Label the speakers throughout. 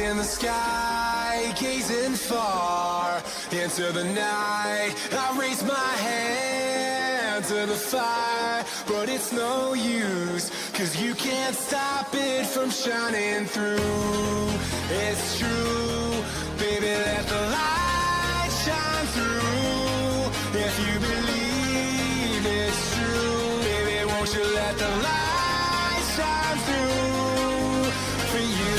Speaker 1: in the sky, gazing far into the night. I raise my hand to the fire, but it's no use, 'cause you can't stop it from shining through. It's true, baby, let the light shine through. If you believe it's true, baby, won't you let the light shine through for you.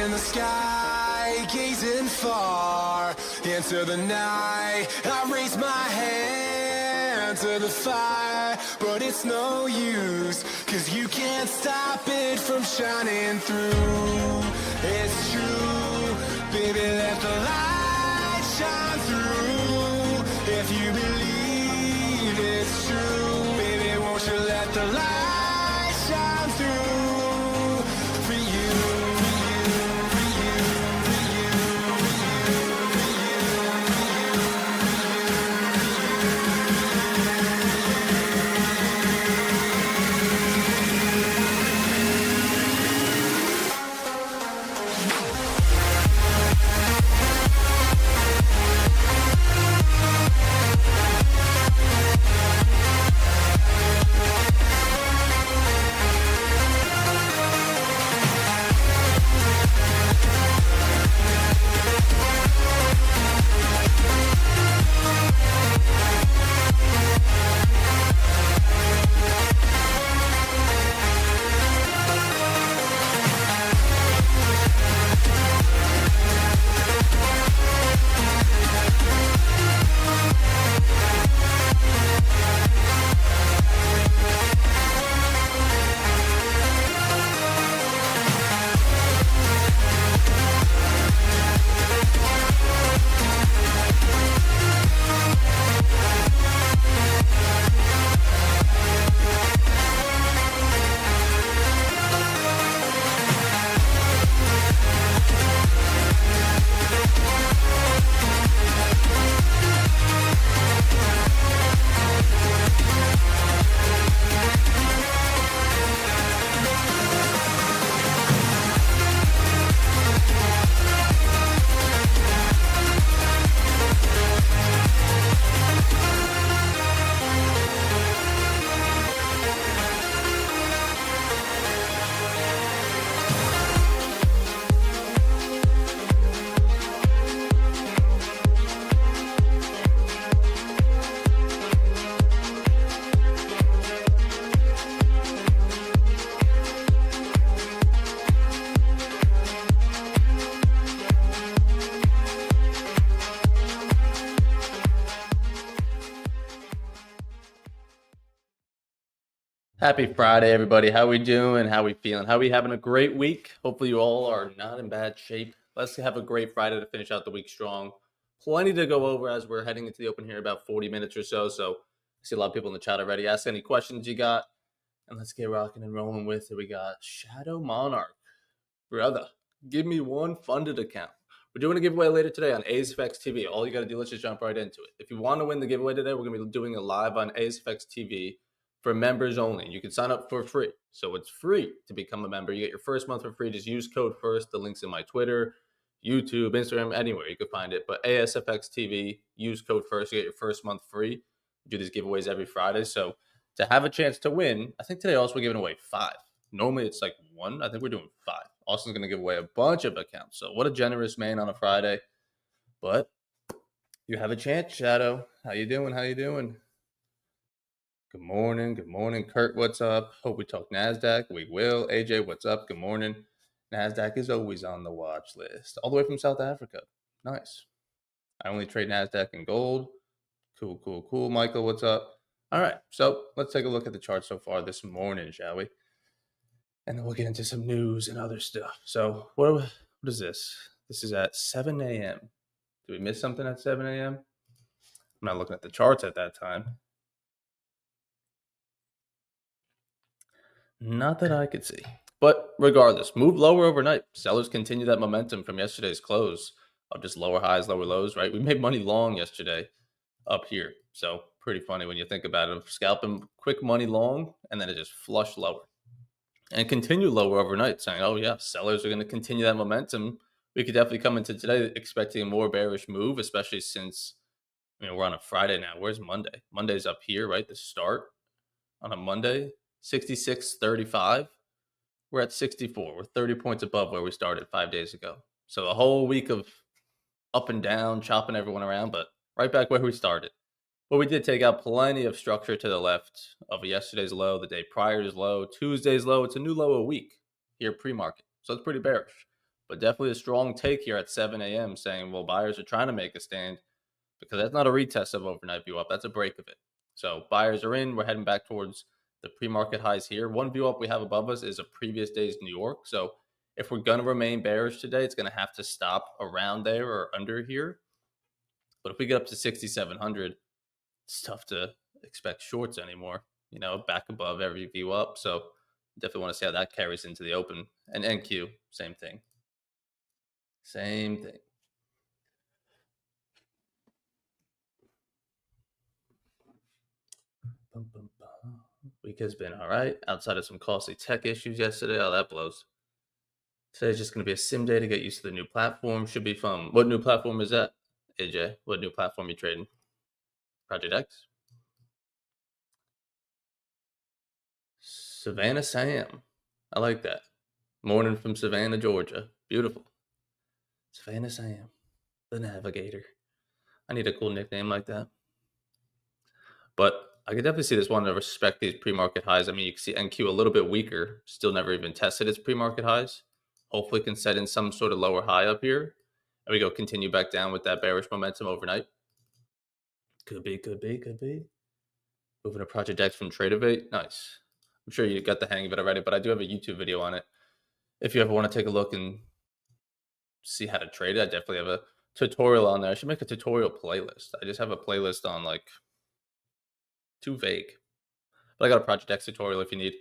Speaker 1: In the sky, gazing far into the night. I raise my hand to the fire, but it's no use, 'cause you can't stop it from shining through. It's true, baby, let the light shine through. If you believe it's true, baby, won't you let the light shine through for you.
Speaker 2: Happy Friday, everybody. How we doing? How we feeling? How we having a great week? Hopefully you all are not in bad shape. Let's have a great Friday to finish out the week strong. Plenty to go over as we're heading into the open here, about 40 minutes or so. So I see a lot of people in the chat already. Ask any questions you got, and let's get rocking and rolling with it. We got Shadow Monarch. Brother, give me one funded account. We're doing a giveaway later today on ASFX TV. All you got to do, let's just jump right into it. If you want to win the giveaway today, we're going to be doing it live on ASFX TV for members only. You can sign up for free. So it's free to become a member. You get your first month for free. Just use code FIRST. The link's in my Twitter, YouTube, Instagram, anywhere you can find it. But ASFX TV, use code FIRST. You get your first month free. We do these giveaways every Friday. So to have a chance to win, I think today also we're giving away 5. Normally it's like 1. I think we're doing 5. Austin's going to give away a bunch of accounts. So what a generous man on a Friday. But you have a chance, Shadow. How you doing? How you doing? Good morning. Good morning. Kurt, what's up? Hope we talk NASDAQ. We will. AJ, what's up? Good morning. NASDAQ is always on the watch list. All the way from South Africa. Nice. I only trade NASDAQ and gold. Cool, cool, cool. Michael, what's up? All right. So let's take a look at the chart so far this morning, shall we? And then we'll get into some news and other stuff. So what is this? This is at 7 a.m. Did we miss something at 7 a.m.? I'm not looking at the charts at that time. Not that I could see. But regardless, move lower overnight. Sellers continue that momentum from yesterday's close of just lower highs, lower lows, right? We made money long yesterday up here. So pretty funny when you think about it. Scalping quick money long, and then it just flushed lower. And continue lower overnight, saying, oh, yeah, sellers are going to continue that momentum. We could definitely come into today expecting a more bearish move, especially since, we're on a Friday now. Where's Monday? Monday's up here, right? The start on a Monday, 66.35. We're at 64. We're 30 points above where we started 5 days ago. So a whole week of up and down, chopping everyone around, but right back where we started. But we did take out plenty of structure to the left of yesterday's low, the day prior's low, Tuesday's low. It's a new low a week here pre-market. So it's pretty bearish. But definitely a strong take here at 7 a.m. saying, well, buyers are trying to make a stand because that's not a retest of overnight view up. That's a break of it. So buyers are in. We're heading back towards the pre-market highs here. One view up we have above us is a previous day's New York. So if we're going to remain bearish today, it's going to have to stop around there or under here. But if we get up to 6,700, it's tough to expect shorts anymore, back above every view up. So definitely want to see how that carries into the open. And NQ, same thing. Same thing. Week has been all right. Outside of some costly tech issues yesterday, all that blows. Today's just going to be a sim day to get used to the new platform. Should be fun. What new platform is that, AJ? What new platform you trading? Project X? Savannah Sam. I like that. Morning from Savannah, Georgia. Beautiful. Savannah Sam, the Navigator. I need a cool nickname like that. But I could definitely see this one to respect these pre-market highs. You can see NQ a little bit weaker. Still never even tested its pre-market highs. Hopefully can set in some sort of lower high up here. And we go continue back down with that bearish momentum overnight. Could be. Moving to Project X from Tradeovate. Nice. I'm sure you got the hang of it already, but I do have a YouTube video on it. If you ever want to take a look and see how to trade it, I definitely have a tutorial on there. I should make a tutorial playlist. I just have a playlist on too vague. But I got a Project X tutorial if you need.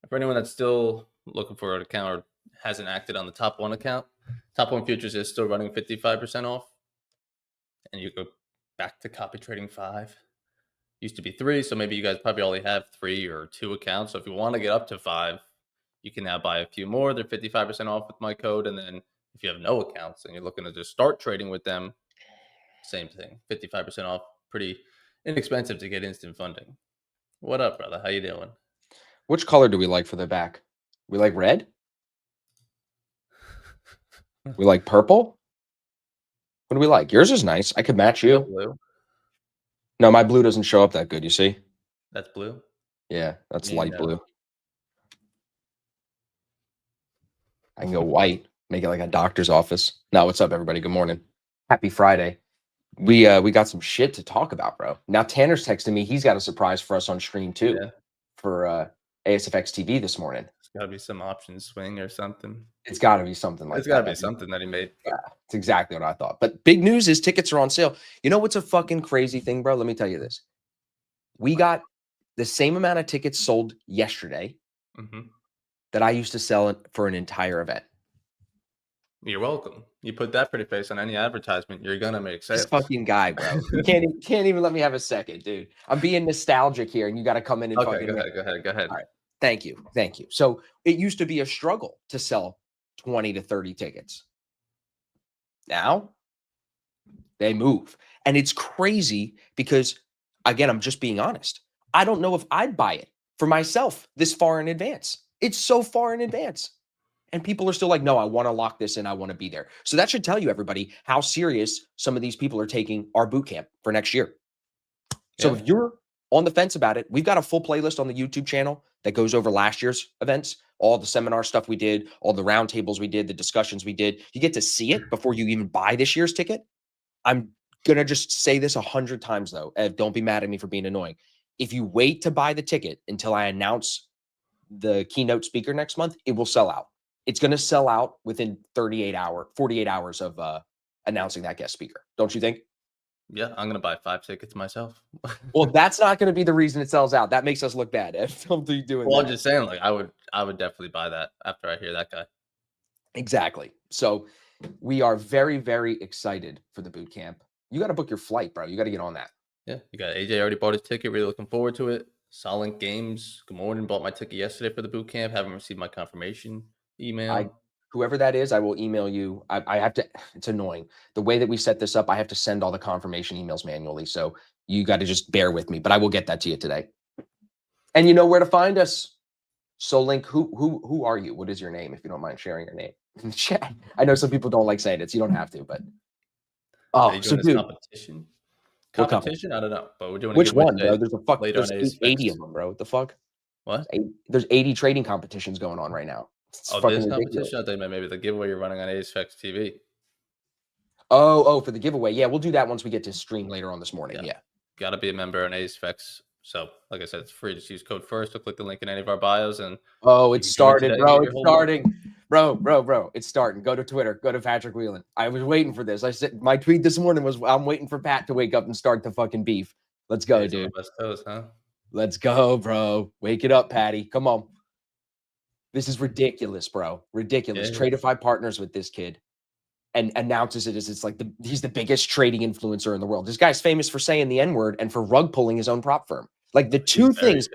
Speaker 2: For anyone that's still looking for an account or hasn't acted on the top one account, top one futures is still running 55% off. And you go back to copy trading 5. Used to be 3, so maybe you guys probably only have 3 or 2 accounts. So if you want to get up to 5, you can now buy a few more. They're 55% off with my code. And then if you have no accounts and you're looking to just start trading with them, same thing, 55% off. Pretty inexpensive to get instant funding. What up, brother? How you doing?
Speaker 3: Which color do we like for the back? We like red? We like purple? What do we like? Yours is nice. I could match you.
Speaker 2: Blue.
Speaker 3: No, my blue doesn't show up that good, you see?
Speaker 2: That's blue?
Speaker 3: Yeah, that's light blue. I can go white, make it like a doctor's office. Now, what's up, everybody? Good morning. Happy Friday. We got some shit to talk about, bro. Now, Tanner's texting me. He's got a surprise for us on stream, too.
Speaker 2: Yeah.
Speaker 3: ASFX TV this morning.
Speaker 2: It's got to be some option swing or something.
Speaker 3: It's got to be something like
Speaker 2: It's got to
Speaker 3: that.
Speaker 2: be something that he made.
Speaker 3: Yeah, it's exactly what I thought. But big news is tickets are on sale. You know what's a fucking crazy thing, bro? Let me tell you this. We got the same amount of tickets sold yesterday that I used to sell it for an entire event.
Speaker 2: You're welcome. You put that pretty face on any advertisement, you're gonna make sales.
Speaker 3: This fucking guy, bro. You can't even let me have a second, dude. I'm being nostalgic here, and you got to come in and
Speaker 2: Okay,
Speaker 3: fucking.
Speaker 2: go ahead.
Speaker 3: All right. Thank you. So it used to be a struggle to sell 20 to 30 tickets. Now they move. And it's crazy because, again, I'm just being honest. I don't know if I'd buy it for myself this far in advance. It's so far in advance. And people are still like, no, I want to lock this in. I want to be there. So that should tell you, everybody, how serious some of these people are taking our boot camp for next year. So if you're on the fence about it, we've got a full playlist on the YouTube channel that goes over last year's events, all the seminar stuff we did, all the roundtables we did, the discussions we did. You get to see it before you even buy this year's ticket. I'm going to just say this 100 times, though. Ev, don't be mad at me for being annoying. If you wait to buy the ticket until I announce the keynote speaker next month, it will sell out. It's going to sell out within 48 hours of announcing that guest speaker. Don't you think?
Speaker 2: Yeah, I'm going to buy 5 tickets myself.
Speaker 3: Well, that's not going to be the reason it sells out. That makes us look bad. Don't be doing
Speaker 2: Well,
Speaker 3: that.
Speaker 2: I'm just saying, like, I would definitely buy that after I hear that guy.
Speaker 3: Exactly. So we are very, very excited for the boot camp. You got to book your flight, bro. You got to get on that.
Speaker 2: Yeah, you got AJ already bought his ticket. Really looking forward to it. Solent Games. Good morning. Bought my ticket yesterday for the boot camp. Haven't received my confirmation email.
Speaker 3: Whoever that is, I will email you. I have to, it's annoying. The way that we set this up, I have to send all the confirmation emails manually. So you got to just bear with me, but I will get that to you today. And you know where to find us. So Link, who are you? What is your name? If you don't mind sharing your name in the chat. I know some people don't like saying it, so you don't have to, but.
Speaker 2: Oh, so dude. Competition? Competition? I don't know, but we're doing
Speaker 3: which one, bro? There's there's 80 of them, bro. What the fuck?
Speaker 2: What?
Speaker 3: There's 80 trading competitions going on right now.
Speaker 2: It's this competition? I think maybe the giveaway you're running on ASFX TV.
Speaker 3: Oh, for the giveaway. Yeah, we'll do that once we get to stream later on this morning. Yeah.
Speaker 2: Got to be a member on ASFX. So, like I said, it's free. Just use code FIRST to click the link in any of our bios. And
Speaker 3: it started, bro. It's starting. Bro. It's starting. Go to Twitter. Go to Patrick Whelan. I was waiting for this. I said my tweet this morning was, I'm waiting for Pat to wake up and start the fucking beef. Let's go, dude.
Speaker 2: West Coast, huh?
Speaker 3: Let's go, bro. Wake it up, Patty. Come on. This is ridiculous, bro. Ridiculous. Tradeify partners with this kid and announces it as it's like he's the biggest trading influencer in the world. This guy's famous for saying the N-word and for rug pulling his own prop firm. Like the two things.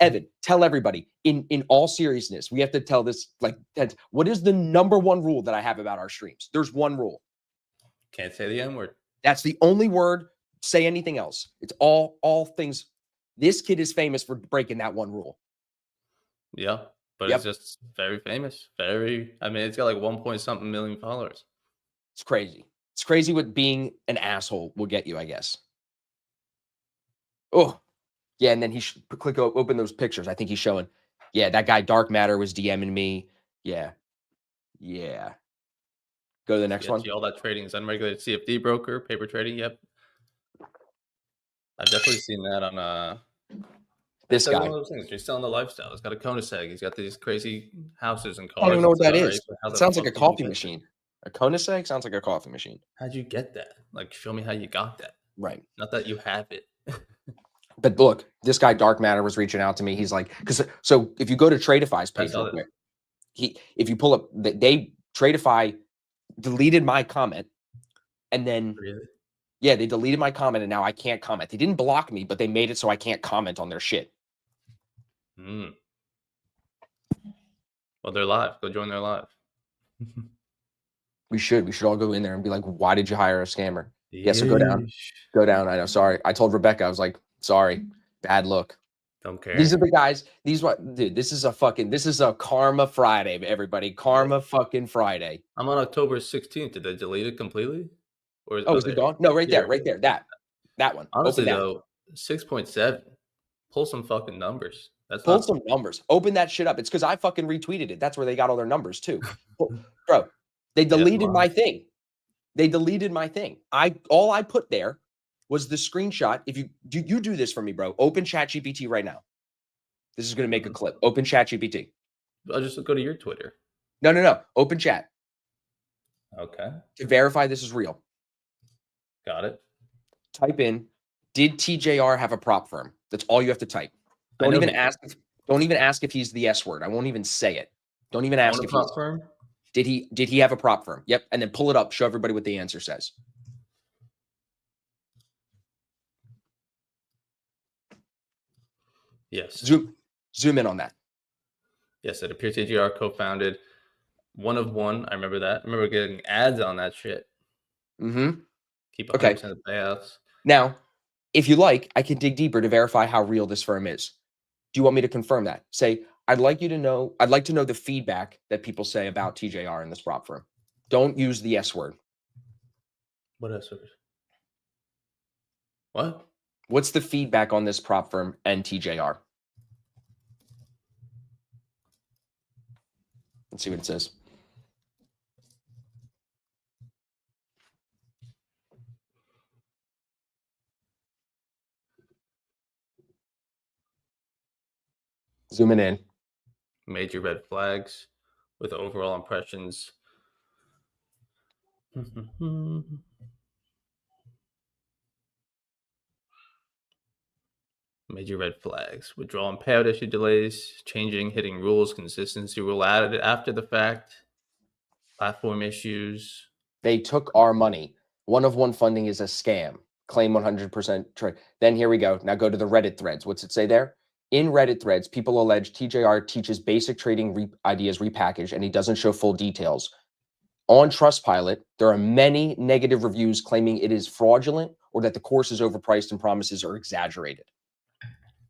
Speaker 3: Evan, tell everybody in all seriousness, we have to tell this, what is the number one rule that I have about our streams? There's one rule.
Speaker 2: Can't say the N-word.
Speaker 3: That's the only word. Say anything else. It's all things. This kid is famous for breaking that one rule.
Speaker 2: Yeah. But it's just very famous. It's got like 1 point something million followers.
Speaker 3: It's crazy. It's crazy what being an asshole will get you, I guess. Oh, yeah. And then he open those pictures. I think he's showing. Yeah, that guy Dark Matter was DMing me. Yeah. Go to the next one.
Speaker 2: All that trading is unregulated CFD broker, paper trading. Yep. I've definitely seen that on
Speaker 3: this guy.
Speaker 2: One of those things. He's selling the lifestyle. He's got a Koenigsegg. He's got these crazy houses and cars.
Speaker 3: I don't even know what that is. It sounds like a coffee machine. A Koenigsegg sounds like a coffee machine.
Speaker 2: How'd you get that? Like, show me how you got that.
Speaker 3: Right.
Speaker 2: Not that you have it.
Speaker 3: But look, this guy Dark Matter was reaching out to me. He's like, so if you go to Tradeify's page, if you pull up, Tradeify deleted my comment, and then they deleted my comment, and now I can't comment. They didn't block me, but they made it so I can't comment on their shit.
Speaker 2: Well, they're live. Go join their live.
Speaker 3: We should all go in there and be like, why did you hire a scammer? Yeah, so go down. I know. Sorry. I told Rebecca, I was like, sorry, bad look.
Speaker 2: Don't care.
Speaker 3: These are the guys. Dude, this is a Karma Friday, everybody. Karma fucking Friday.
Speaker 2: I'm on October 16th. Did they delete it completely? Or
Speaker 3: is it gone? No, right there. That one.
Speaker 2: Honestly, though, 6.7. Pull some fucking numbers.
Speaker 3: Pull some numbers. Open that shit up. It's because I fucking retweeted it. That's where they got all their numbers too. Bro, they deleted my thing. All I put there was the screenshot. If you do this for me, bro, open ChatGPT right now. This is going to make a clip. Open ChatGPT.
Speaker 2: I'll just go to your Twitter.
Speaker 3: No. Open chat
Speaker 2: Okay.
Speaker 3: to verify this is real.
Speaker 2: Got it.
Speaker 3: Type in, did TJR have a prop firm? That's all you have to type.
Speaker 2: I
Speaker 3: Don't
Speaker 2: know
Speaker 3: even
Speaker 2: he
Speaker 3: ask. Don't even ask if he's the S word. I won't even say it. Don't even ask
Speaker 2: Own a
Speaker 3: if
Speaker 2: prop
Speaker 3: he's.
Speaker 2: firm?
Speaker 3: Did he have a prop firm? Yep. And then pull it up. Show everybody what the answer says.
Speaker 2: Yes.
Speaker 3: Zoom in on that.
Speaker 2: Yes, it appears TJR co-founded One of One. I remember that. I remember getting ads on that shit.
Speaker 3: Mm-hmm.
Speaker 2: Keep 100%
Speaker 3: Okay.
Speaker 2: of the payouts.
Speaker 3: Now, if you like, I can dig deeper to verify how real this firm is. Do you want me to confirm that? Say, I'd like to know the feedback that people say about TJR and this prop firm. Don't use the S word.
Speaker 2: What else? What?
Speaker 3: What's the feedback on this prop firm and TJR? Let's see what it says. Zooming in.
Speaker 2: Major red flags with overall impressions. Major red flags. Withdrawal and payout issue delays, changing hitting rules, consistency rule added after the fact, platform issues.
Speaker 3: They took our money. One of One funding is a scam. Claim 100% trade. Then here we go. Now go to the Reddit threads. What's it say there? In Reddit threads, people allege TJR teaches basic trading ideas repackaged, and he doesn't show full details. On Trustpilot, there are many negative reviews claiming it is fraudulent or that the course is overpriced and promises are exaggerated.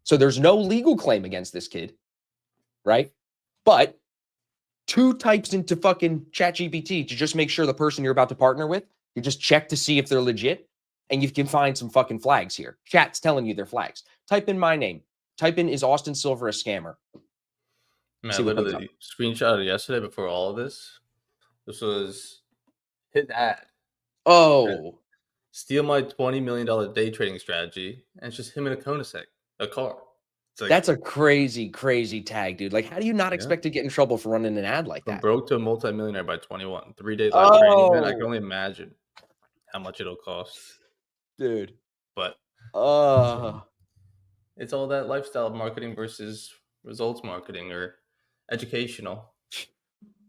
Speaker 3: So there's no legal claim against this kid, right? But 2 types into fucking ChatGPT to just make sure the person you're about to partner with, you just check to see if they're legit, and you can find some fucking flags here. Chat's telling you they're flags. Type in my name. Type in, is Austin Silver a scammer?
Speaker 2: Man, I literally screenshotted yesterday before all of this. This was his ad.
Speaker 3: Oh.
Speaker 2: Steal my $20 million day trading strategy. And it's just him in a Koenigsegg, a car. It's like,
Speaker 3: That's a crazy, crazy tag, dude. Like, how do you not expect to get in trouble for running an ad like
Speaker 2: from
Speaker 3: that?
Speaker 2: broke to a multimillionaire by 21. 3 days live trading, man. I can only imagine how much it'll cost.
Speaker 3: Dude.
Speaker 2: But it's all that lifestyle marketing versus results marketing or educational.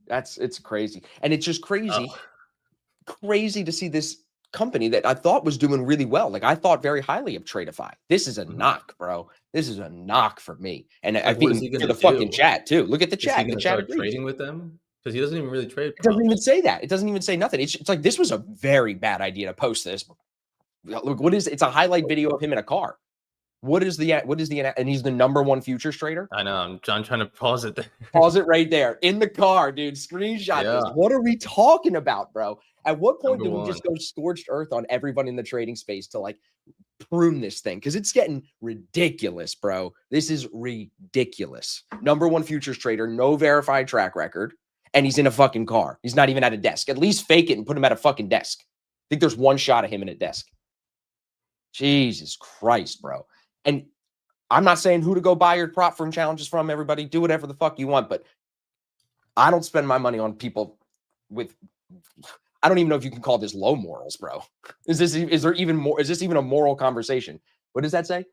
Speaker 3: It's crazy. And it's just crazy to see this company that I thought was doing really well. Like, I thought very highly of Tradeify. This is a knock, bro. This is a knock for me. And I think for the fucking chat too. Look at the chat. The chat agrees.
Speaker 2: Trading with them because he doesn't even really trade.
Speaker 3: It doesn't even say that. It doesn't even say nothing. It's like, this was a very bad idea to post this. Look, it's a highlight video of him in a car. And he's the #1 futures trader.
Speaker 2: I know. I'm trying to pause it there.
Speaker 3: Pause it right there in the car, dude. Screenshot this. What are we talking about, bro? At what point do we just go scorched earth on everyone in the trading space to like prune this thing? Because it's getting ridiculous, bro. This is ridiculous. #1 futures trader, no verified track record, and he's in a fucking car. He's not even at a desk. At least fake it and put him at a fucking desk. I think there's one shot of him in a desk. Jesus Christ, bro. And I'm not saying who to go buy your prop firm challenges from, everybody. Do whatever the fuck you want, but I don't spend my money on people with, I don't even know if you can call this low morals, bro. Is this even a moral conversation? What does that say?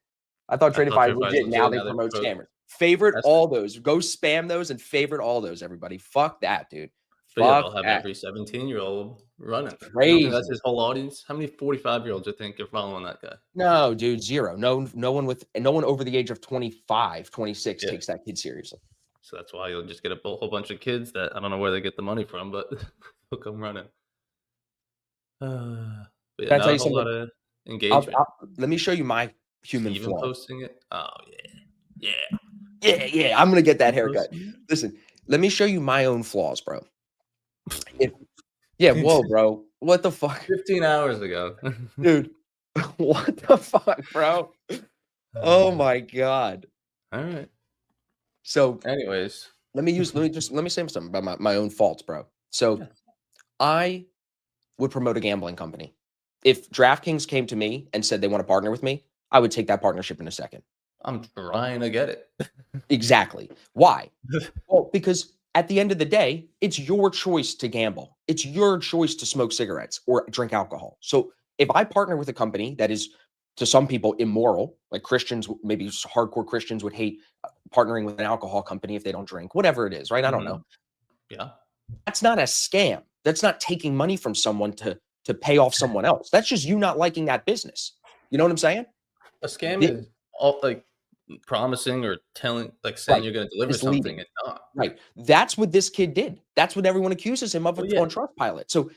Speaker 3: I thought Tradeify was legit. Now they promote scammers. Favorite all those. Go spam those and favorite all those, everybody. Fuck that, dude.
Speaker 2: They'll have every 17-year-old running.
Speaker 3: Crazy.
Speaker 2: That's his whole audience. How many 45-year-olds do you think are following that guy?
Speaker 3: No, dude, zero. No one over the age of 25, 26 takes that kid seriously.
Speaker 2: So that's why you'll just get a whole bunch of kids that I don't know where they get the money from, but they'll come running. But yeah, not a whole lot of engagement.
Speaker 3: Let me show you my human flaw.
Speaker 2: Posting it? Oh, yeah.
Speaker 3: I'm gonna get that haircut. Listen, let me show you my own flaws, bro. Whoa, bro. What the fuck?
Speaker 2: 15 hours ago.
Speaker 3: Dude, what the fuck, bro? Oh my God.
Speaker 2: All right.
Speaker 3: So
Speaker 2: anyways,
Speaker 3: let me say something about my own faults, bro. So I would promote a gambling company. If DraftKings came to me and said they want to partner with me, I would take that partnership in a second.
Speaker 2: I'm trying to get it.
Speaker 3: Exactly. Why? Well, because at the end of the day, it's your choice to gamble. It's your choice to smoke cigarettes or drink alcohol. So if I partner with a company that is, to some people, immoral, like Christians, maybe hardcore Christians would hate partnering with an alcohol company if they don't drink, whatever it is, right? I don't know.
Speaker 2: Mhm. Yeah.
Speaker 3: That's not a scam. That's not taking money from someone to pay off someone else. That's just you not liking that business. You know what I'm saying?
Speaker 2: A scam
Speaker 3: Thi-
Speaker 2: is all like promising or telling, like saying
Speaker 3: Right.
Speaker 2: you're going to deliver something
Speaker 3: Misleading.
Speaker 2: and not.
Speaker 3: Right. That's what this kid did. That's what everyone accuses him of
Speaker 2: Well, yeah.
Speaker 3: on Trustpilot. So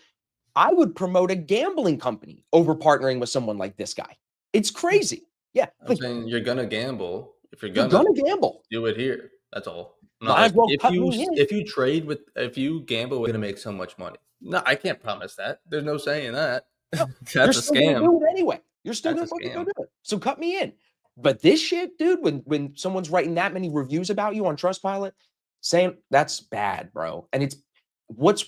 Speaker 3: I would promote a gambling company over partnering with someone like this guy. It's crazy. Yeah.
Speaker 2: I'm
Speaker 3: Like,
Speaker 2: saying you're gonna gamble. If you're
Speaker 3: you're
Speaker 2: gonna
Speaker 3: gonna gamble.
Speaker 2: do it here, that's all. I'm not
Speaker 3: Might as
Speaker 2: like
Speaker 3: well cut me in.
Speaker 2: if you trade with if you gamble, we're gonna make so much money. No, I can't promise that. There's no saying that.
Speaker 3: No, you're
Speaker 2: That's a
Speaker 3: still gonna
Speaker 2: scam.
Speaker 3: do it anyway. You're still
Speaker 2: That's a
Speaker 3: gonna fucking go
Speaker 2: scam.
Speaker 3: do it. So cut me in. But this shit, dude, when someone's writing that many reviews about you on Trustpilot, saying that's bad, bro. And it's what's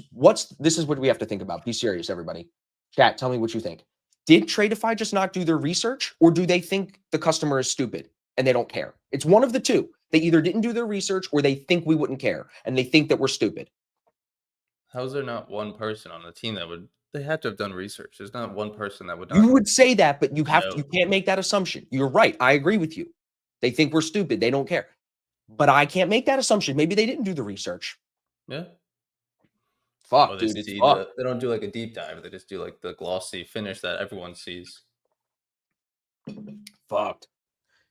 Speaker 3: this is what we have to think about. Be serious, everybody. Chat, tell me what you think. Did Tradeify just not do their research, or do they think the customer is stupid and they don't care? It's one of the two. They either didn't do their research or they think we wouldn't care and they think that we're stupid.
Speaker 2: How is there not one person on the team that would? They had to have done research. There's not one person that would
Speaker 3: You
Speaker 2: not
Speaker 3: would say that, but you
Speaker 2: know.
Speaker 3: can't make that assumption. You're right. I agree with you. They think we're stupid. They don't care. But I can't make that assumption. Maybe they didn't do the research.
Speaker 2: Yeah.
Speaker 3: Fuck,
Speaker 2: Or they
Speaker 3: dude, it's
Speaker 2: see
Speaker 3: fucked.
Speaker 2: they don't do like a deep dive. They just do like the glossy finish that everyone sees.
Speaker 3: Fucked.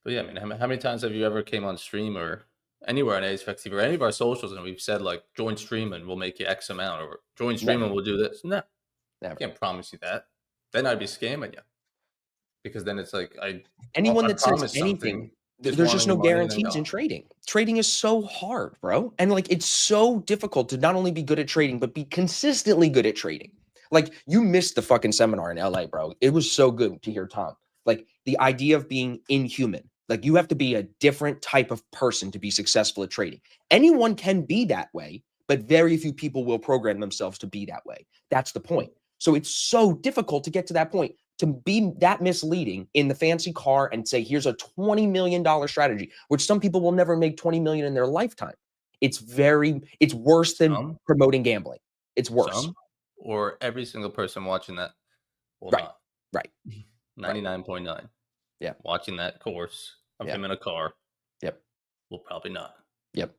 Speaker 2: But yeah, I mean, how many times have you ever came on stream or anywhere on ASFX TV or any of our socials and we've said like join stream and we'll make you X amount or join stream
Speaker 3: Never.
Speaker 2: and we'll do this? No, I
Speaker 3: Never.
Speaker 2: can't promise you that. Then I'd be scamming you because then it's like
Speaker 3: Anyone
Speaker 2: I
Speaker 3: that says
Speaker 2: promised
Speaker 3: anything,
Speaker 2: something,
Speaker 3: there's just
Speaker 2: wanting
Speaker 3: no
Speaker 2: the money and then
Speaker 3: guarantees in
Speaker 2: gone.
Speaker 3: trading. Trading is so hard, bro. And like it's so difficult to not only be good at trading, but be consistently good at trading. Like you missed the fucking seminar in LA, bro. It was so good to hear Tom. Like the idea of being inhuman. Like you have to be a different type of person to be successful at trading. Anyone can be that way, but very few people will program themselves to be that way. That's the point. So it's so difficult to get to that point, to be that misleading in the fancy car and say, here's a $20 million strategy, which some people will never make 20 million in their lifetime. It's worse than
Speaker 2: Some,
Speaker 3: promoting gambling. It's worse.
Speaker 2: some, or every single person watching that will
Speaker 3: Right.
Speaker 2: not.
Speaker 3: Right.
Speaker 2: 99.9.
Speaker 3: Yeah.
Speaker 2: Watching that course of
Speaker 3: Yeah.
Speaker 2: him in a car.
Speaker 3: Yep.
Speaker 2: Will probably not.
Speaker 3: Yep.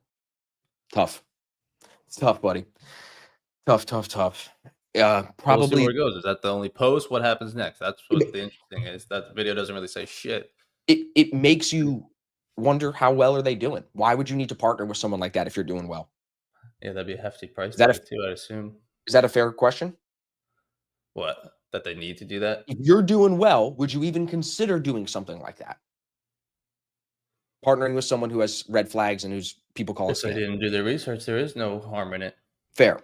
Speaker 3: Tough. It's tough, buddy. Tough.
Speaker 2: We'll see
Speaker 3: Probably
Speaker 2: where it goes. Is that the only post? What happens next? That's what the interesting is. That the video doesn't really say shit.
Speaker 3: it makes you wonder how well are they doing? Why would you need to partner with someone like that if you're doing well?
Speaker 2: Yeah, that'd be a hefty price
Speaker 3: that a-
Speaker 2: tag too, I'd assume.
Speaker 3: Is that a fair question?
Speaker 2: What? That they need to do that?
Speaker 3: If you're doing well, would you even consider doing something like that? Partnering with someone who has red flags and who's people call
Speaker 2: If they
Speaker 3: scam.
Speaker 2: didn't do their research, there is no harm in it.
Speaker 3: Fair.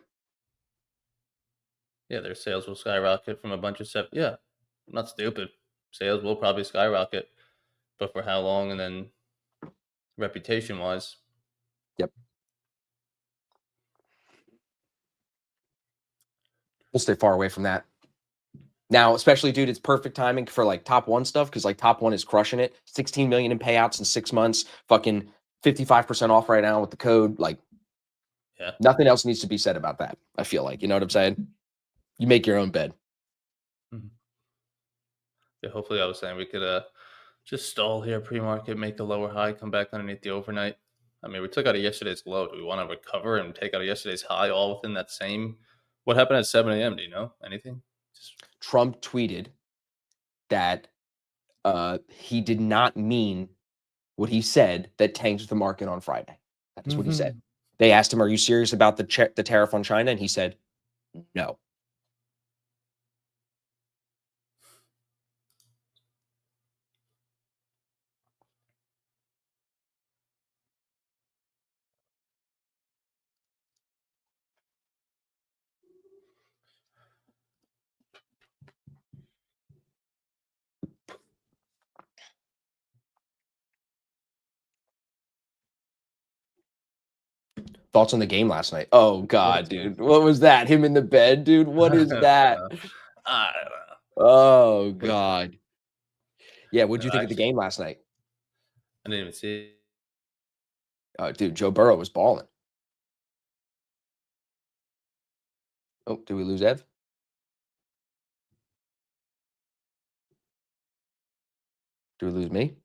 Speaker 2: Yeah, their sales will skyrocket from a bunch of stuff. Yeah, I'm not stupid. Sales will probably skyrocket, but for how long? And then reputation wise,
Speaker 3: Yep. We'll stay far away from that. Now, especially, dude, it's perfect timing for like top one stuff because like top one is crushing it. 16 million in payouts in 6 months. Fucking 55% off right now with the code. Like,
Speaker 2: yeah,
Speaker 3: nothing else needs to be said about that. I feel like, you know what I'm saying? You make your own bed.
Speaker 2: Yeah, hopefully, I was saying we could just stall here pre-market, make the lower high, come back underneath the overnight. I mean, we took out of yesterday's low. Do we want to recover and take out of yesterday's high all within that same? What happened at 7 a.m.? Do you know anything?
Speaker 3: Trump tweeted that he did not mean what he said that tanked the market on Friday. That's what he said. They asked him, "Are you serious about the tariff on China?" And he said, "No." Thoughts on the game last night? Oh God, dude, what was that? Him in the bed, dude. What is that?
Speaker 2: I don't know.
Speaker 3: Oh God. Yeah, what did you think of the
Speaker 2: Actually,
Speaker 3: game last night?
Speaker 2: I didn't even see
Speaker 3: Dude, Joe Burrow was balling. Oh, did we lose Ev? Did we lose me?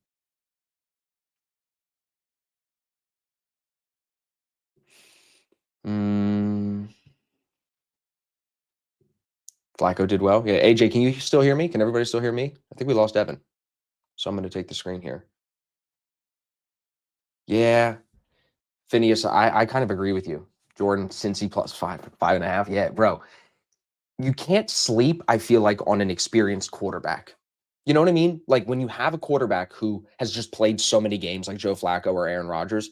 Speaker 3: Flacco did well. Yeah, AJ, can you still hear me? Can everybody still hear me? I think we lost Evan. So I'm going to take the screen here. Yeah. Phineas, I kind of agree with you. Jordan, Cincy plus 5.5. Yeah, bro. You can't sleep, I feel like, on an experienced quarterback. You know what I mean? Like when you have a quarterback who has just played so many games like Joe Flacco or Aaron Rodgers,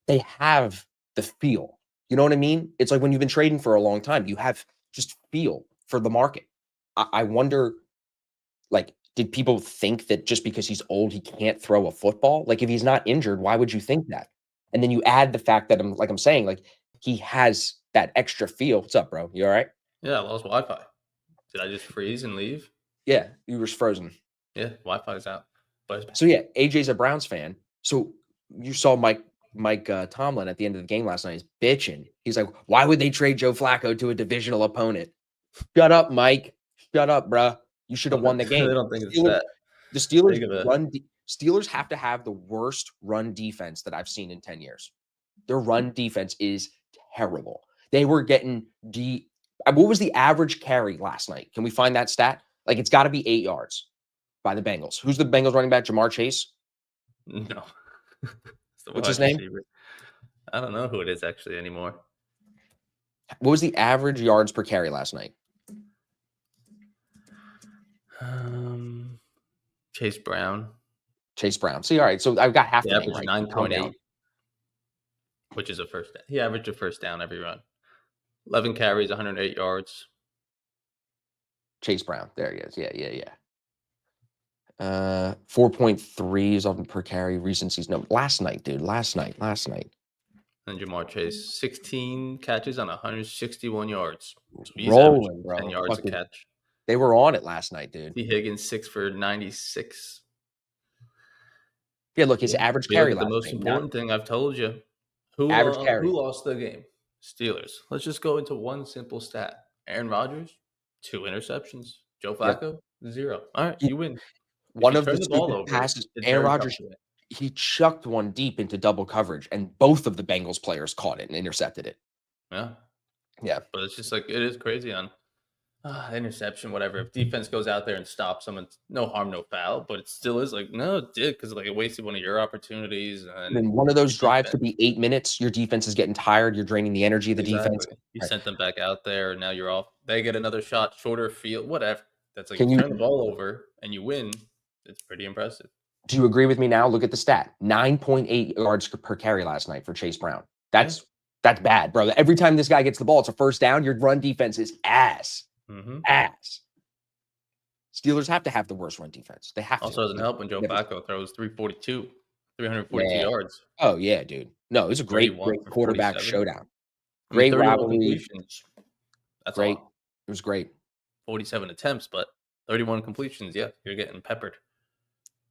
Speaker 3: they have the feel. You know what I mean? It's like when you've been trading for a long time, you have just feel for the market. I wonder, like, did people think that just because he's old, he can't throw a football? Like, if he's not injured, why would you think that? And then you add the fact that I'm saying, like, he has that extra feel. What's up, bro? You all right?
Speaker 2: Yeah, I lost Wi-Fi. Did I just freeze and leave?
Speaker 3: Yeah, you were frozen.
Speaker 2: Yeah, Wi-Fi's out. But it's back.
Speaker 3: So yeah, AJ's a Browns fan. So you saw Mike Tomlin at the end of the game last night is bitching. He's like, why would they trade Joe Flacco to a divisional opponent? Shut up, Mike. Shut up, bruh. You should have won the
Speaker 2: They
Speaker 3: game.
Speaker 2: don't think it's
Speaker 3: Steelers,
Speaker 2: that
Speaker 3: the Steelers
Speaker 2: big of a
Speaker 3: Steelers have to have the worst run defense that I've seen in 10 years. Their run defense is terrible. They were getting what was the average carry last night? Can we find that stat? Like it's got to be 8 yards by the Bengals. Who's the Bengals running back? Jamar Chase?
Speaker 2: No. It's the
Speaker 3: What's his
Speaker 2: wide
Speaker 3: name?
Speaker 2: receiver. I don't know who it is actually anymore.
Speaker 3: What was the average yards per carry last night?
Speaker 2: Chase Brown.
Speaker 3: Chase Brown. See, all right. So I've got half
Speaker 2: He
Speaker 3: the name
Speaker 2: averaged
Speaker 3: right. Calm down.
Speaker 2: 9.8, which is a first down. He averaged a first down every run. 11 carries, 108 yards.
Speaker 3: Chase Brown. There he is. Yeah. 4.3 is on per carry. Recency's no. Last night, dude. Last night.
Speaker 2: And Jamar Chase, 16 catches on 161 yards. So he's
Speaker 3: Rolling,
Speaker 2: averaging
Speaker 3: bro.
Speaker 2: 10 yards
Speaker 3: Fucking-
Speaker 2: a catch.
Speaker 3: They were on it last night, dude.
Speaker 2: T. Higgins, 6 for 96.
Speaker 3: Yeah, look, his average carry
Speaker 2: The
Speaker 3: last
Speaker 2: most
Speaker 3: night.
Speaker 2: important thing I've told you.
Speaker 3: Average carry.
Speaker 2: Who lost the game? Steelers. Let's just go into one simple stat. Aaron Rodgers, 2 interceptions. Joe Flacco, 0. All right, you win.
Speaker 3: One
Speaker 2: you
Speaker 3: of the
Speaker 2: turn the ball
Speaker 3: stupid
Speaker 2: over,
Speaker 3: passes,
Speaker 2: it's
Speaker 3: Aaron
Speaker 2: very tough
Speaker 3: Rodgers,
Speaker 2: to win.
Speaker 3: he chucked one deep into double coverage, and both of the Bengals players caught it and intercepted it.
Speaker 2: Yeah.
Speaker 3: Yeah.
Speaker 2: But it's just like, it is crazy on interception, whatever. If defense goes out there and stops someone, no harm, no foul. But it still is like, no, it did, because like it wasted one of your opportunities.
Speaker 3: And then one of those drives could be 8 minutes. Your defense is getting tired. You're draining the energy of the defense.
Speaker 2: You
Speaker 3: Right.
Speaker 2: sent them back out there, and now you're off. They get another shot, shorter field, whatever. That's like,
Speaker 3: Can
Speaker 2: you
Speaker 3: you-
Speaker 2: turn the ball over and you win. It's pretty impressive.
Speaker 3: Do you agree with me now? Look at the stat. 9.8 yards per carry last night for Chase Brown. That's bad, bro. Every time this guy gets the ball, it's a first down. Your run defense is ass.
Speaker 2: Mm-hmm.
Speaker 3: Ass. Steelers have to have the worst run defense. They have to.
Speaker 2: Also doesn't help when Joe
Speaker 3: Never-
Speaker 2: Flacco throws 342
Speaker 3: Yeah.
Speaker 2: yards.
Speaker 3: Oh, yeah, dude. No, it was a great
Speaker 2: 31 for
Speaker 3: quarterback
Speaker 2: 47.
Speaker 3: showdown.
Speaker 2: I mean,
Speaker 3: Great
Speaker 2: 31
Speaker 3: rivalry.
Speaker 2: completions. That's
Speaker 3: Great.
Speaker 2: all.
Speaker 3: It was great.
Speaker 2: 47 attempts, but 31 completions. Yeah, you're getting peppered.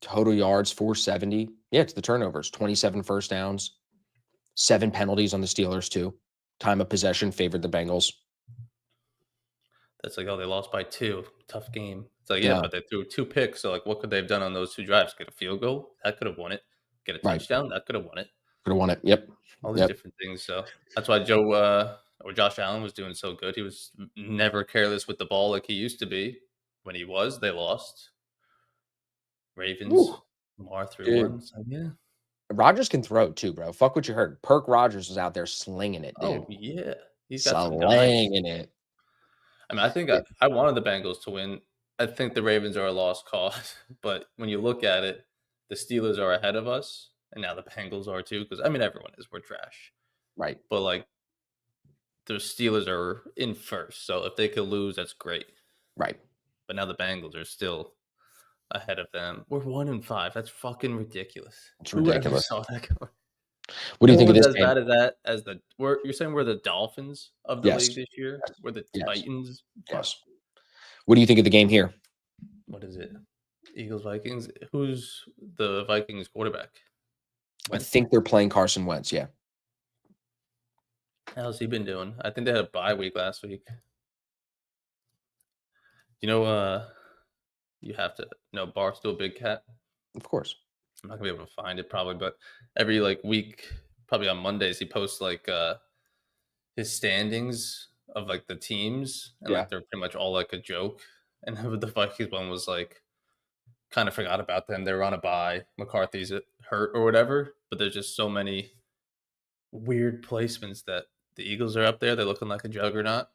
Speaker 3: Total yards, 470. Yeah, it's the turnovers. 27 first downs, 7 penalties on the Steelers, too. Time of possession favored the Bengals.
Speaker 2: That's like, oh, they lost by 2. Tough game. It's like, yeah,
Speaker 3: Yeah.
Speaker 2: but they threw 2 picks. So, like, what could they have done on those 2 drives? Get a field goal? That could have won it. Get a
Speaker 3: Right.
Speaker 2: touchdown? That could have won it.
Speaker 3: Could have won it. Yep.
Speaker 2: All these different things. So that's why Josh Allen was doing so good. He was never careless with the ball like he used to be. When he was, they lost. Ravens,
Speaker 3: Ooh.
Speaker 2: Lamar threw
Speaker 3: Dude.
Speaker 2: one. So, yeah.
Speaker 3: Rodgers can throw, too, bro. Fuck what you heard. Perk Rodgers was out there slinging it, dude.
Speaker 2: Oh, yeah. He's got some guys.
Speaker 3: Slinging it.
Speaker 2: I mean, I think I wanted the Bengals to win. I think the Ravens are a lost cause. But when you look at it, the Steelers are ahead of us. And now the Bengals are too. Because, I mean, everyone is. We're trash.
Speaker 3: Right.
Speaker 2: But, like, the Steelers are in first. So if they could lose, that's great.
Speaker 3: Right.
Speaker 2: But now the Bengals are still ahead of them. We're 1-5. That's fucking ridiculous.
Speaker 3: It's
Speaker 2: Whoever
Speaker 3: ridiculous.
Speaker 2: saw that coming?
Speaker 3: What do you think of
Speaker 2: Almost
Speaker 3: this
Speaker 2: as
Speaker 3: game?
Speaker 2: bad as that as you're saying we're the Dolphins of the
Speaker 3: Yes.
Speaker 2: league this year? We're the
Speaker 3: Yes.
Speaker 2: Titans.
Speaker 3: Yes. What do you think of the game here?
Speaker 2: What is it? Eagles, Vikings. Who's the Vikings quarterback?
Speaker 3: I think they're playing Carson Wentz. Yeah.
Speaker 2: How's he been doing? I think they had a bye week last week. You know, you have to know Barstool Big Cat.
Speaker 3: Of course.
Speaker 2: I'm not gonna be able to find it probably, but every like week, probably on Mondays, he posts like his standings of like the teams, and
Speaker 3: Yeah.
Speaker 2: like they're pretty much all like a joke. And the Vikings one was like kind of forgot about them. They were on a bye. McCarthy's hurt or whatever, but there's just so many weird placements that the Eagles are up there. They're looking like a juggernaut,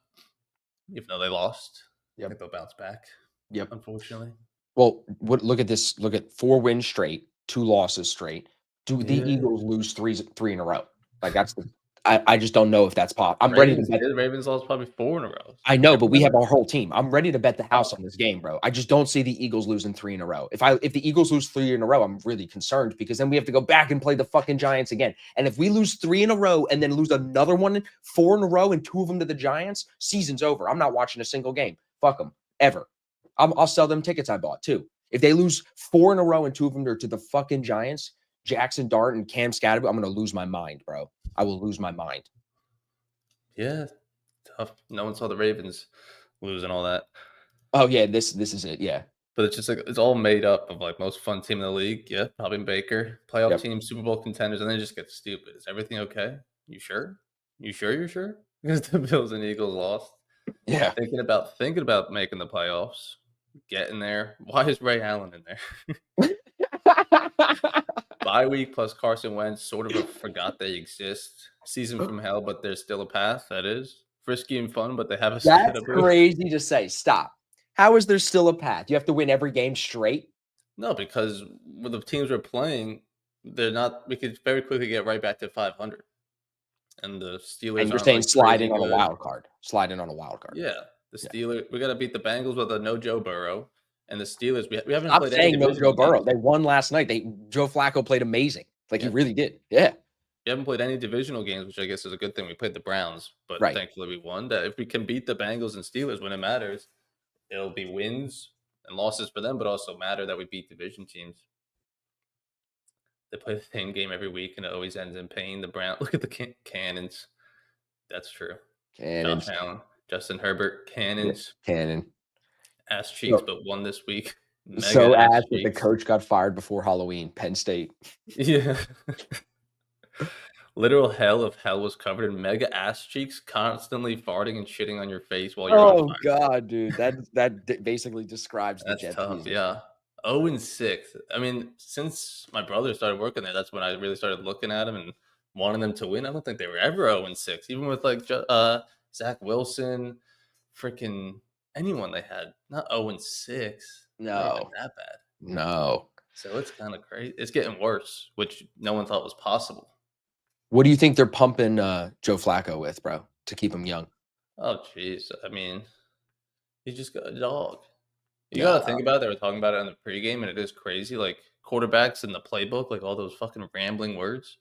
Speaker 2: even though they lost.
Speaker 3: Yep.
Speaker 2: I think they'll bounce back.
Speaker 3: Yep.
Speaker 2: Unfortunately.
Speaker 3: Well, look at this. Look at 4 wins straight, 2 losses straight. Do the
Speaker 2: Yeah.
Speaker 3: Eagles lose three in a row? Like that's the. I just don't know if that's possible. I'm ready to bet.
Speaker 2: The Ravens lost probably 4 in a row.
Speaker 3: I know, but we have our whole team. I'm ready to bet the house on this game, bro. I just don't see the Eagles losing 3 in a row. If the Eagles lose 3 in a row, I'm really concerned because then we have to go back and play the fucking Giants again. And if we lose 3 in a row and then lose another one, 4 in a row, and 2 of them to the Giants, season's over. I'm not watching a single game. Fuck them ever. I'll sell them tickets I bought too. If they lose 4 in a row and 2 of them are to the fucking Giants, Jackson Dart and Cam Scatterby, I'm gonna lose my mind, bro. I will lose my mind.
Speaker 2: Yeah, tough. No one saw the Ravens lose and all that.
Speaker 3: Oh yeah, this is it. Yeah,
Speaker 2: but it's just like it's all made up of like most fun team in the league. Yeah, probably Baker, playoff
Speaker 3: Yep.
Speaker 2: team, Super Bowl contenders, and then it just gets stupid. Is everything okay? You sure? You sure? You're sure? Because the Bills and Eagles lost.
Speaker 3: yeah.
Speaker 2: Thinking about making the playoffs, getting there. Why is Ray Allen in there? Bye week plus Carson Wentz, sort of forgot they exist. Season from hell, but there's still a path. That is frisky and fun, but they have a.
Speaker 3: That's crazy to say. Stop. How is there still a path? You have to win every game straight?
Speaker 2: No, because with the teams we're playing, they're not. We could very quickly get right back to 500. And the Steelers.
Speaker 3: And you're saying slide in on a wild card. Slide in on a wild card.
Speaker 2: Yeah, the Steelers. We got to beat the Bengals with a no Joe Burrow, and the Steelers. We haven't.
Speaker 3: I'm
Speaker 2: played
Speaker 3: saying
Speaker 2: any
Speaker 3: no Joe Burrow.
Speaker 2: games.
Speaker 3: They won last night. Joe Flacco played amazing. Like
Speaker 2: Yeah.
Speaker 3: he really did. Yeah.
Speaker 2: We haven't played any divisional games, which I guess is a good thing. We played the Browns, but
Speaker 3: Right.
Speaker 2: thankfully we won. That if we can beat the Bengals and Steelers when it matters, it'll be wins and losses for them, but also matter that we beat division teams. They play the same game every week, and it always ends in pain. The Browns. Look at the Cannons. That's true.
Speaker 3: Cannons.
Speaker 2: Josh Allen, Justin Herbert, Cannons.
Speaker 3: Cannon.
Speaker 2: Ass cheeks, but won this week. Mega
Speaker 3: So ass that the
Speaker 2: cheeks.
Speaker 3: coach got fired before Halloween. Penn State.
Speaker 2: Yeah. Literal hell of hell was covered in mega ass cheeks, constantly farting and shitting on your face while you're on fire.
Speaker 3: God, dude. That basically describes the
Speaker 2: That's
Speaker 3: Jets
Speaker 2: tough,
Speaker 3: season.
Speaker 2: yeah. 0-6. I mean, since my brother started working there, that's when I really started looking at them and wanting them to win. I don't think they were ever 0-6, even with like Zach Wilson, freaking anyone they had. Not 0-6.
Speaker 3: No.
Speaker 2: That bad.
Speaker 3: No.
Speaker 2: So it's kind of crazy. It's getting worse, which no one thought was possible.
Speaker 3: What do you think they're pumping Joe Flacco with, bro, to keep him young?
Speaker 2: Oh, jeez. I mean, he just got a dog. You got to think about it. They were talking about it in the pregame, and it is crazy. Like, quarterbacks in the playbook, like all those fucking rambling words.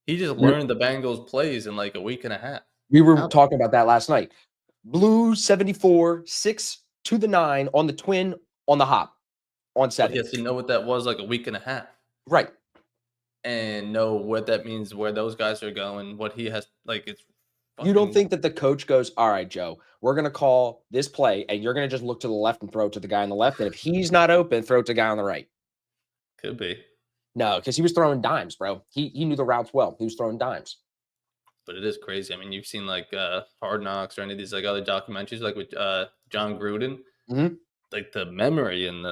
Speaker 2: He just learned the Bengals plays in like a week and a half.
Speaker 3: We were talking about that last night. Blue 74, 6 to the 9 on the twin on the hop on 7.
Speaker 2: He has to know what that was like a week and a half.
Speaker 3: Right.
Speaker 2: And know what that means, where those guys are going, what he has. Like, it's.
Speaker 3: You don't think that the coach goes, all right, Joe, we're going to call this play, and you're going to just look to the left and throw it to the guy on the left. And if he's not open, throw it to the guy on the right.
Speaker 2: Could be.
Speaker 3: No, because he was throwing dimes, bro. He knew the routes well. He was throwing dimes.
Speaker 2: But it is crazy. I mean, you've seen like Hard Knocks or any of these like other documentaries, like with John Gruden.
Speaker 3: Mm-hmm.
Speaker 2: Like the memory and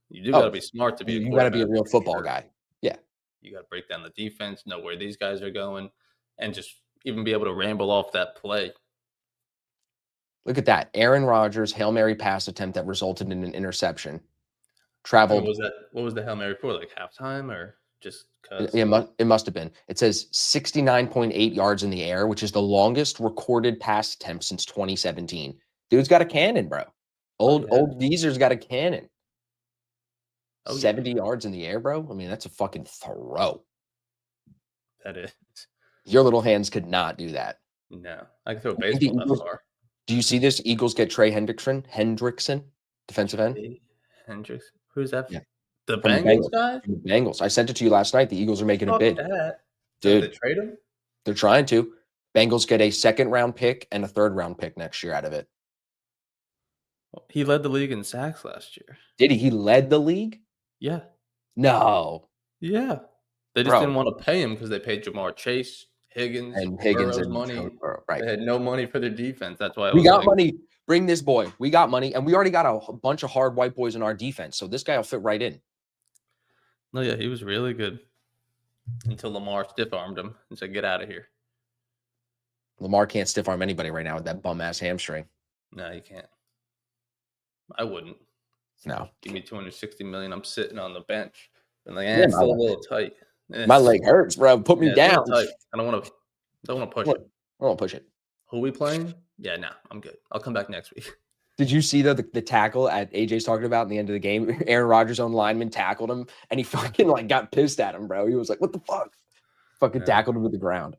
Speaker 2: you do got to be smart to be.
Speaker 3: You got to be a real football guy. Yeah.
Speaker 2: You got to break down the defense, know where these guys are going, and just even be able to ramble off that play.
Speaker 3: Look at that. Aaron Rodgers, Hail Mary pass attempt that resulted in an interception. Traveled.
Speaker 2: What was the Hail Mary for? Like halftime or just because?
Speaker 3: It must have been. It says 69.8 yards in the air, which is the longest recorded pass attempt since 2017. Dude's got a cannon, bro. Old Geezer's got a cannon. 70 yards in the air, bro. I mean, that's a fucking throw.
Speaker 2: That is.
Speaker 3: Your little hands could not do that.
Speaker 2: No, I can throw a baseball that far.
Speaker 3: Do you see this? Eagles get Trey Hendrickson, defensive end.
Speaker 2: Hendricks. Who's that?
Speaker 3: Yeah.
Speaker 2: The
Speaker 3: from the
Speaker 2: Bengals
Speaker 3: Bengals.
Speaker 2: guy?
Speaker 3: From the Bengals. I sent it to you last night. The Eagles are making a
Speaker 2: Fuck
Speaker 3: bid.
Speaker 2: that. Did they
Speaker 3: Dude,
Speaker 2: trade him?
Speaker 3: they're trying to. Bengals get a second-round pick and a third-round pick next year out of it.
Speaker 2: He led the league in sacks last year.
Speaker 3: Did he? He led the league?
Speaker 2: Yeah.
Speaker 3: No.
Speaker 2: Yeah. They just
Speaker 3: Bro.
Speaker 2: didn't want to pay him because they paid Jamar Chase, Higgins,
Speaker 3: And Higgins
Speaker 2: Burrow's
Speaker 3: and
Speaker 2: money.
Speaker 3: Joe Burrow, right.
Speaker 2: They had no money for their defense. That's why it
Speaker 3: We
Speaker 2: was
Speaker 3: got
Speaker 2: like,
Speaker 3: money. Bring this boy. We got money. And we already got a bunch of hard white boys in our defense. So this guy will fit right in.
Speaker 2: no, yeah, he was really good until Lamar stiff-armed him and said, get out of here.
Speaker 3: Lamar can't stiff arm anybody right now with that bum-ass hamstring.
Speaker 2: No, you can't. I wouldn't.
Speaker 3: No.
Speaker 2: Give me $260 million. I'm sitting on the bench. And like,
Speaker 3: Yeah,
Speaker 2: it's still a little tight.
Speaker 3: My leg hurts, bro. Put me
Speaker 2: Yeah, it's a
Speaker 3: down.
Speaker 2: little tight. I don't want to push
Speaker 3: What?
Speaker 2: it.
Speaker 3: I won't push it.
Speaker 2: Who we playing? Yeah, nah, I'm good. I'll come back next week.
Speaker 3: Did you see the tackle at AJ's talking about in the end of the game? Aaron Rodgers' own lineman tackled him, and he fucking like got pissed at him, bro. He was like, "What the fuck?" Fucking
Speaker 2: Yeah.
Speaker 3: tackled him to the ground.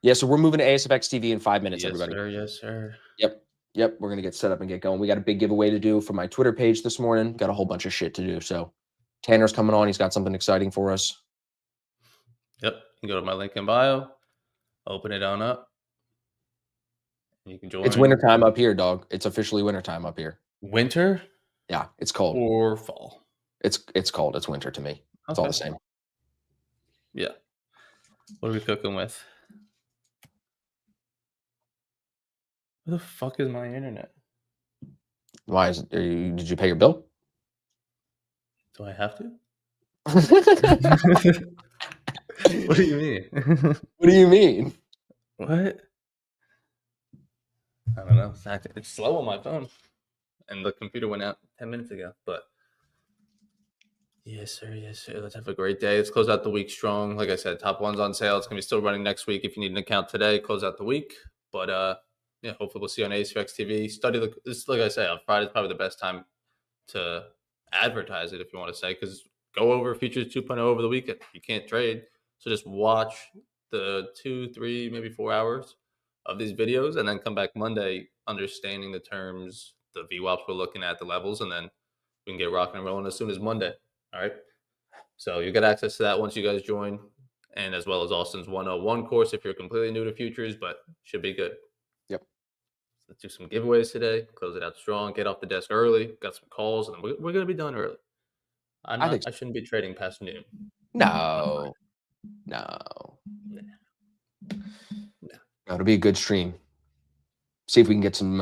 Speaker 3: Yeah, so we're moving to ASFX TV in 5 minutes,
Speaker 2: Yes,
Speaker 3: everybody.
Speaker 2: sir. Yes, sir.
Speaker 3: Yep, we're gonna get set up and get going. We got a big giveaway to do for my Twitter page this morning. Got a whole bunch of shit to do. So Tanner's coming on. He's got something exciting for us.
Speaker 2: Yep. You can go to my link in bio, open it on up. You can join.
Speaker 3: It's wintertime up here, dog. It's officially wintertime up here.
Speaker 2: Winter
Speaker 3: Yeah, it's cold.
Speaker 2: or fall?
Speaker 3: It's cold. It's winter to me. It's all the same.
Speaker 2: Yeah. What are we cooking with? Where the fuck is my internet?
Speaker 3: Why is it? Did you pay your bill?
Speaker 2: Do I have to?
Speaker 3: What
Speaker 2: What do you mean?
Speaker 3: do you mean?
Speaker 2: What? I don't know. It's slow on my phone. And the computer went out 10 minutes ago. But yes, sir. Yes, sir. Let's have a great day. Let's close out the week strong. Like I said, top one's on sale. It's going to be still running next week. If you need an account today, close out the week. But yeah, hopefully we'll see you on ASFX TV. Study this, like I say, on Friday is probably the best time to advertise it, if you want to say, because go over Futures 2.0 over the weekend. You can't trade. So just watch the 2, 3, maybe 4 hours of these videos and then come back Monday understanding the terms, the VWAPs we're looking at, the levels, and then we can get rocking and rolling as soon as Monday. All right. So you get access to that once you guys join, and as well as Austin's 101 course if you're completely new to futures, but should be good.
Speaker 3: Yep.
Speaker 2: Let's do some giveaways today. Close it out strong. Get off the desk early. Got some calls, and we're going to be done early. I shouldn't be trading past noon.
Speaker 3: No. It'll be a good stream. See if we can get some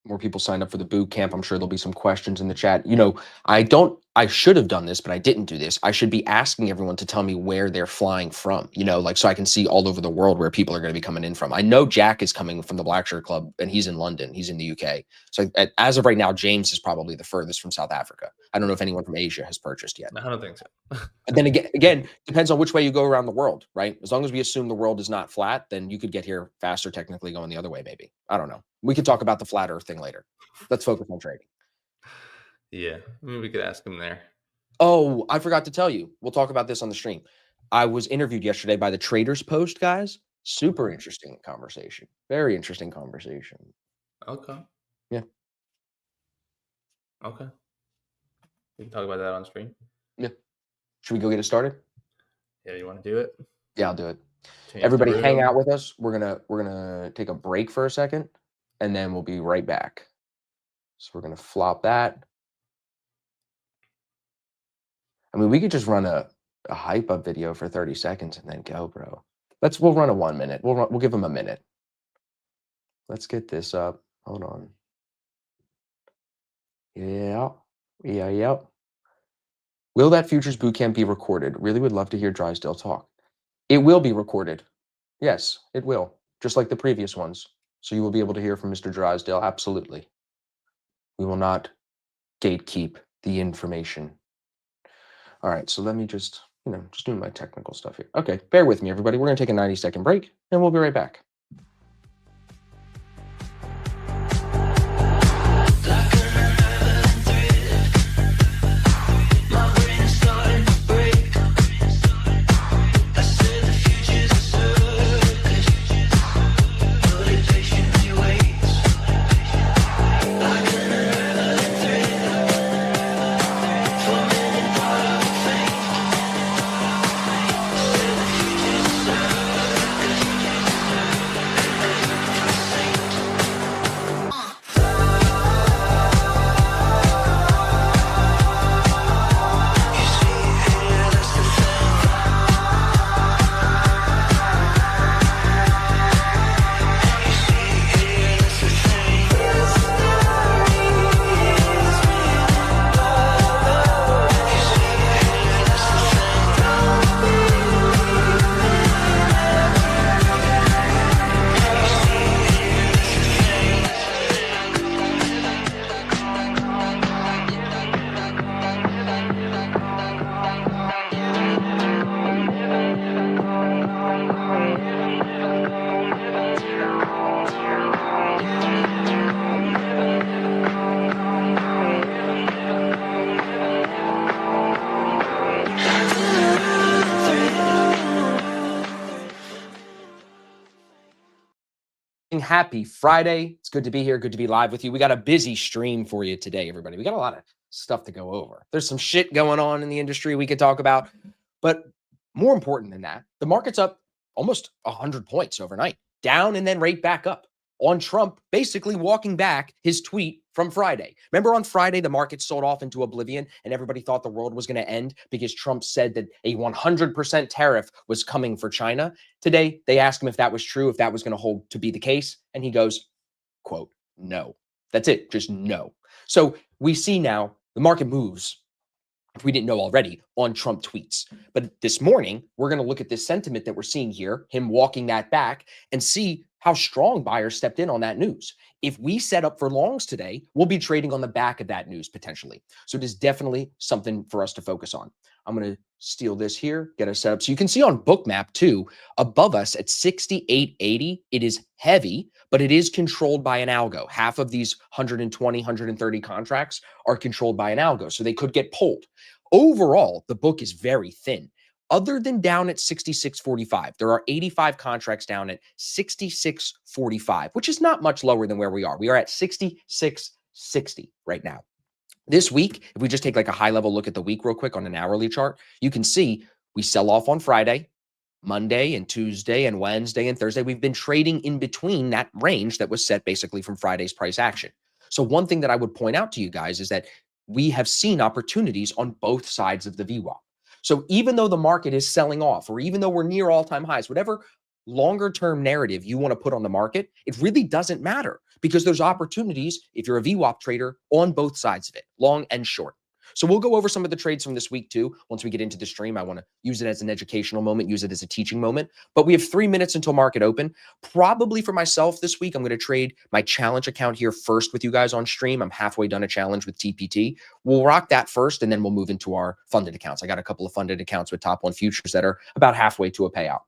Speaker 3: more people signed up for the boot camp. I'm sure there'll be some questions in the chat. You know, I should have done this, but I didn't do this. I should be asking everyone to tell me where they're flying from, you know, like so I can see all over the world where people are going to be coming in from. I know Jack is coming from the Black Shirt Club and he's in London. He's in the UK. So as of right now, James is probably the furthest from South Africa. I don't know if anyone from Asia has purchased yet.
Speaker 2: I don't think so.
Speaker 3: And then again, depends on which way you go around the world, right? As long as we assume the world is not flat, then you could get here faster technically going the other way, maybe. I don't know. We could talk about the flat earth thing later. Let's focus on trading.
Speaker 2: Yeah, maybe we could ask him there.
Speaker 3: Oh, I forgot to tell you. We'll talk about this on the stream. I was interviewed yesterday by the Traders Post guys. Super interesting conversation. Very interesting conversation.
Speaker 2: Okay.
Speaker 3: Yeah.
Speaker 2: Okay. We can talk about that on stream.
Speaker 3: Yeah. Should we go get it started?
Speaker 2: Yeah, you want to do it?
Speaker 3: Yeah, I'll do it.
Speaker 2: Change
Speaker 3: Everybody
Speaker 2: the
Speaker 3: hang
Speaker 2: room.
Speaker 3: out with us. We're gonna take a break for a second and then we'll be right back. So we're gonna flop that. I mean, we could just run a hype up video for 30 seconds and then go, bro. We'll run a 1 minute. We'll give them a minute. Let's get this up. Hold on. Yeah. Will that Futures Bootcamp be recorded? Really would love to hear Drysdale talk. It will be recorded. Yes, it will. Just like the previous ones. So you will be able to hear from Mr. Drysdale. Absolutely. We will not gatekeep the information. All right, so let me just doing my technical stuff here. Okay, bear with me, everybody. We're going to take a 90-second break, and we'll be right back. happy Friday. It's good to be here. Good to be live with you. We got a busy stream for you today, everybody. We got a lot of stuff to go over. There's some shit going on in the industry we could talk about. But more important than that, the market's up almost 100 points overnight, down and then right back up on Trump basically walking back his tweet from Friday. Remember on Friday, the market sold off into oblivion and everybody thought the world was going to end because Trump said that a 100% tariff was coming for China. Today, they asked him if that was true, if that was going to hold to be the case. And he goes, quote, no. That's it. Just no. So we see now the market moves, if we didn't know already, on Trump tweets. But this morning, we're going to look at this sentiment that we're seeing here, him walking that back, and see how strong buyers stepped in on that news. If we set up for longs today, we'll be trading on the back of that news potentially. So it is definitely something for us to focus on. I'm going to steal this here, get us set up. So you can see on Bookmap too, above us at 68.80, it is heavy, but it is controlled by an algo. Half of these 120, 130 contracts are controlled by an algo, so they could get pulled. Overall, the book is very thin. Other than down at 66.45, there are 85 contracts down at 66.45, which is not much lower than where we are. We are at 66.60 right now. This week, if we just take like a high level look at the week real quick on an hourly chart, you can see we sell off on Friday, Monday and Tuesday and Wednesday and Thursday. We've been trading in between that range that was set basically from Friday's price action. So one thing that I would point out to you guys is that we have seen opportunities on both sides of the VWAP. So even though the market is selling off, or even though we're near all-time highs, whatever longer-term narrative you want to put on the market, it really doesn't matter because there's opportunities, if you're a VWAP trader, on both sides of it, long and short. So we'll go over some of the trades from this week too. Once we get into the stream, I want to use it as an educational moment, use it as a teaching moment. But we have 3 minutes until market open. Probably for myself this week, I'm going to trade my challenge account here first with you guys on stream. I'm halfway done a challenge with TPT. We'll rock that first, and then we'll move into our funded accounts. I got a couple of funded accounts with Top One Futures that are about halfway to a payout.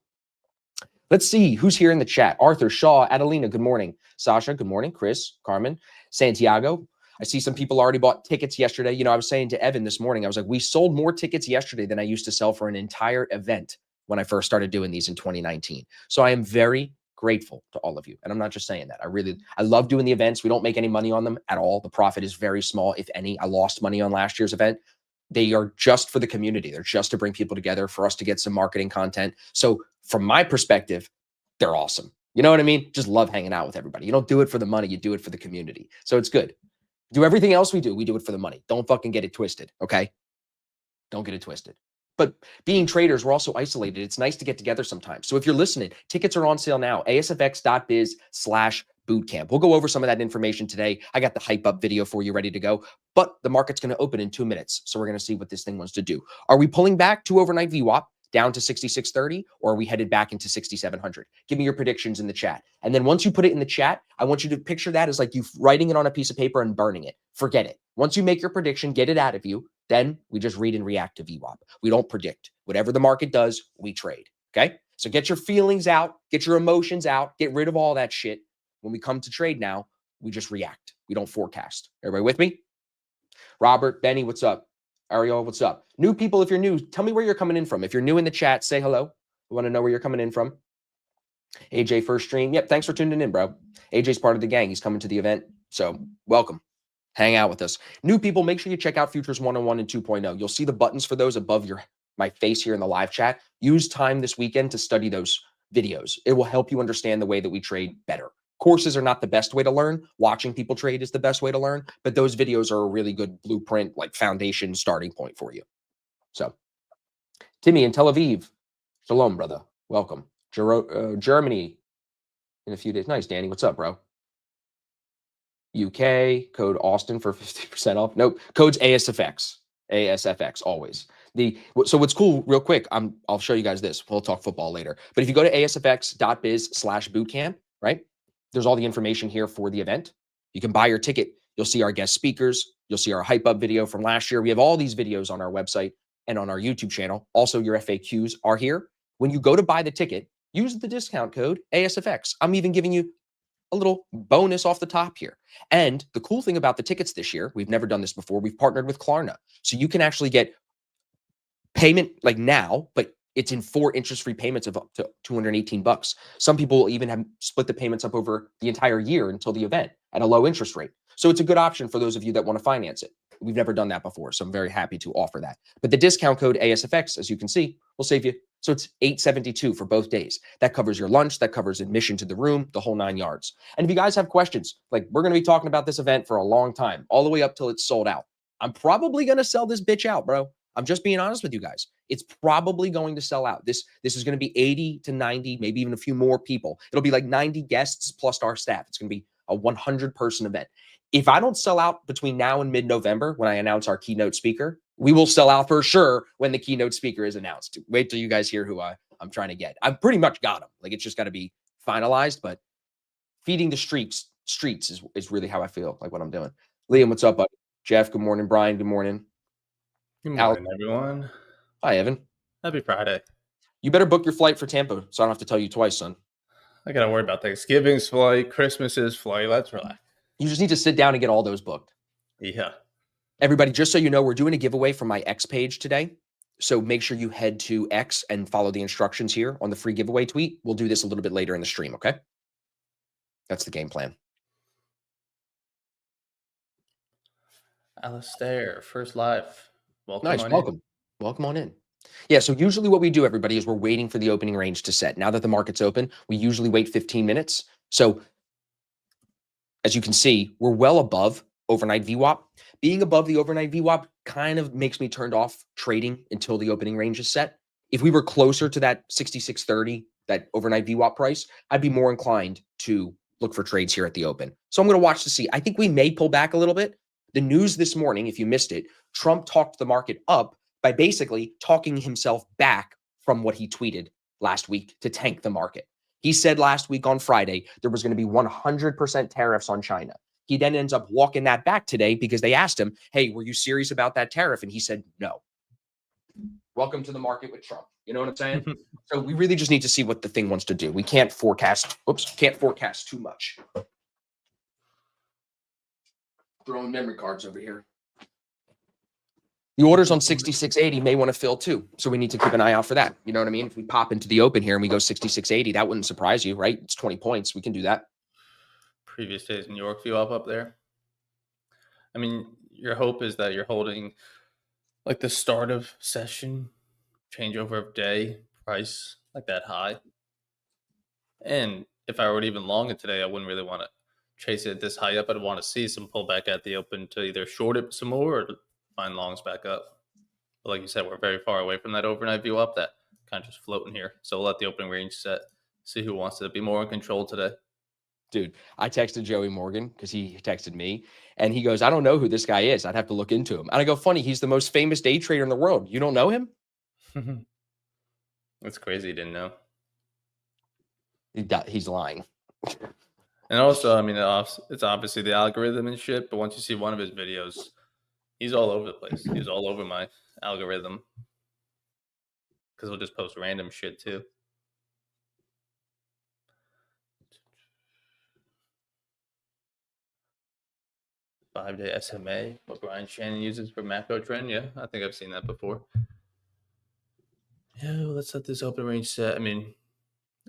Speaker 3: Let's see who's here in the chat. Arthur, Shaw, Adelina, good morning. Sasha, good morning. Chris, Carmen, Santiago. I see some people already bought tickets yesterday. You know, I was saying to Evan this morning, I was like, we sold more tickets yesterday than I used to sell for an entire event when I first started doing these in 2019. So I am very grateful to all of you. And I'm not just saying that. I love doing the events. We don't make any money on them at all. The profit is very small, if any. I lost money on last year's event. They are just for the community. They're just to bring people together, for us to get some marketing content. So from my perspective, they're awesome. You know what I mean? Just love hanging out with everybody. You don't do it for the money. You do it for the community. So it's good. Do everything else we do it for the money. Don't fucking get it twisted, okay? Don't get it twisted. But being traders, we're also isolated. It's nice to get together sometimes. So if you're listening, tickets are on sale now, asfx.biz/bootcamp. We'll go over some of that information today. I got the hype up video for you ready to go, but the market's going to open in 2 minutes. So we're going to see what this thing wants to do. Are we pulling back to overnight VWAP down to 66.30, or are we headed back into 6,700? Give me your predictions in the chat. And then once you put it in the chat, I want you to picture that as like you writing it on a piece of paper and burning it. Forget it. Once you make your prediction, get it out of you, then we just read and react to VWAP. We don't predict. Whatever the market does, we trade, okay? So get your feelings out, get your emotions out, get rid of all that shit. When we come to trade now, we just react. We don't forecast. Everybody with me? Robert, Benny, what's up? Ariel, what's up? New people, if you're new, tell me where you're coming in from. If you're new in the chat, say hello. I want to know where you're coming in from. AJ, first stream. Yep, thanks for tuning in, bro. AJ's part of the gang. He's coming to the event. So welcome. Hang out with us. New people, make sure you check out Futures 101 and 2.0. You'll see the buttons for those above my face here in the live chat. Use time this weekend to study those videos. It will help you understand the way that we trade better. Courses are not the best way to learn. Watching people trade is the best way to learn, but those videos are a really good blueprint, like foundation starting point for you. So Timmy in Tel Aviv. Shalom, brother. Welcome. Germany in a few days. Nice, Danny. What's up, bro? UK, code Austin for 50% off. Nope. Code's ASFX. ASFX always. So what's cool, real quick, I'll show you guys this. We'll talk football later. But if you go to asfx.biz/bootcamp, right? There's all the information here for the event. You can buy your ticket. You'll see our guest speakers. You'll see our hype up video from last year. We have all these videos on our website and on our YouTube channel. Also, your FAQs are here. When you go to buy the ticket, use the discount code ASFX. I'm even giving you a little bonus off the top here. And the cool thing about the tickets this year, we've never done this before. We've partnered with Klarna. So you can actually get payment like now, but It's in 4 interest-free payments of up to $218. Some people will even have split the payments up over the entire year until the event at a low interest rate. So it's a good option for those of you that want to finance it. We've never done that before, so I'm very happy to offer that. But the discount code ASFX, as you can see, will save you. So it's $872 for both days. That covers your lunch, that covers admission to the room, the whole 9 yards. And if you guys have questions, like we're going to be talking about this event for a long time, all the way up till it's sold out. I'm probably going to sell this bitch out, bro. I'm just being honest with you guys. It's probably going to sell out. This is going to be 80 to 90, maybe even a few more people. It'll be like 90 guests plus our staff. It's going to be a 100-person event. If I don't sell out between now and mid-November when I announce our keynote speaker, we will sell out for sure when the keynote speaker is announced. Wait till you guys hear who I'm trying to get. I've pretty much got him. Like, it's just got to be finalized, but feeding the streets is really how I feel like what I'm doing. Liam, what's up, buddy? Jeff, good morning. Brian, good morning.
Speaker 2: Good morning, everyone.
Speaker 3: Hi, Evan.
Speaker 2: Happy Friday.
Speaker 3: You better book your flight for Tampa so I don't have to tell you twice, son.
Speaker 2: I got to worry about Thanksgiving's flight, Christmas's flight. Let's relax.
Speaker 3: You just need to sit down and get all those booked.
Speaker 2: Yeah.
Speaker 3: Everybody, just so you know, we're doing a giveaway from my X page today. So make sure you head to X and follow the instructions here on the free giveaway tweet. We'll do this a little bit later in the stream, okay? That's the game plan.
Speaker 2: Alistair, first live. Welcome.
Speaker 3: Nice. Welcome. Welcome on in. Yeah, so usually what we do, everybody, is we're waiting for the opening range to set. Now that the market's open, we usually wait 15 minutes. So as you can see, we're well above overnight VWAP. Being above the overnight VWAP kind of makes me turned off trading until the opening range is set. If we were closer to that 66.30, that overnight VWAP price, I'd be more inclined to look for trades here at the open. So I'm going to watch to see. I think we may pull back a little bit. The news this morning, if you missed it, Trump talked the market up by basically talking himself back from what he tweeted last week to tank the market. He said last week on Friday, there was going to be 100% tariffs on China. He then ends up walking that back today because they asked him, hey, were you serious about that tariff? And he said, no. Welcome to the market with Trump. You know what I'm saying? So we really just need to see what the thing wants to do. We can't forecast, can't forecast too much. Throwing memory cards over here. The orders on 66.80 may want to fill too. So we need to keep an eye out for that. You know what I mean? If we pop into the open here and we go 66.80, that wouldn't surprise you, right? It's 20 points. We can do that.
Speaker 2: Previous days in New York view up there. I mean, your hope is that you're holding like the start of session, changeover of day, price like that high. And if I were to even long it today, I wouldn't really want to chase it this high up. I'd want to see some pullback at the open to either short it some more or find longs back up. But like you said, we're very far away from that overnight view up, that kind of just floating here. So we'll let the opening range set, see who wants to be more in control today.
Speaker 3: Dude, I texted Joey Morgan because he texted me and he goes, I don't know who this guy is. I'd have to look into him. And I go, funny, he's the most famous day trader in the world. You don't know him?
Speaker 2: That's crazy. You didn't know.
Speaker 3: He's lying.
Speaker 2: And also, I mean, it's obviously the algorithm and shit, but once you see one of his videos, he's all over the place. He's all over my algorithm because he'll just post random shit too. Five-day SMA, what Brian Shannon uses for macro trend. Yeah, I think I've seen that before. Yeah, let's let this open range set. I mean,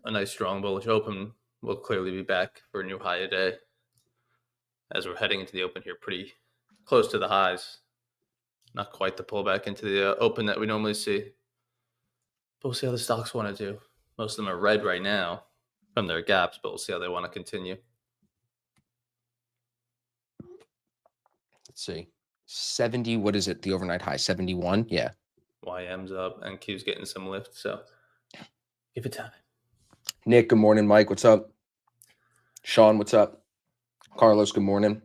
Speaker 2: a nice strong bullish open will clearly be back for a new high today as we're heading into the open here pretty close to the highs. Not quite the pullback into the open that we normally see. But we'll see how the stocks want to do. Most of them are red right now from their gaps, but we'll see how they want to continue.
Speaker 3: Let's see. 70, what is it? The overnight high, 71? Yeah.
Speaker 2: YM's up and Q's getting some lift, so give it time.
Speaker 3: Nick, good morning. Mike, what's up? Sean, what's up? Carlos, good morning.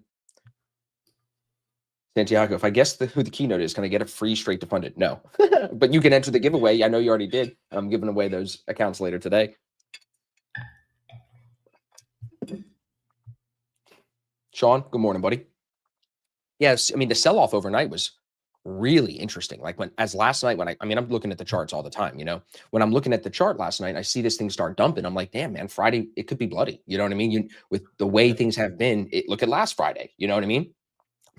Speaker 3: Santiago, if I guess who the keynote is, can I get a free straight to fund it? No. But you can enter the giveaway. I know you already did. I'm giving away those accounts later today. Sean, good morning, buddy. Yes, I mean, the sell-off overnight was really interesting. Like last night, I'm looking at the charts all the time, you know, when I'm looking at the chart last night, I see this thing start dumping. I'm like, damn, man, Friday, it could be bloody. You know what I mean? With the way things have been, look at last Friday, you know what I mean?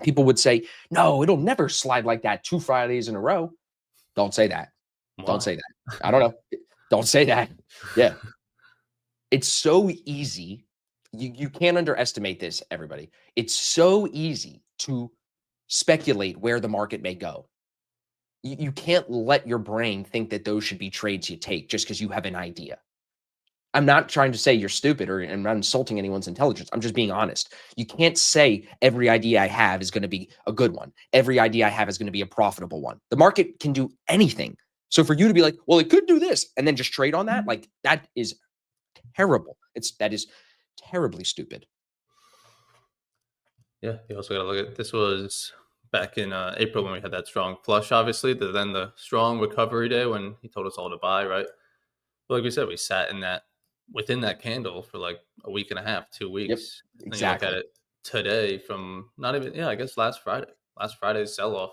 Speaker 3: People would say, no, it'll never slide like that 2 Fridays in a row. Don't say that.
Speaker 2: Why?
Speaker 3: Don't say that. I don't know. Don't say that. Yeah. It's so easy. You can't underestimate this, everybody. It's so easy to speculate where the market may go. You can't let your brain think that those should be trades you take just because you have an idea. I'm not trying to say you're stupid or I'm not insulting anyone's intelligence. I'm just being honest. You can't say every idea I have is going to be a good one. Every idea I have is going to be a profitable one. The market can do anything. So for you to be like, well, it could do this and then just trade on that, like that is terrible. That is terribly stupid.
Speaker 2: Yeah, you also got to look at this was back in April when we had that strong flush, obviously, then the strong recovery day when he told us all to buy, right? But like we said, we sat in that within that candle for like a week and a half, 2
Speaker 3: Yep,
Speaker 2: weeks. And you look
Speaker 3: exactly.
Speaker 2: at it today from not even, yeah, I guess last Friday's sell off.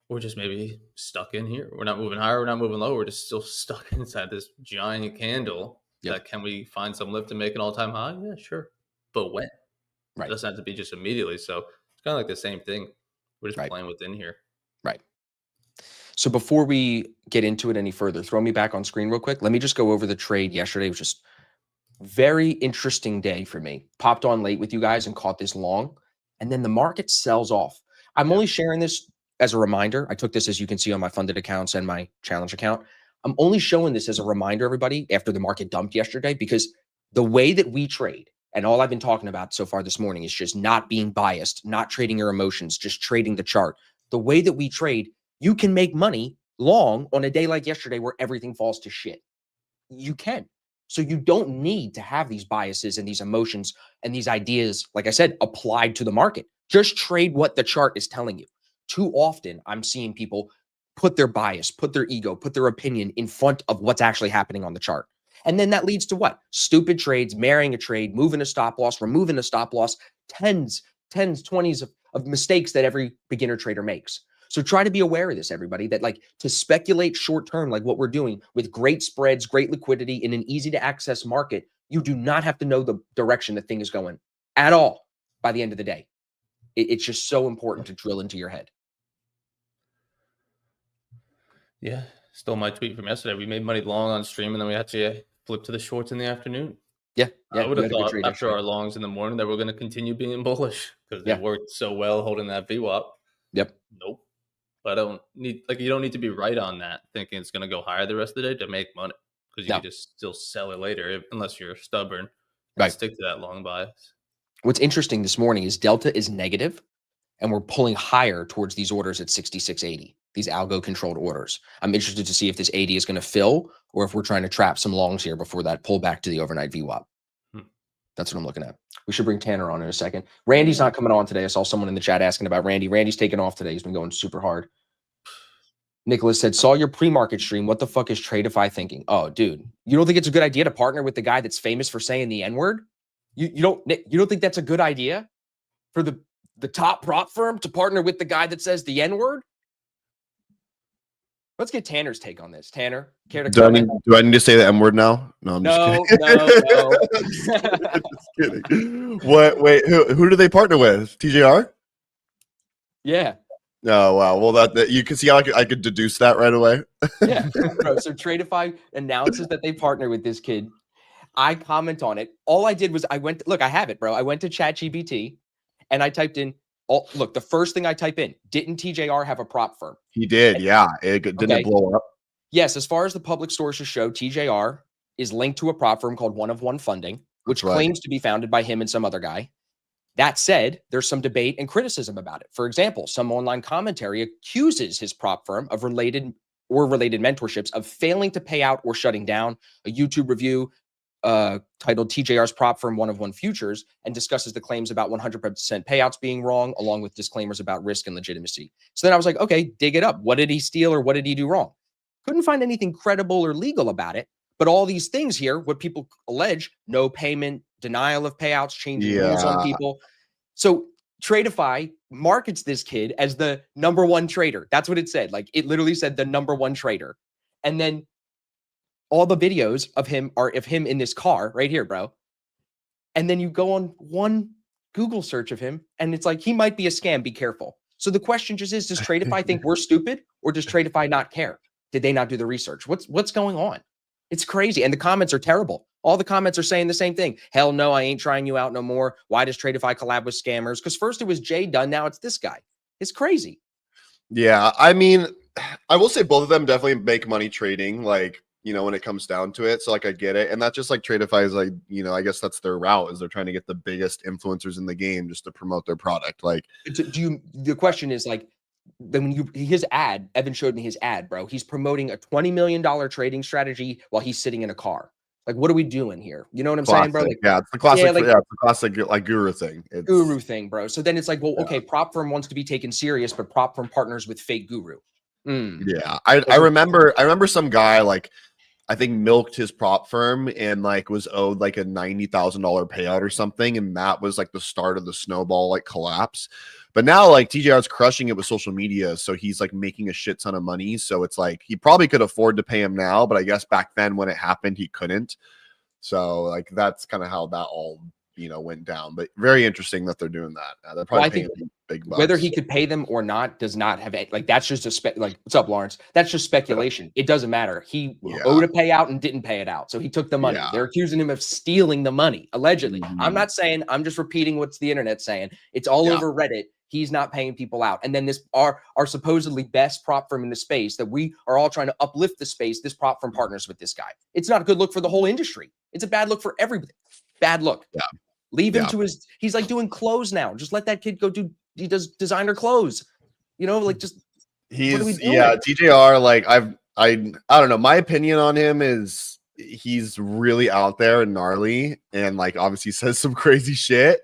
Speaker 2: We're just maybe stuck in here. We're not moving higher. We're not moving lower. We're just still stuck inside this giant candle.
Speaker 3: Yep.
Speaker 2: That can we find some lift and make an all time high? Yeah, sure. But when?
Speaker 3: Right.
Speaker 2: It doesn't have to be just immediately. So it's kind of like the same thing. We're just
Speaker 3: Right.
Speaker 2: playing within here.
Speaker 3: Right. So before we get into it any further, throw me back on screen real quick. Let me just go over the trade yesterday. It was just very interesting day for me. Popped on late with you guys and caught this long, and then the market sells off. I'm only sharing this as a reminder. I took this, as you can see, on my funded accounts and my challenge account. I'm only showing this as a reminder, everybody, after the market dumped yesterday, because the way that we trade and all I've been talking about so far this morning is just not being biased, not trading your emotions, just trading the chart. The way that we trade, you can make money long on a day like yesterday where everything falls to shit. You can. So you don't need to have these biases and these emotions and these ideas, like I said, applied to the market. Just trade what the chart is telling you. Too often, I'm seeing people put their bias, put their ego, put their opinion in front of what's actually happening on the chart. And then that leads to what? Stupid trades, marrying a trade, moving a stop loss, removing a stop loss, tens, 20s of mistakes that every beginner trader makes. So try to be aware of this, everybody, that like to speculate short term, like what we're doing with great spreads, great liquidity in an easy to access market, you do not have to know the direction the thing is going at all by the end of the day. It's just so important to drill into your head.
Speaker 2: Yeah, stole my tweet from yesterday. We made money long on stream, and then we actually flipped to the shorts in the afternoon.
Speaker 3: Yeah.
Speaker 2: I would
Speaker 3: you
Speaker 2: have
Speaker 3: had a good
Speaker 2: thought
Speaker 3: trade
Speaker 2: after
Speaker 3: yesterday.
Speaker 2: our longs in the morning that we're going to continue being bullish because they
Speaker 3: Yeah.
Speaker 2: worked so well holding that VWAP.
Speaker 3: Yep.
Speaker 2: Nope. But I don't need, like, you don't need to be right on that thinking it's going to go higher the rest of the day to make money, because you
Speaker 3: No.
Speaker 2: can just still sell it later unless you're stubborn and
Speaker 3: Right.
Speaker 2: stick to that long bias.
Speaker 3: What's interesting this morning is Delta is negative, and we're pulling higher towards these orders at 66.80, these algo controlled orders. I'm interested to see if this 80 is going to fill or if we're trying to trap some longs here before that pull back to the overnight VWAP. That's what I'm looking at. We should bring Tanner on in a second. Randy's not coming on today. I saw someone in the chat asking about Randy. Randy's taken off today. He's been going super hard. Nicholas said, saw your pre-market stream. What the fuck is Tradeify thinking? Oh, dude, you don't think it's a good idea to partner with the guy that's famous for saying the N-word? You don't think that's a good idea for the top prop firm to partner with the guy that says the N-word? Let's get Tanner's take on this. Tanner, care to comment?
Speaker 4: Do I need to say the M word now? No, I'm just kidding.
Speaker 3: No.
Speaker 4: Just kidding. What? Wait, who do they partner with? TJR?
Speaker 3: Yeah.
Speaker 4: Oh, wow. Well, that you can see how I could deduce that right away.
Speaker 3: Yeah. Bro, so Tradeify announces that they partner with this kid. I comment on it. All I did was I have it, bro. I went to ChatGPT and I typed in, look, the first thing I type in, didn't TJR have a prop firm?
Speaker 4: He did, yeah. Didn't it blow up?
Speaker 3: Yes, as far as the public sources show, TJR is linked to a prop firm called One of One Funding, which claims to be founded by him and some other guy. That said, there's some debate and criticism about it. For example, some online commentary accuses his prop firm of related mentorships of failing to pay out or shutting down. A YouTube review titled TJR's prop firm One of One Futures and discusses the claims about 100% payouts being wrong, along with disclaimers about risk and legitimacy. So then I was like, okay, dig it up. What did he steal or what did he do wrong? Couldn't find anything credible or legal about it. But all these things here, what people allege, no payment, denial of payouts, changing rules on people. So Tradeify markets this kid as the number one trader. That's what it said. Like, it literally said the number one trader. And then all the videos of him are of him in this car right here, bro. And then you go on one Google search of him and it's like, he might be a scam. Be careful. So the question just is, does Tradeify think we're stupid or does Tradeify not care? Did they not do the research? What's going on? It's crazy. And the comments are terrible. All the comments are saying the same thing. Hell no, I ain't trying you out no more. Why does Tradeify collab with scammers? Because first it was Jay Dunn, now it's this guy. It's crazy.
Speaker 4: Yeah, I mean, I will say both of them definitely make money trading, like, you know, when it comes down to it. So like I get it. And that's just like Tradeify is like, you know, I guess that's their route, is they're trying to get the biggest influencers in the game just to promote their product. Like,
Speaker 3: The question is like, then his ad, Evan showed me his ad, bro. He's promoting a $20 million trading strategy while he's sitting in a car. Like, what are we doing here? You know what I'm saying, bro? Like,
Speaker 4: yeah, it's the classic, it's the classic like guru thing.
Speaker 3: Guru thing, bro. So then it's like, well, okay, prop firm wants to be taken serious, but prop firm partners with fake guru.
Speaker 4: Yeah, I remember some guy, like, I think milked his prop firm and like was owed like a $90,000 payout or something, and that was like the start of the snowball like collapse. But now like TJR is crushing it with social media, so he's like making a shit ton of money. So it's like he probably could afford to pay him now, but I guess back then when it happened, he couldn't. So like that's kind of how that all, you know, went down. But very interesting that they're doing that. They're probably paying big bucks.
Speaker 3: Whether he could pay them or not does not have like, that's just like, what's up, Lawrence? That's just speculation. It doesn't matter. He owed a payout and didn't pay it out, so he took the money. They're accusing him of stealing the money, allegedly. I'm not saying, I'm just repeating what's the internet saying. It's all over Reddit. He's not paying people out. And then this our supposedly best prop firm in the space that we are all trying to uplift the space, this prop firm partners with this guy. It's not a good look for the whole industry. It's a bad look for everybody. Bad look. Yeah. Leave him to his, he's like doing clothes now. Just let that kid go he does designer clothes. You know, like just
Speaker 4: TJR, like I don't know. My opinion on him is he's really out there and gnarly and like obviously says some crazy shit.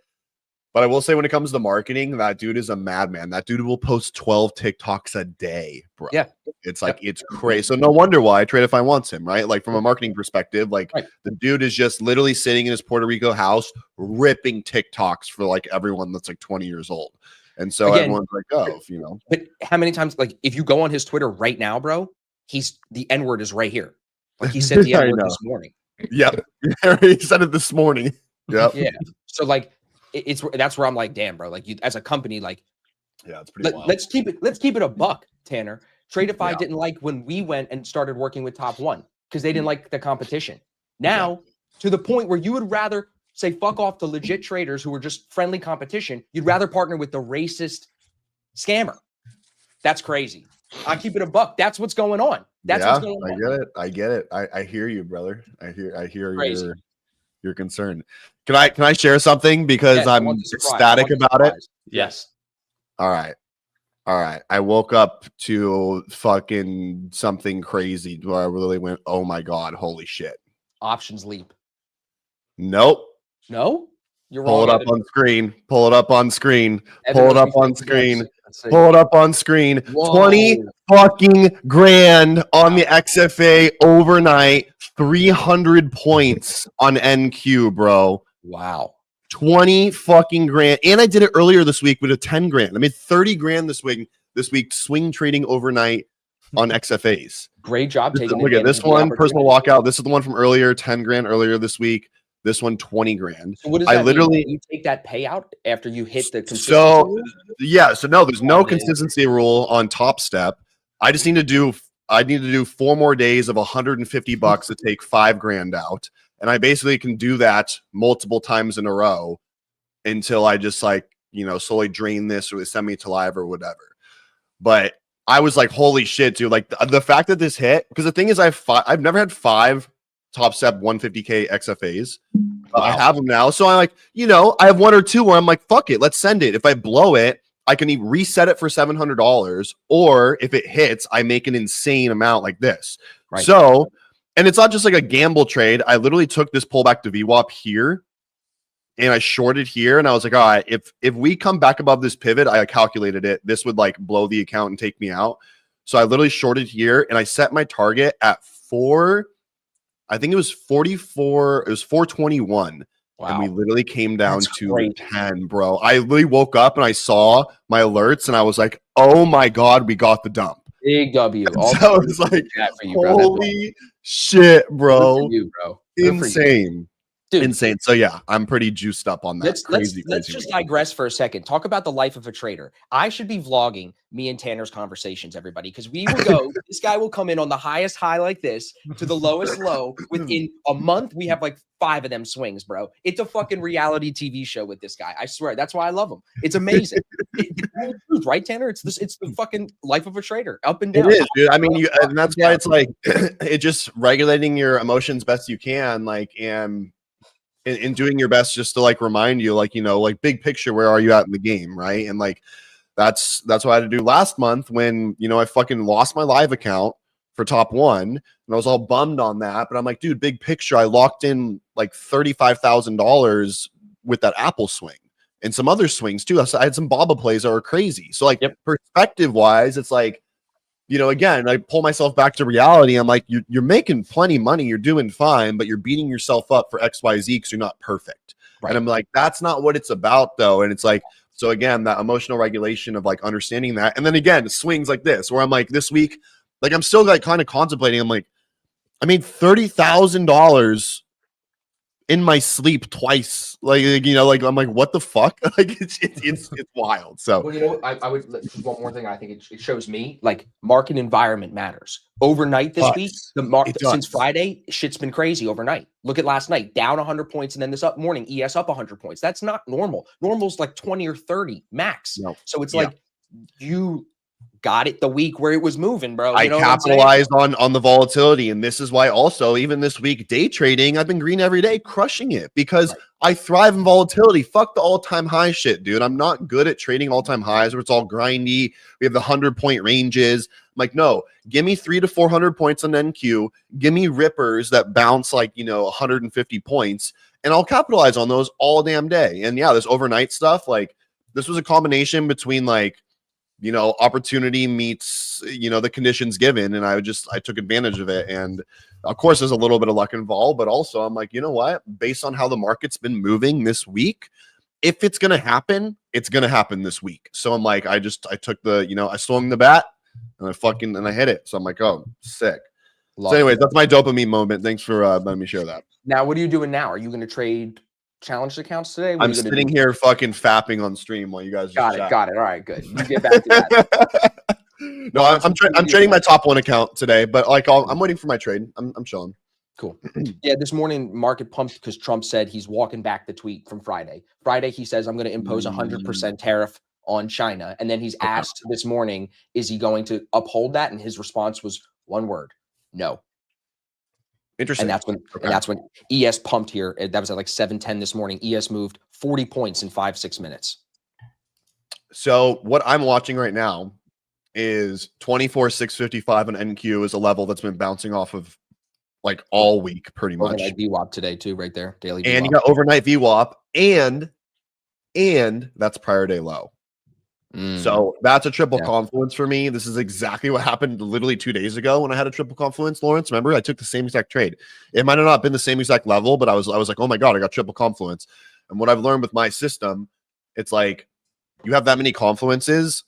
Speaker 4: But I will say when it comes to marketing, that dude is a madman. That dude will post 12 TikToks a day, bro. Yeah. It's like, it's crazy. So no wonder why Tradeify wants him, right? Like from a marketing perspective, like the dude is just literally sitting in his Puerto Rico house, ripping TikToks for like everyone that's like 20 years old. And so everyone's like, oh, you know.
Speaker 3: But how many times, like if you go on his Twitter right now, bro, the N-word is right here. Like he said the N-word this morning.
Speaker 4: Yep. He said it this morning. Yep.
Speaker 3: Yeah. So like, that's where I'm like, damn, bro. Like you, as a company, like,
Speaker 4: yeah, it's pretty wild.
Speaker 3: Let's keep it a buck, Tanner. Tradeify didn't like when we went and started working with Top One because they didn't like the competition. Now, to the point where you would rather say fuck off the legit traders who are just friendly competition, you'd rather partner with the racist scammer. That's crazy. I keep it a buck. That's what's going on. That's what's going on.
Speaker 4: I get it. I hear you, brother. I hear your concern. Can I share something because I'm ecstatic about it?
Speaker 2: Yes.
Speaker 4: All right. I woke up to fucking something crazy where I really went, oh my God, holy shit.
Speaker 3: Options leap.
Speaker 4: Nope.
Speaker 3: No? You're wrong.
Speaker 4: Pull it up on screen. Pull it up on screen. Pull it up on screen. Pull it up on screen. 20 fucking grand on the XFA overnight. 300 points on NQ, bro.
Speaker 3: Wow.
Speaker 4: 20 fucking grand. And I did it earlier this week with a 10 grand. I made 30 grand this week swing trading overnight on XFAs.
Speaker 3: Great job taking
Speaker 4: Look at this one, personal walkout. This is the one from earlier, 10 grand earlier this week. This one, 20 grand.
Speaker 3: So what does that mean? You take that payout after you hit the consistency rule?
Speaker 4: So no, there's no consistency rule on Top Step. I need to do 4 more days of $150 to take 5 grand out. And I basically can do that multiple times in a row until I just like, you know, slowly drain this or they send me to live or whatever. But I was like, holy shit, dude. Like the fact that this hit, because the thing is I've never had 5 Top Step 150K XFAs. I have them now. So I'm like, you know, I have 1 or 2 where I'm like, fuck it, let's send it. If I blow it, I can reset it for $700, or if it hits, I make an insane amount like this. Right. So, and it's not just like a gamble trade. I literally took this pullback to VWAP here and I shorted here. And I was like, all right, if we come back above this pivot, I calculated it, this would like blow the account and take me out. So I literally shorted here and I set my target at I think it was 44. It was 421. Wow. And we literally came down to 10, bro. I literally woke up and I saw my alerts and I was like, oh my God, we got the dump.
Speaker 3: Big W.
Speaker 4: So it was like, holy shit, bro.
Speaker 3: Good for you, bro.
Speaker 4: Insane.
Speaker 3: Dude,
Speaker 4: insane. So yeah, I'm pretty juiced up on that.
Speaker 3: let's
Speaker 4: Crazy
Speaker 3: just
Speaker 4: week.
Speaker 3: digress for a second. Talk about the life of a trader. I should be vlogging me and Tanner's conversations, everybody, because we will go. This guy will come in on the highest high like this to the lowest low. Within a month, we have like 5 of them swings, bro. It's a fucking reality TV show with this guy. I swear. That's why I love him. It's amazing. Right, Tanner? It's the fucking life of a trader, up and down.
Speaker 4: It is, dude. I mean, and that's why it's like it just regulating your emotions best you can, like, and in doing your best just to like remind you, like, like big picture, where are you at in the game, right? And like that's what I had to do last month when I fucking lost my live account for top 1, and I was all bummed on that. But I'm like, dude, big picture, I locked in like $35,000 with that Apple swing and some other swings too. I had some Baba plays that were crazy. So like perspective wise, it's like, again, I pull myself back to reality. I'm like, you're making plenty of money. You're doing fine, but you're beating yourself up for XYZ because you're not perfect. Right. And I'm like, that's not what it's about though. And it's like, so again, that emotional regulation of like understanding that. And then again, swings like this, where I'm like, this week, like I'm still like kind of contemplating. I'm like, I made $30,000 in my sleep twice. Like I'm like, what the fuck? Like it's wild. So
Speaker 3: well, I would one more thing. I think it shows me like market environment matters. Overnight this week, the market since Friday, shit's been crazy overnight. Look at last night, down 100 points, and then this morning, ES up 100 points. That's not normal. Normal's like 20 or 30 max. No. So it's like you got it the week where it was moving, bro.
Speaker 4: I capitalized on the volatility, and this is why also even this week day trading, I've been green every day, crushing it because I thrive in volatility. Fuck the all-time high shit, dude. I'm not good at trading all-time highs where it's all grindy. We have the 100-point ranges. I'm like, no, give me 300 to 400 points on NQ. Give me rippers that bounce like 150 points, and I'll capitalize on those all damn day. And yeah, this overnight stuff, like this was a combination between like opportunity meets, the conditions given. And I took advantage of it. And of course, there's a little bit of luck involved, but also I'm like, you know what? Based on how the market's been moving this week, if it's going to happen, it's going to happen this week. So I'm like, I took the, I swung the bat and I hit it. So I'm like, oh, sick. So anyways, that's my dopamine moment. Thanks for letting me share that.
Speaker 3: Now, what are you doing now? Are you going to trade challenged accounts today?
Speaker 4: I'm sitting here fucking fapping on stream while you guys
Speaker 3: got it. All right, good. You get back to that.
Speaker 4: No, I'm trading my top 1 account today, but like I'm waiting for my trade. I'm chilling.
Speaker 3: Cool. Yeah, this morning market pumped because Trump said he's walking back the tweet from Friday. Friday, he says, I'm going to impose 100% tariff on China. And then he's asked this morning, is he going to uphold that? And his response was one word, no.
Speaker 4: Interesting.
Speaker 3: And that's when ES pumped here. That was at like 7:10 this morning. ES moved 40 points in 5-6 minutes.
Speaker 4: So what I'm watching right now is 24,655 on NQ is a level that's been bouncing off of like all week pretty much.
Speaker 3: Overnight VWAP today too, right there. Daily VWAP.
Speaker 4: And you got overnight VWAP and that's prior day low. So that's a triple confluence for me. This is exactly what happened literally 2 days ago when I had a triple confluence, Lawrence. Remember, I took the same exact trade. It might have not been the same exact level, but I was like, oh my God, I got triple confluence. And what I've learned with my system, it's like you have that many confluences,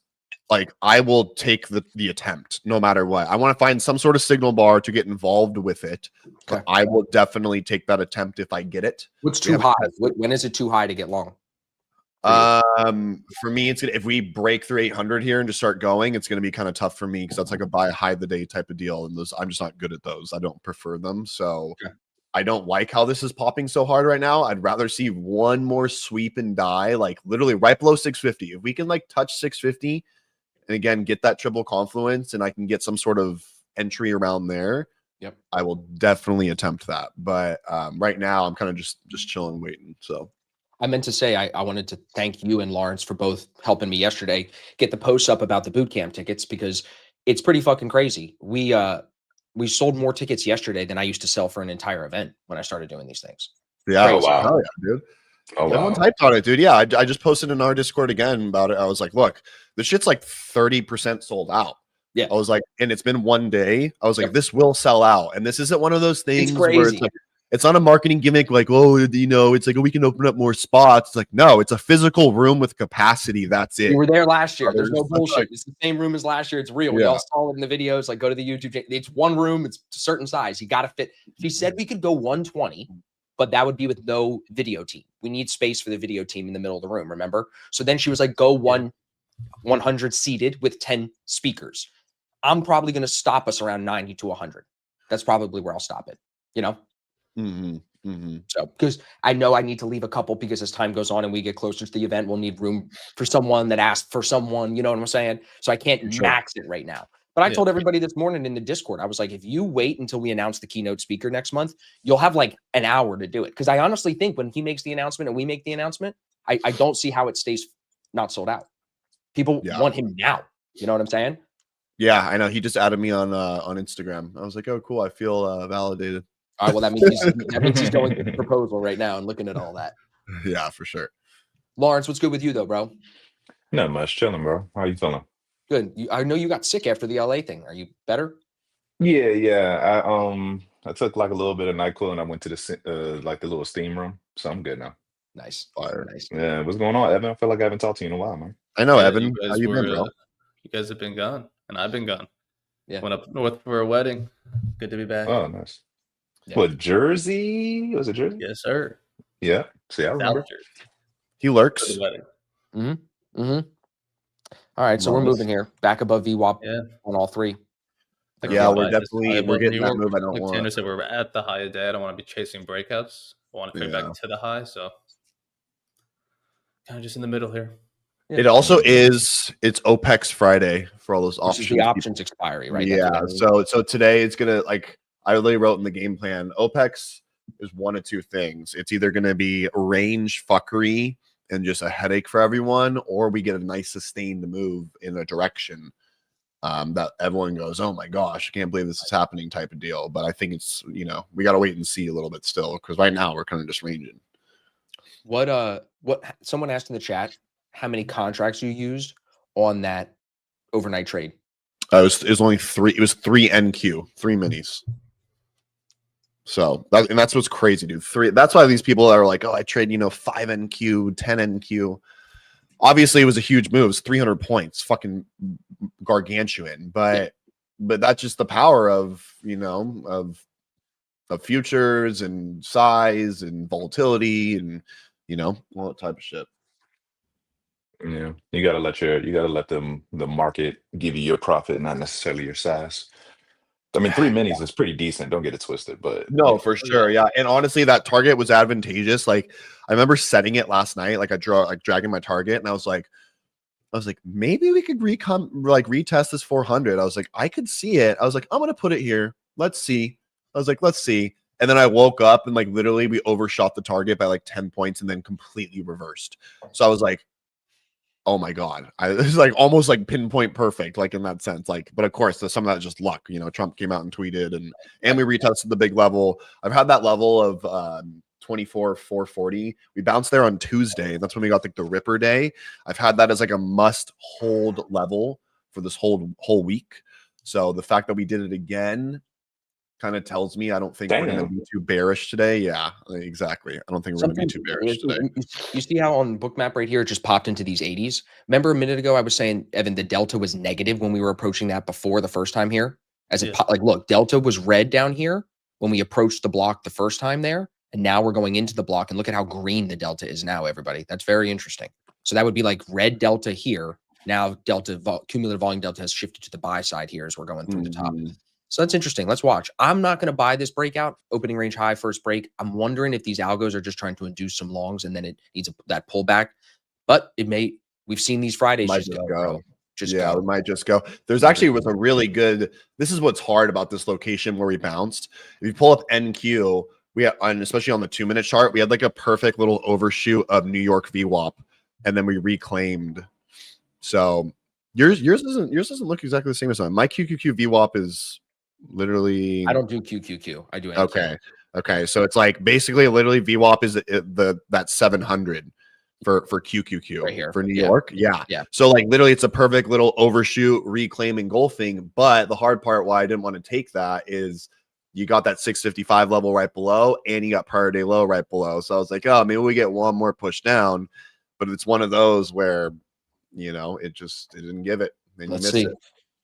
Speaker 4: like I will take the attempt no matter what. I want to find some sort of signal bar to get involved with it. But I will definitely take that attempt if I get it.
Speaker 3: What's too high? When is it too high to get long?
Speaker 4: For me, it's gonna, if we break through 800 here and just start going, it's gonna be kind of tough for me because that's like a buy hide the day type of deal, and those I'm just not good at those. I don't prefer them, so I don't like how this is popping so hard right now. I'd rather see one more sweep and die, like literally right below 650. If we can like touch 650 and again get that triple confluence, and I can get some sort of entry around there, I will definitely attempt that. But right now, I'm kind of just chilling, waiting. So.
Speaker 3: I meant to say I wanted to thank you and Lawrence for both helping me yesterday get the posts up about the boot camp tickets because it's pretty fucking crazy. We sold more tickets yesterday than I used to sell for an entire event when I started doing these things.
Speaker 4: Yeah, oh, wow. Hell yeah, dude. Oh, everyone's hyped on it, dude. Yeah, I just posted in our Discord again about it. I was like, look, this shit's like 30% sold out. Yeah, I was like, and it's been 1 day. I was like, this will sell out, and this isn't one of those things where it's like, it's not a marketing gimmick like, oh, it's like, oh, we can open up more spots. It's like, no, it's a physical room with capacity. That's it.
Speaker 3: We were there last year. There's no bullshit. It's the same room as last year. It's real. We all saw it in the videos. Like, go to the YouTube channel. It's one room. It's a certain size. You got to fit. If he said we could go 120 but that would be with no video team. We need space for the video team in the middle of the room, remember? So then she was like, go 100 seated with 10 speakers. I'm probably going to stop us around 90 to 100. That's probably where I'll stop it, you know? So, because I know I need to leave a couple, because as time goes on and we get closer to the event, we'll need room for someone that asked for someone, you know what I'm saying? So I can't max it right now. But I told everybody this morning in the Discord, I was like, if you wait until we announce the keynote speaker next month, you'll have like an hour to do it. Because I honestly think when he makes the announcement and we make the announcement, I don't see how it stays not sold out. People want him now. You know what I'm saying?
Speaker 4: Yeah, I know. He just added me on Instagram. I was like, oh, cool. I feel validated.
Speaker 3: All right, well, that means he's going through the proposal right now and looking at all that.
Speaker 4: Yeah, for sure.
Speaker 3: Lawrence, what's good with you though, bro?
Speaker 5: Not much, chilling, bro. How you feeling?
Speaker 3: Good. I know you got sick after the LA thing. Are you better?
Speaker 5: Yeah. I took like a little bit of NyQuil and I went to the like the little steam room, so I'm good now.
Speaker 3: Nice.
Speaker 4: Fire.
Speaker 3: Nice.
Speaker 5: Yeah, what's going on, Evan? I feel like I haven't talked to you in a while, man.
Speaker 4: I know,
Speaker 2: Yeah,
Speaker 4: Evan.
Speaker 2: you
Speaker 4: How
Speaker 2: guys
Speaker 4: you been,
Speaker 2: were,
Speaker 4: bro?
Speaker 2: You guys have been gone, and I've been gone.
Speaker 3: Yeah.
Speaker 2: Went up north for a wedding. Good to be back.
Speaker 5: Oh, nice.
Speaker 3: Yeah.
Speaker 5: What, Jersey? Was it Jersey?
Speaker 2: Yes, sir.
Speaker 5: Yeah. See, I remember.
Speaker 2: South Jersey
Speaker 4: He
Speaker 2: for
Speaker 4: lurks.
Speaker 2: the wedding.
Speaker 3: All right, so we're
Speaker 5: Nice.
Speaker 3: moving here back above VWAP
Speaker 2: Yeah.
Speaker 3: on all three.
Speaker 2: Like,
Speaker 4: Yeah,
Speaker 2: I'm
Speaker 4: we're
Speaker 2: not just
Speaker 4: definitely
Speaker 2: high
Speaker 4: we're
Speaker 2: above
Speaker 4: getting
Speaker 2: New
Speaker 4: that
Speaker 2: York.
Speaker 4: move. I don't
Speaker 2: Like
Speaker 4: want.
Speaker 2: Tanner said, we're at the high of day. I don't want to be chasing breakouts. I want to come back to the high. So kind of just in the middle here.
Speaker 4: It also is. It's OPEX Friday for all those
Speaker 3: This is
Speaker 4: options.
Speaker 3: the options expiry, right?
Speaker 4: Yeah.
Speaker 3: That's what that means.
Speaker 4: So today it's gonna, like, I literally wrote in the game plan. OPEX is one of two things. It's either gonna be range fuckery and just a headache for everyone, or we get a nice sustained move in a direction that everyone goes, oh my gosh, I can't believe this is happening type of deal. But I think it's, we got to wait and see a little bit still, because right now we're kind of just ranging.
Speaker 3: What someone asked in the chat, how many contracts you used on that overnight trade?
Speaker 4: It was only three. It was 3 NQ, 3 minis. So that's what's crazy, dude. 3. That's why these people are like, oh, I trade 5 NQ, 10 NQ. Obviously, it was a huge move. It was 300 points, fucking gargantuan. But that's just the power of of futures and size and volatility and all that type of shit.
Speaker 5: Yeah, you gotta let the market give you your profit, not necessarily your size. I mean, 3 minis is pretty decent. Don't get it twisted, but
Speaker 4: No, for sure, yeah. And honestly, that target was advantageous. Like, I remember setting it last night. Like, dragging my target, and I was like, maybe we could retest this 400. I was like, I could see it. I was like, I'm gonna put it here. Let's see. I was like, let's see. And then I woke up and like literally we overshot the target by like 10 points and then completely reversed. So I was like, oh my God. It was like almost like pinpoint perfect, like in that sense. Like, but of course, there's some of that just luck. Trump came out and tweeted and we retested the big level. I've had that level of 24,440. We bounced there on Tuesday. That's when we got like the Ripper day. I've had that as like a must hold level for this whole week. So the fact that we did it again kind of tells me I don't think we're going to be too bearish today. Yeah, exactly. I don't think we're going to be too bearish today.
Speaker 3: You see how on Bookmap right here, it just popped into these 80s. Remember a minute ago, I was saying, Evan, the delta was negative when we were approaching that before the first time here. Look, delta was red down here when we approached the block the first time there. And now we're going into the block, and look at how green the delta is now, everybody. That's very interesting. So that would be like red delta here. Now cumulative volume delta has shifted to the buy side here as we're going through the top. So that's interesting. Let's watch. I'm not going to buy this breakout, opening range high, first break. I'm wondering if these algos are just trying to induce some longs and then it needs that pullback. But we've seen these Fridays just go.
Speaker 4: It might just go. There's actually was a really good, this is what's hard about this location where we bounced. If you pull up NQ, and especially on the 2-minute chart, we had like a perfect little overshoot of New York VWAP, and then we reclaimed. So yours doesn't look exactly the same as mine. My QQQ VWAP is literally,
Speaker 3: I don't do QQQ. I do NQ.
Speaker 4: Okay. So it's like basically literally VWAP is that 700 for QQQ
Speaker 3: right here
Speaker 4: for New York. Yeah.
Speaker 3: So
Speaker 4: like literally it's a perfect little overshoot, reclaim, engulfing. But the hard part why I didn't want to take that is you got that 655 level right below and you got prior day low right below. So I was like, oh, maybe we get one more push down. But it's one of those where it didn't give it. Then
Speaker 3: let's see.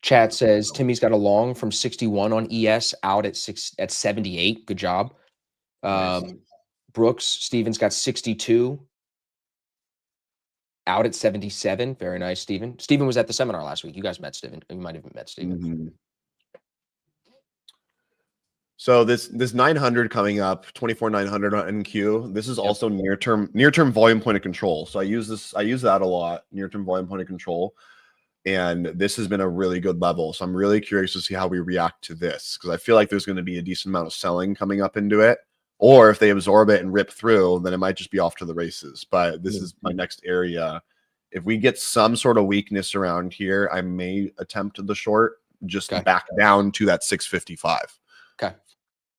Speaker 3: Chat says Timmy's got a long from 61 on ES out at 78. Good job.
Speaker 5: Nice.
Speaker 3: Brooks Stevens got 62. Out at 77. Very nice, Steven. Steven was at the seminar last week. You guys met Steven. You might have met Steven.
Speaker 4: Mhm. So this 900 coming up, 24,900 on NQ. This is also near term volume point of control. So I use that a lot, near term volume point of control. And this has been a really good level. So I'm really curious to see how we react to this, because I feel like there's going to be a decent amount of selling coming up into it. Or if they absorb it and rip through, then it might just be off to the races. But this is my next area. If we get some sort of weakness around here, I may attempt the short, just back down to that 655.
Speaker 3: Okay.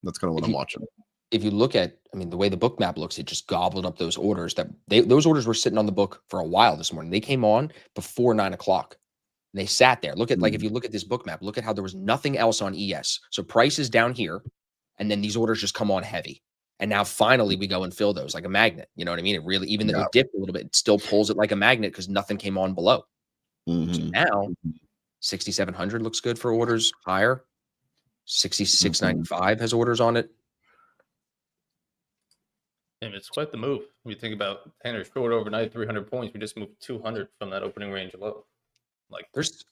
Speaker 4: That's kind of what I'm watching.
Speaker 3: If you look at, I mean, the way the book map looks, it just gobbled up those orders. Those orders were sitting on the book for a while this morning. They came on before 9 o'clock. They sat there. Look at, like, if you look at this book map, look at how there was nothing else on ES. So price is down here, and then these orders just come on heavy. And now finally we go and fill those like a magnet. You know what I mean? It really, even though it dipped a little bit, it still pulls it like a magnet because nothing came on below. So now 6,700 looks good for orders higher. 66.95 has orders on it.
Speaker 2: And it's quite the move. When you think about Tanner short overnight, 300 points. We just moved 200 from that opening range low. Like
Speaker 3: there's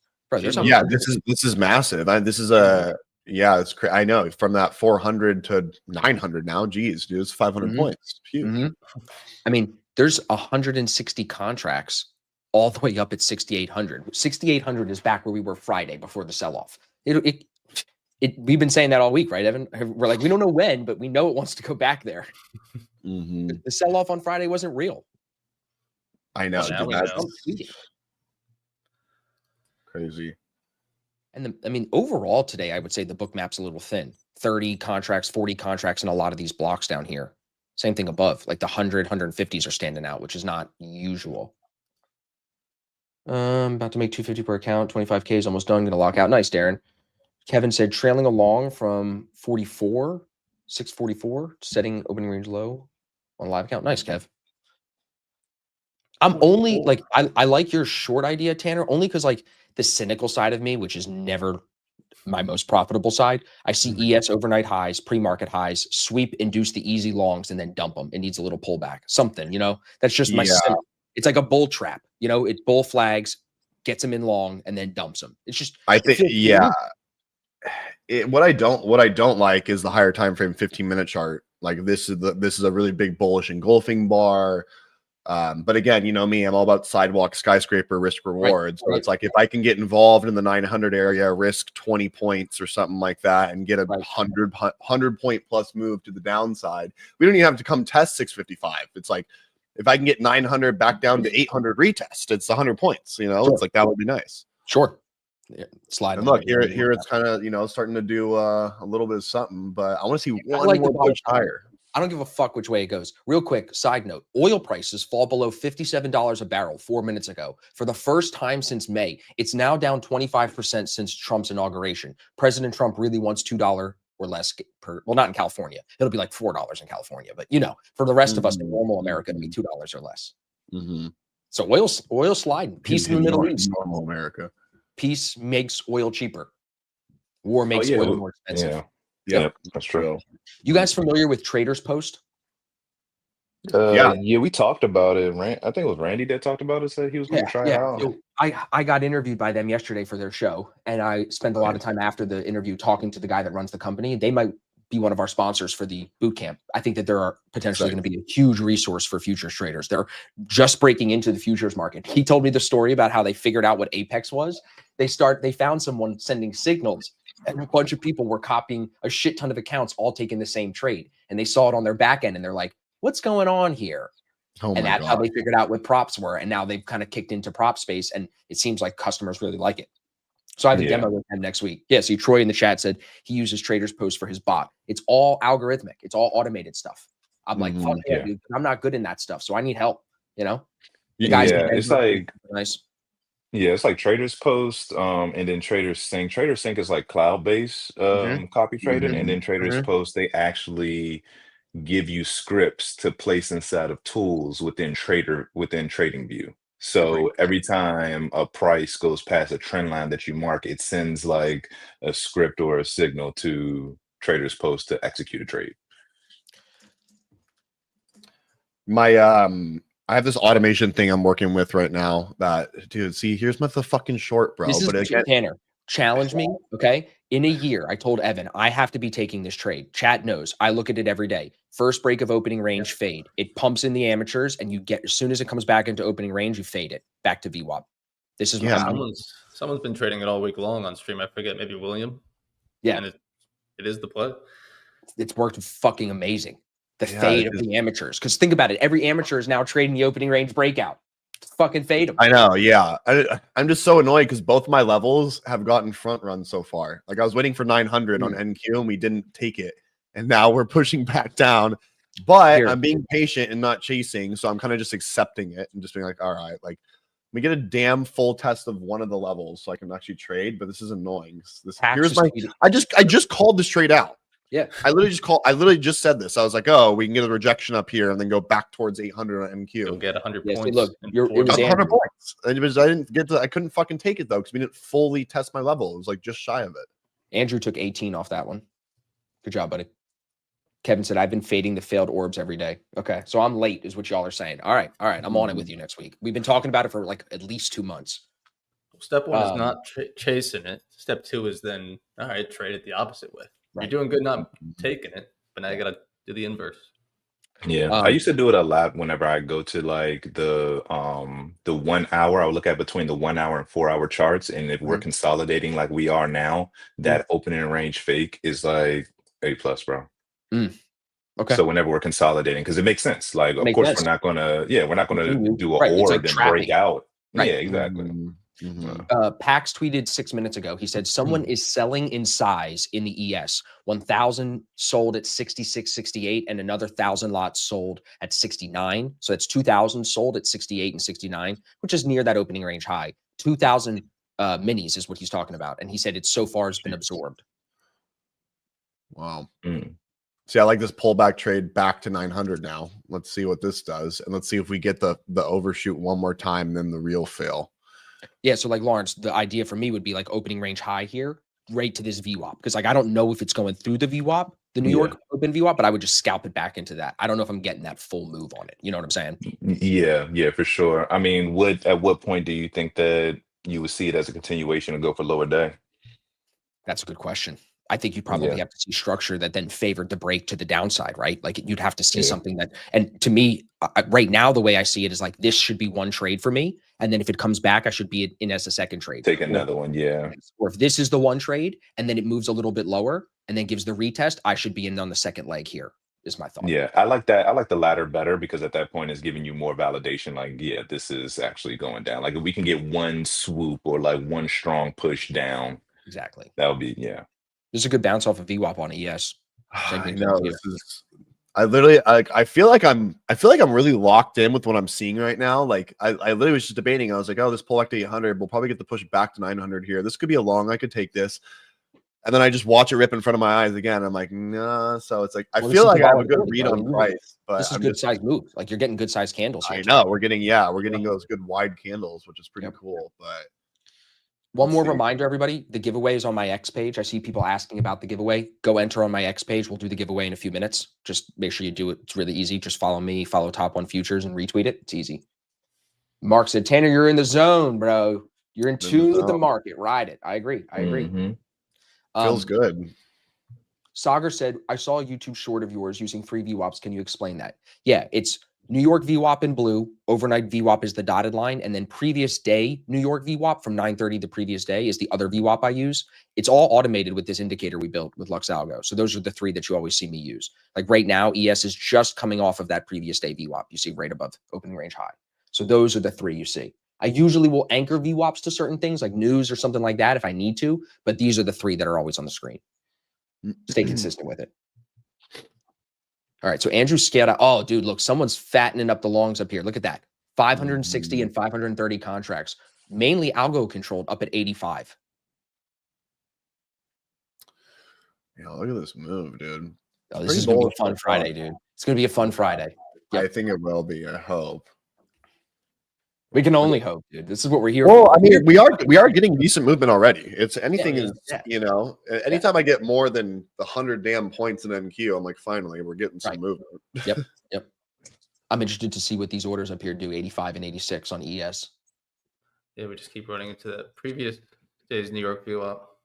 Speaker 4: yeah, this is massive. This is a it's crazy. I know, from that 400 to 900 now. Geez, dude, it's 500 points. Huge.
Speaker 3: I mean, there's 160 contracts all the way up at 6,800. 6,800 is back where we were Friday before the sell-off. We've been saying that all week, right, Evan? We're like, we don't know when, but we know it wants to go back there. The sell-off on Friday wasn't real.
Speaker 4: I know.
Speaker 2: That's
Speaker 4: crazy.
Speaker 3: And I mean, overall today, I would say the book map's a little thin. 30 contracts, 40 contracts in a lot of these blocks down here. Same thing above, like the 100, 150s are standing out, which is not usual. About to make 250 per account. 25K is almost done. Going to lock out. Nice, Darren. Kevin said trailing along from 44, 644, setting opening range low on live account. Nice, Kev. I'm only like, I like your short idea, Tanner, only because like the cynical side of me, which is never my most profitable side, I see ES overnight highs, pre-market highs, sweep, induce the easy longs, and then dump them. It needs a little pullback, something, you know, that's just my, it's like a bull trap, you know, it bull flags, gets them in long, and then dumps them. It's just,
Speaker 4: I think, what I don't like is the higher time frame 15-minute chart. Like this is a really big bullish engulfing bar. But again, you know me, I'm all about sidewalk, skyscraper, risk reward. So it's like if I can get involved in the 900 area, risk 20 points or something like that, and get a 100 point plus move to the downside, we don't even have to come test 655. It's like if I can get 900 back down to 800 retest, it's 100 points. You know, it's like that would be nice.
Speaker 3: Sure. Yeah, slide.
Speaker 4: And look here, it's kind of, you know, starting to do a little bit of something, but I want to see one more push higher.
Speaker 3: I don't give a fuck which way it goes. Real quick, side note, oil prices fall below $57 a barrel 4 minutes ago. For the first time since May, it's now down 25% since Trump's inauguration. President Trump really wants $2 or less per, well, not in California. It'll be like $4 in California, but you know, for the rest of us in normal America, it'll be $2 or less. So oil sliding. Peace in the Middle East.
Speaker 4: Normal America.
Speaker 3: Peace makes oil cheaper. War makes oil more expensive.
Speaker 5: Yeah, that's true.
Speaker 3: You guys familiar with Traders Post?
Speaker 5: Yeah, we talked about it, right? I think it was Randy that talked about it, said he was going to try it out.
Speaker 3: So I got interviewed by them yesterday for their show, and I spent a lot of time after the interview talking to the guy that runs the company. They might be one of our sponsors for the boot camp. I think that there are potentially going to be a huge resource for futures traders. They're just breaking into the futures market. He told me the story about how they figured out what Apex was. They found someone sending signals, and a bunch of people were copying a shit ton of accounts, all taking the same trade. And they saw it on their back end, and they're like, what's going on here? And that's how they figured out what props were. And now they've kind of kicked into prop space, and it seems like customers really like it. So I have a demo with them next week. Yeah, see, Troy in the chat said he uses Traders Post for his bot. It's all algorithmic. It's all automated stuff. I'm like, fuck yeah, dude. I'm not good in that stuff, so I need help, you know? The guys
Speaker 5: it's like
Speaker 3: nice.
Speaker 5: Yeah, it's like Traders Post, and then Traders Sync. Traders Sync is like cloud-based copy trading, and then Traders Post, they actually give you scripts to place inside of tools within TradingView. So every time a price goes past a trend line that you mark, it sends like a script or a signal to Traders Post to execute a trade.
Speaker 4: My I have this automation thing I'm working with right now that, dude, see, here's my the fucking short, bro.
Speaker 3: This is
Speaker 4: But again,
Speaker 3: Tanner. Challenge me, okay? In a year, I told Evan, I have to be taking this trade. Chat knows. I look at it every day. First break of opening range, fade. It pumps in the amateurs, and you get as soon as it comes back into opening range, you fade it back to VWAP. This is
Speaker 4: Yeah.
Speaker 2: Someone's been trading it all week long on stream. I forget, maybe William.
Speaker 3: Yeah.
Speaker 2: And it is the play.
Speaker 3: It's worked fucking amazing. The
Speaker 4: Yeah,
Speaker 3: fade
Speaker 4: it
Speaker 3: of the amateurs. Because think about it, every amateur is now trading the opening range breakout. Fucking fade them.
Speaker 4: I know, yeah. I'm just so annoyed because both my levels have gotten front run so far. Like I was waiting for 900 on NQ and we didn't take it, and now we're pushing back down. But
Speaker 3: Here.
Speaker 4: I'm being patient and not chasing, so I'm kind of just accepting it and just being like, all right, like let me get a damn full test of one of the levels so I can actually trade. But this is annoying. Here's my. I just called this trade out.
Speaker 3: Yeah,
Speaker 4: I literally just said this. I was like, oh, we can get a rejection up here and then go back towards 800 on MQ.
Speaker 2: You'll get 100
Speaker 3: Yes,
Speaker 2: points.
Speaker 3: look,
Speaker 2: in
Speaker 3: it was
Speaker 4: 100
Speaker 3: Andrew.
Speaker 4: points. And it was, I didn't get to. I couldn't fucking take it though because we didn't fully test my level. It was like just shy of it.
Speaker 3: Andrew took 18 off that one. Good job, buddy. Kevin said, I've been fading the failed orbs every day. Okay, so I'm late is what y'all are saying. All right. I'm on it with you next week. We've been talking about it for like at least 2 months.
Speaker 2: Step one is not chasing it. Step two is then, all right, trade it the opposite way. Right. You're doing good not taking it, but now you got to do the inverse.
Speaker 5: Yeah, I used to do it a lot whenever I go to like the 1 hour. I would look at between the 1 hour and 4 hour charts, and if we're consolidating like we are now, that opening range fake is like A+, bro.
Speaker 3: Okay.
Speaker 5: So whenever we're consolidating, because it makes sense. Like, of course, we're not gonna do an orb
Speaker 3: like
Speaker 5: and break out.
Speaker 3: Right.
Speaker 5: Yeah, exactly.
Speaker 3: Pax tweeted 6 minutes ago. He said someone is selling in size in the ES. 1,000 sold at 66.68, and another 1,000 lots sold at 69. So that's 2,000 sold at 68 and 69, which is near that opening range high. 2,000 minis is what he's talking about, and he said it so far has been absorbed.
Speaker 4: Wow. See, I like this pullback trade back to 900 now. Let's see what this does, and let's see if we get the overshoot one more time, then the real fail.
Speaker 3: Yeah, so like Lawrence, the idea for me would be like opening range high here, right to this VWAP, because like I don't know if it's going through the VWAP, the New York open VWAP, but I would just scalp it back into that. I don't know if I'm getting that full move on it. You know what I'm saying?
Speaker 5: Yeah, for sure. I mean, at what point do you think that you would see it as a continuation and go for lower day?
Speaker 3: That's a good question. I think you probably have to see structure that then favored the break to the downside, right? Like you'd have to see something that, and to me, right now, the way I see it is like this should be one trade for me. And then if it comes back, I should be in as a second trade.
Speaker 5: Take another one, yeah.
Speaker 3: Or if this is the one trade and then it moves a little bit lower and then gives the retest, I should be in on the second leg here, is my thought.
Speaker 5: Yeah, I like that. I like the latter better because at that point it's giving you more validation. Like, yeah, this is actually going down. Like if we can get one swoop or like one strong push down.
Speaker 3: Exactly.
Speaker 5: That would be, yeah.
Speaker 3: There's a good bounce off of VWAP on ES.
Speaker 4: I know. I literally, I feel like I'm really locked in with what I'm seeing right now. Like I literally was just debating. I was like, oh, this pull back to 800. We'll probably get the push back to 900 here. This could be a long. I could take this. And then I just watch it rip in front of my eyes again. I'm like, nah. So it's like, I feel like I have a good read on price, but
Speaker 3: this is good size move. Like you're getting good size candles here.
Speaker 4: I know we're getting those good wide candles, which is pretty cool. But
Speaker 3: one more reminder, everybody, the giveaway is on my X page. I see people asking about the giveaway. Go enter on my X page. We'll do the giveaway in a few minutes. Just make sure you do it. It's really easy. Just follow me, follow Top One Futures, and retweet it. It's easy. Mark said, Tanner, you're in the zone, bro. You're in tune with the market. Ride it. I agree.
Speaker 4: Feels good.
Speaker 3: Sagar said, I saw a YouTube short of yours using 3 VWAPs. Can you explain that? Yeah, it's New York VWAP in blue, overnight VWAP is the dotted line, and then previous day New York VWAP from 9:30 the previous day is the other VWAP I use. It's all automated with this indicator we built with LuxAlgo. So those are the 3 that you always see me use. Like right now, ES is just coming off of that previous day VWAP. You see right above opening range high. So those are the 3 you see. I usually will anchor VWAPs to certain things like news or something like that if I need to, but these are the 3 that are always on the screen. Stay consistent with it. All right, so Andrew scaled out. Oh, dude, look, someone's fattening up the longs up here. Look at that. 560 and 530 contracts, mainly algo controlled up at 85.
Speaker 4: Yeah, look at this move, dude.
Speaker 3: Oh, this is going to be a fun Friday, dude. It's going to be a fun Friday.
Speaker 4: Yep. I think it will be. I hope.
Speaker 3: We can only hope, dude. This is what we're here
Speaker 4: for.
Speaker 3: Well,
Speaker 4: I mean, we are getting decent movement already. It's anything you know, anytime I get more than the 100 damn points in NQ, I'm like, finally, we're getting some movement.
Speaker 3: Yep. I'm interested to see what these orders up here do. 85 and 86 on ES.
Speaker 2: Yeah, we just keep running into that previous day's New York view up.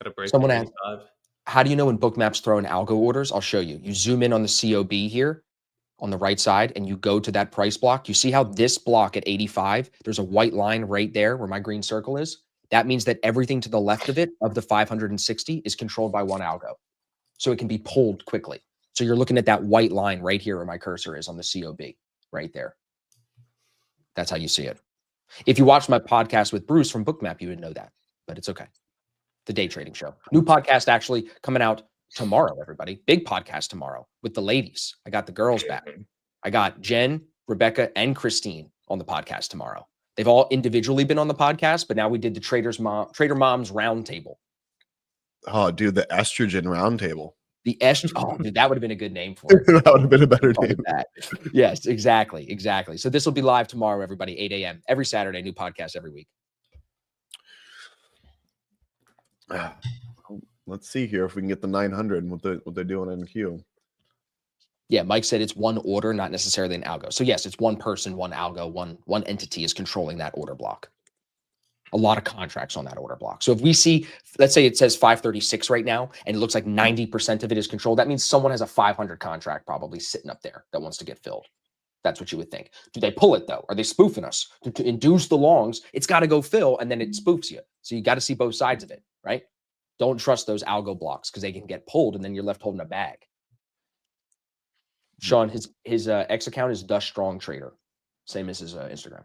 Speaker 2: Got to break
Speaker 3: Someone
Speaker 2: the
Speaker 3: asked,
Speaker 2: 85.
Speaker 3: how do you know when Bookmap's throwing algo orders? I'll show you. You zoom in on the COB here on the right side and you go to that price block. You see how this block at 85, there's a white line right there where my green circle is. That means that everything to the left of it, of the 560, is controlled by one algo. So it can be pulled quickly. So you're looking at that white line right here where my cursor is on the COB, right there. That's how you see it. If you watched my podcast with Bruce from Bookmap, you would know that, but it's okay. The day trading show. New podcast actually coming out tomorrow, everybody. Big podcast tomorrow with the ladies. I got the girls back. I got Jen, Rebecca, and Christine on the podcast tomorrow. They've all individually been on the podcast, but now we did the Trader Moms Roundtable.
Speaker 4: Oh, dude, the estrogen roundtable.
Speaker 3: The oh, dude, that would have been a good name for it.
Speaker 4: That would have been a better
Speaker 3: Call it
Speaker 4: name.
Speaker 3: that. Yes, exactly. So this will be live tomorrow, everybody, 8 a.m. Every Saturday, new podcast every week.
Speaker 4: Let's see here if we can get the 900 and what they're doing in queue.
Speaker 3: Yeah, Mike said it's one order, not necessarily an algo. So yes, it's one person, one algo, one entity is controlling that order block. A lot of contracts on that order block. So if we see, let's say it says 536 right now, and it looks like 90% of it is controlled, that means someone has a 500 contract probably sitting up there that wants to get filled. That's what you would think. Do they pull it though? Are they spoofing us? To induce the longs, it's got to go fill, and then it spoofs you. So you got to see both sides of it, right? Don't trust those algo blocks because they can get pulled, and then you're left holding a bag. Sean, his X account is The Strong Trader, same as his Instagram.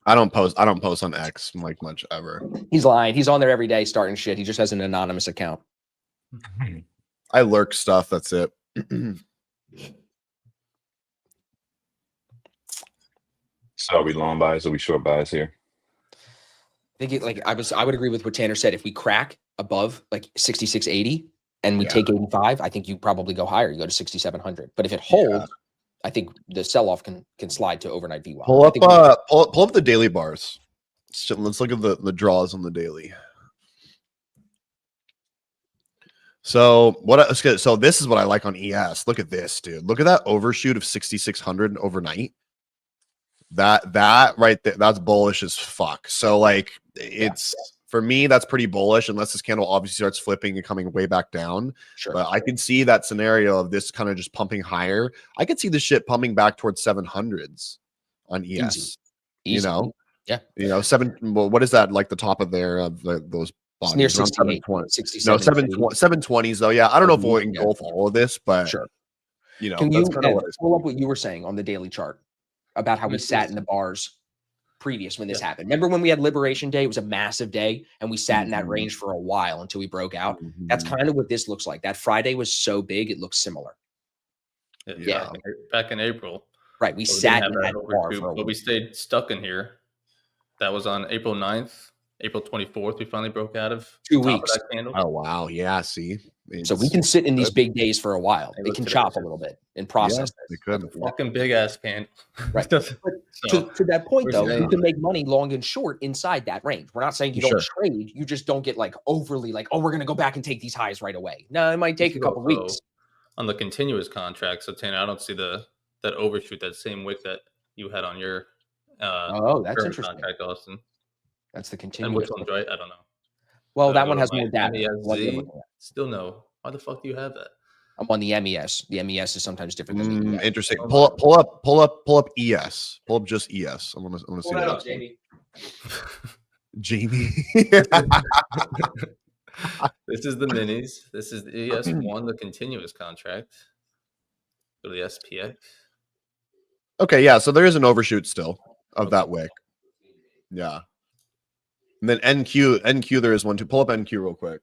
Speaker 4: I don't post on X like much ever.
Speaker 3: He's lying. He's on there every day starting shit. He just has an anonymous account.
Speaker 4: I lurk stuff. That's it.
Speaker 5: So are we long buys or are we short buys here?
Speaker 3: I think I would agree with what Tanner said. If we crack above like 6680 and we take 85, I think you probably go higher. You go to 6700. But if it holds, I think the sell-off can slide to overnight VWAP.
Speaker 4: Pull up the daily bars. So let's look at the draws on the daily. So so this is what I like on ES. Look at this, dude. Look at that overshoot of 6600 overnight. That right there, that's bullish as fuck. So like it's for me, that's pretty bullish unless this candle obviously starts flipping and coming way back down.
Speaker 3: Sure.
Speaker 4: But I could see that scenario of this kind of just pumping higher. I could see this shit pumping back towards 700s on ES.
Speaker 3: Easy.
Speaker 4: You know?
Speaker 3: Yeah.
Speaker 4: You know, well, what is that like the top of there of those
Speaker 3: It's near
Speaker 4: bodies? Around
Speaker 3: 720.
Speaker 4: 720s though. Yeah. I don't know if we'll engulf all of this, but
Speaker 3: sure.
Speaker 4: You know,
Speaker 3: Can you
Speaker 4: that's kind of what
Speaker 3: pull up what you were saying on the daily chart about how we sat in the bars previous when this happened? Remember when we had Liberation Day? It was a massive day, and we sat in that range for a while until we broke out. That's kind of what this looks like. That Friday was so big, it looks similar.
Speaker 2: Yeah. Back in April.
Speaker 3: Right. We sat in that bar for a
Speaker 2: but
Speaker 3: while.
Speaker 2: we stayed stuck in here. That was on April 9th. April 24th, we finally broke out of
Speaker 3: 2
Speaker 2: top of
Speaker 3: weeks.
Speaker 2: that candle.
Speaker 4: Oh wow, yeah. See,
Speaker 3: So we can sit in these big days for a while. They can chop a little bit and process.
Speaker 4: They could.
Speaker 2: Fucking big ass candle.
Speaker 3: Right.
Speaker 2: So,
Speaker 3: To that point,
Speaker 2: we're
Speaker 3: though,
Speaker 2: saying-
Speaker 3: you can make money long and short inside that range. We're not saying you don't trade. You just don't get like overly like, oh, we're going to go back and take these highs right away. No, it might take a couple weeks.
Speaker 2: On the continuous contract, so Tanner, I don't see that overshoot, that same wick that you had on your
Speaker 3: that's
Speaker 2: current
Speaker 3: interesting.
Speaker 2: contract, Austin.
Speaker 3: That's the
Speaker 2: And
Speaker 3: continuous.
Speaker 2: which one's right? I don't know.
Speaker 3: Well, that
Speaker 2: Go
Speaker 3: one
Speaker 2: to
Speaker 3: has
Speaker 2: my
Speaker 3: more data.
Speaker 2: MESZ. Still no. Why the fuck do you have that?
Speaker 3: I'm on the MES. The MES is sometimes different than the ES.
Speaker 4: Interesting. Pull up ES. Pull up just ES. I want to see that.
Speaker 3: Jamie.
Speaker 4: Jamie.
Speaker 2: This is the minis. This is the ES1, the continuous contract. Go to the SPX.
Speaker 4: Okay, yeah. So there is an overshoot still of that wick. Yeah. And then NQ, there is one too. Pull up NQ real quick.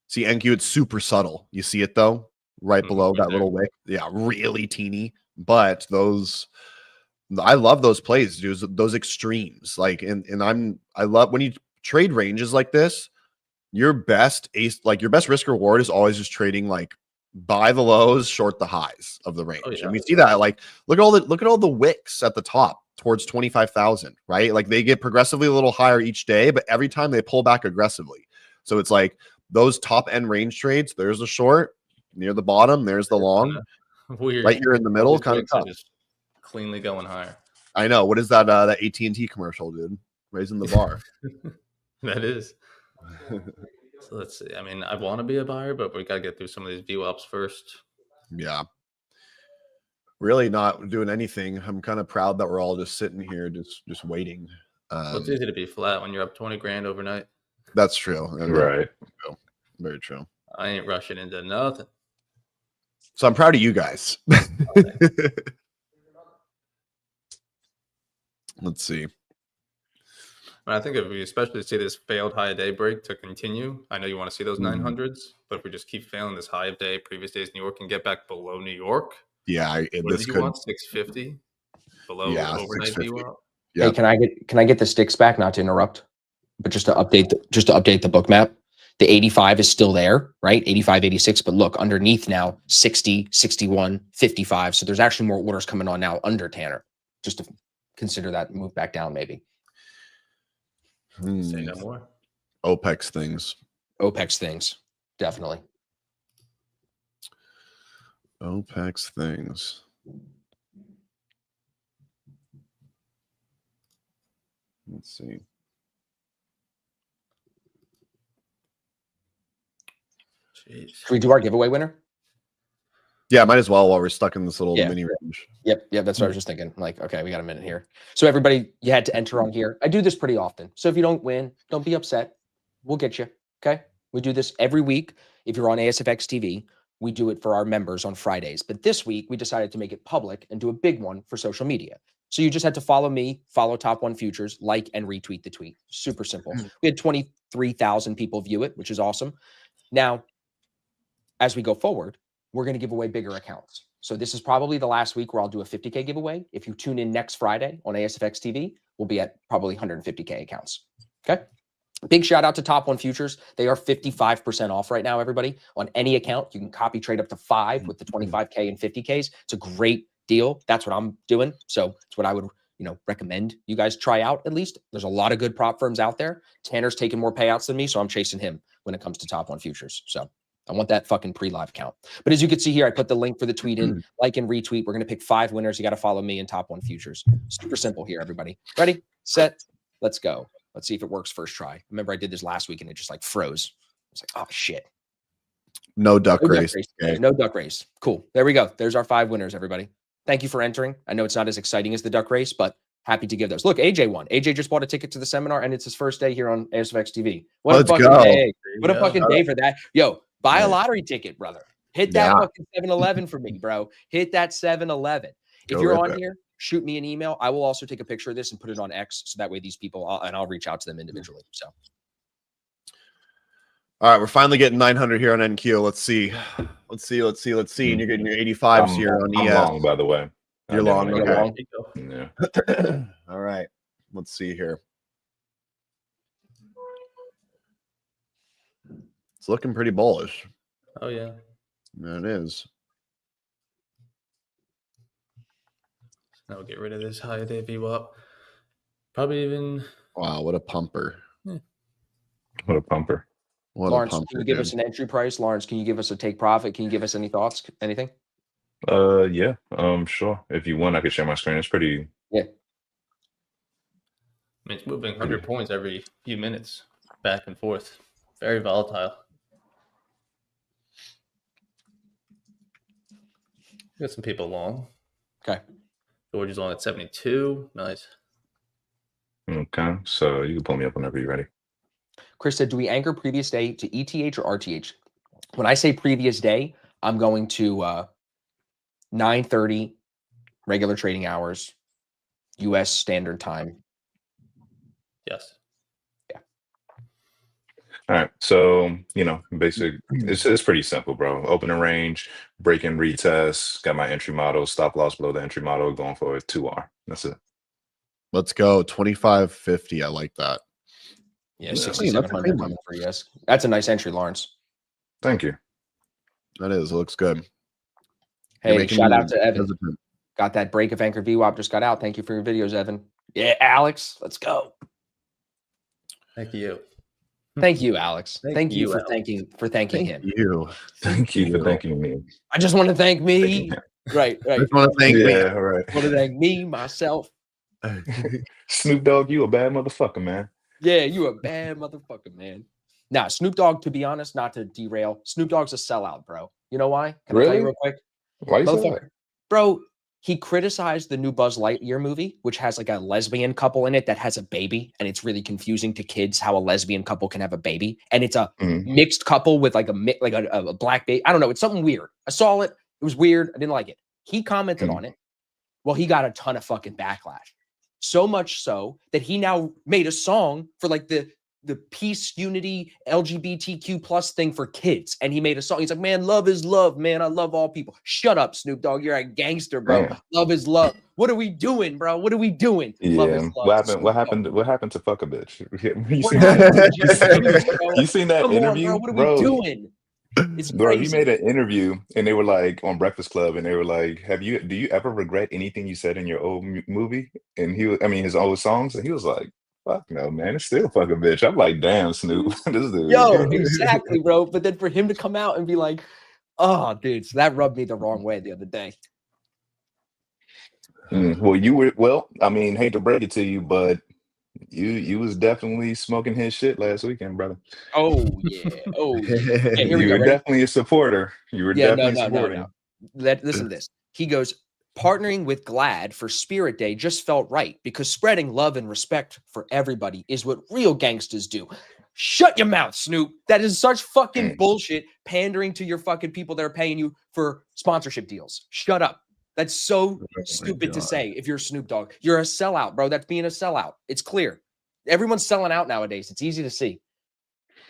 Speaker 4: See NQ, it's super subtle. You see it though, right below that little wick. Yeah, really teeny. But I love those plays, dude. Those extremes. Like, I love when you trade ranges like this. Your best risk reward is always just trading like buy the lows, short the highs of the range.
Speaker 2: Oh, yeah.
Speaker 4: And we see that like look at all the wicks at the top towards 25,000, right? Like they get progressively a little higher each day, but every time they pull back aggressively. So it's like those top end range trades, there's the short near the bottom, there's the long.
Speaker 2: Weird.
Speaker 4: Right here in the
Speaker 2: All
Speaker 4: middle,
Speaker 2: these
Speaker 4: kind of
Speaker 2: breaks are
Speaker 4: tough.
Speaker 2: just cleanly going higher.
Speaker 4: I know. What is that? That AT&T commercial, dude? Raising the bar.
Speaker 2: That is. So let's see. I mean, I want to be a buyer, but we got to get through some of these VWAPs first.
Speaker 4: Yeah. Really not doing anything. I'm kind of proud that we're all just sitting here, just waiting.
Speaker 2: Well, it's easy to be flat when you're up 20 grand overnight.
Speaker 4: That's true.
Speaker 5: Right.
Speaker 4: Very true.
Speaker 2: I ain't rushing into nothing.
Speaker 4: So I'm proud of you guys. Let's see.
Speaker 2: And I think if we especially see this failed high day break to continue, I know you want to see those 900s, but if we just keep failing this high of day, previous days New York, and get back below New York,
Speaker 4: Yeah,
Speaker 2: what
Speaker 4: this
Speaker 2: did you
Speaker 4: could.
Speaker 2: want? 650 below
Speaker 4: Yeah,
Speaker 2: overnight
Speaker 4: 650.
Speaker 2: VWAP?
Speaker 4: Yeah.
Speaker 3: Hey, can I get the sticks back? Not to interrupt, but just to update the book map. The 85 is still there, right? 85, 86. But look, underneath now, 60, 61, 55. So there's actually more orders coming on now under Tanner. Just to consider that move back down, maybe.
Speaker 2: Say no more.
Speaker 4: OPEX things.
Speaker 3: OPEX things, definitely.
Speaker 4: OPEX things. Let's see.
Speaker 2: Jeez.
Speaker 3: Should we do our giveaway winner?
Speaker 4: Yeah, might as well while we're stuck in this little
Speaker 3: Yeah.
Speaker 4: mini range.
Speaker 3: Yep, that's what I was just thinking. Like, okay, we got a minute here. So everybody, you had to enter on here. I do this pretty often. So if you don't win, don't be upset. We'll get you. Okay. We do this every week. If you're on ASFX TV, we do it for our members on Fridays. But this week we decided to make it public and do a big one for social media. So you just had to follow me, follow Top One Futures, like and retweet the tweet. Super simple. We had 23,000 people view it, which is awesome. Now, as we go forward, we're going to give away bigger accounts. So this is probably the last week where I'll do a 50K giveaway. If you tune in next Friday on ASFX TV, we'll be at probably 150K accounts. Okay. Big shout out to Top One Futures. They are 55% off right now, everybody. On any account, you can copy trade up to 5 with the 25K and 50Ks. It's a great deal. That's what I'm doing. So it's what I would, recommend you guys try out at least. There's a lot of good prop firms out there. Tanner's taking more payouts than me, so I'm chasing him when it comes to Top One Futures. So I want that fucking pre-live account. But as you can see here, I put the link for the tweet in, like and retweet. We're going to pick 5 winners. You got to follow me and Top One Futures. Super simple here, everybody. Ready, set, let's go. Let's see if it works first try. Remember I did this last week and it just like froze. I was like, oh shit.
Speaker 4: No duck race.
Speaker 3: Okay. No duck race. Cool. There we go. There's our 5 winners, everybody. Thank you for entering. I know it's not as exciting as the duck race, but happy to give those. Look, AJ won. AJ just bought a ticket to the seminar and it's his first day here on ASFX TV. What
Speaker 4: Let's
Speaker 3: a fucking
Speaker 4: go.
Speaker 3: day. What a fucking day for that. Yo, buy a lottery ticket, brother. Hit that
Speaker 4: Yeah.
Speaker 3: fucking 7-Eleven for me, bro. Hit that 7-Eleven. If
Speaker 4: Go
Speaker 3: you're
Speaker 4: rip
Speaker 3: on
Speaker 4: it.
Speaker 3: here, shoot me an email. I will also take a picture of this and put it on X so that way these people, I'll reach out to them individually. So,
Speaker 4: All right, we're finally getting 900 here on NQ. Let's see. And you're getting your 85s here on
Speaker 5: I'm
Speaker 4: ES.
Speaker 5: long, by the way.
Speaker 4: You're long,
Speaker 3: you're
Speaker 4: okay.
Speaker 3: long.
Speaker 5: Yeah.
Speaker 4: All right. Let's see here. It's looking pretty bullish.
Speaker 2: Oh, yeah.
Speaker 4: Yeah, it is.
Speaker 2: Now we'll get rid of this high day VWAP. Probably even.
Speaker 4: Wow, what a pumper.
Speaker 5: What a pumper.
Speaker 4: What
Speaker 3: Lawrence,
Speaker 4: a pumper.
Speaker 3: can you give
Speaker 4: dude.
Speaker 3: us an entry price? Lawrence, can you give us a take profit? Can you give us any thoughts? Anything?
Speaker 5: Yeah. Sure. If you want, I could share my screen. It's pretty.
Speaker 3: Yeah.
Speaker 2: I mean, it's moving 100 points every few minutes, back and forth. Very volatile. Got some people long.
Speaker 3: Okay.
Speaker 2: George is on at 72. Nice.
Speaker 5: Okay. So you can pull me up whenever you're ready.
Speaker 3: Chris said, do we anchor previous day to ETH or RTH? When I say previous day, I'm going to 9:30 regular trading hours, US standard time.
Speaker 2: Yes.
Speaker 5: All right. So, it's pretty simple, bro. Open and range, break and retest, got my entry model, stop loss below the entry model, going for a 2R. That's it.
Speaker 4: Let's go. 25.50. I like that.
Speaker 3: Yeah,
Speaker 5: Yeah.
Speaker 3: 6,700 coming for US. That's a nice entry, Lawrence.
Speaker 5: Thank you.
Speaker 4: That is. It looks good. You're
Speaker 3: Hey,
Speaker 4: making
Speaker 3: shout
Speaker 4: me
Speaker 3: out to Evan.
Speaker 4: hesitant.
Speaker 3: Got that break of Anchor VWAP just got out. Thank you for your videos, Evan. Yeah, Alex, let's go.
Speaker 2: Thank you.
Speaker 3: Thank you, Alex. Thank you for
Speaker 2: Alex.
Speaker 3: thanking him.
Speaker 4: You.
Speaker 5: Thank you for thanking me.
Speaker 3: I just want to thank me. Right.
Speaker 4: I just want to thank
Speaker 5: Yeah, right.
Speaker 3: Want to thank me, myself.
Speaker 5: Snoop Dogg, you a bad motherfucker, man.
Speaker 3: Yeah, you a bad motherfucker, man. Now, Snoop Dogg, to be honest, not to derail, Snoop Dogg's a sellout, bro. You know why? Can I tell you
Speaker 5: Really?
Speaker 3: real quick?
Speaker 5: Why you say that?
Speaker 3: Motherfucker. Bro, he criticized the new Buzz Lightyear movie, which has like a lesbian couple in it that has a baby. And it's really confusing to kids how a lesbian couple can have a baby. And it's a
Speaker 5: Mhm.
Speaker 3: mixed couple with like a black baby. I don't know. It's something weird. I saw it. It was weird. I didn't like it. He commented
Speaker 5: Mhm.
Speaker 3: on it. Well, he got a ton of fucking backlash. So much so that he now made a song for like the peace, unity, LGBTQ plus thing for kids. And he made a song. He's like, man, love is love, man. I love all people. Shut up, Snoop Dogg. You're a gangster, bro.
Speaker 5: Damn.
Speaker 3: Love is love. What are we doing, bro? What are we doing? Love is
Speaker 5: Yeah.
Speaker 3: love.
Speaker 5: What happened?
Speaker 3: Snoop
Speaker 5: What
Speaker 3: Dogg.
Speaker 5: happened? What happened to fuck a bitch? You
Speaker 3: What
Speaker 5: seen
Speaker 3: happened to
Speaker 5: that?
Speaker 3: just you, bro?
Speaker 5: You seen that
Speaker 3: Come on,
Speaker 5: interview,
Speaker 3: bro. What are
Speaker 5: bro?
Speaker 3: we doing? It's
Speaker 5: Bro, he
Speaker 3: crazy.
Speaker 5: made an interview, and they were like on Breakfast Club, and they were like, "Do you ever regret anything you said in your old movie?" And his old songs, and he was like, "Fuck no, man, it's still fucking bitch." I'm like, "Damn, Snoop, this dude."
Speaker 3: Yo, exactly, bro. But then for him to come out and be like, oh, dude, so that rubbed me the wrong way the other day.
Speaker 5: Well, I mean, hate to break it to you, but you was definitely smoking his shit last weekend, brother.
Speaker 3: Oh, yeah. Oh, yeah. Yeah, here we
Speaker 5: You
Speaker 3: go.
Speaker 5: were
Speaker 3: Ready?
Speaker 5: definitely a supporter. You were
Speaker 3: Yeah,
Speaker 5: definitely
Speaker 3: no.
Speaker 5: supporting.
Speaker 3: Listen to this. He goes, partnering with GLAAD for Spirit Day just felt right because spreading love and respect for everybody is what real gangsters do. Shut your mouth, Snoop. That is such fucking bullshit, pandering to your fucking people that are paying you for sponsorship deals. Shut up. That's so stupid to say if you're Snoop Dogg. You're a sellout, bro. That's being a sellout. It's clear. Everyone's selling out nowadays. It's easy to see.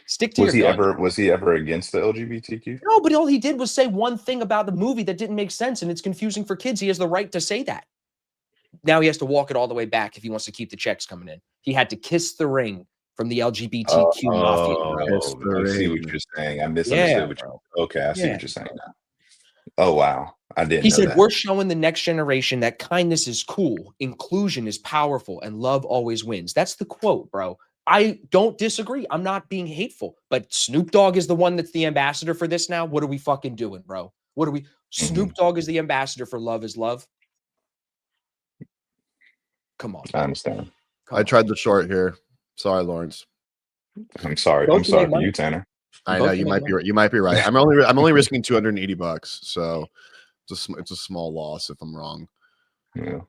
Speaker 3: Stick to
Speaker 5: Was he
Speaker 3: your guns.
Speaker 5: ever was he ever against the LGBTQ?
Speaker 3: No, but all he did was say one thing about the movie that didn't make sense, and it's confusing for kids. He has the right to say that. Now he has to walk it all the way back if he wants to keep the checks coming in. He had to kiss the ring from the LGBTQ mafia, bro.
Speaker 5: I see what you're saying. I misunderstood
Speaker 3: Yeah,
Speaker 5: what you.
Speaker 3: bro.
Speaker 5: Okay, I see
Speaker 3: Yeah.
Speaker 5: what you're saying now. Oh wow, I didn't
Speaker 3: He
Speaker 5: know
Speaker 3: said,
Speaker 5: that.
Speaker 3: we're showing the next generation that kindness is cool, inclusion is powerful, and love always wins. That's the quote, bro. I don't disagree. I'm not being hateful, but Snoop Dogg is the one that's the ambassador for this now. What are we fucking doing, bro? What are we? Snoop Dogg is the ambassador for love is love. Come on.
Speaker 5: I understand.
Speaker 4: I tried the short here. Sorry, Lawrence.
Speaker 5: I'm sorry.
Speaker 3: Both
Speaker 5: I'm
Speaker 3: of
Speaker 5: sorry
Speaker 3: them
Speaker 5: for
Speaker 3: might-
Speaker 5: you, Tanner.
Speaker 4: I
Speaker 3: both
Speaker 4: know
Speaker 3: can
Speaker 4: you
Speaker 3: make
Speaker 4: might be right. You might be right. I'm only risking $280, so it's a small loss if I'm wrong.
Speaker 5: Yeah,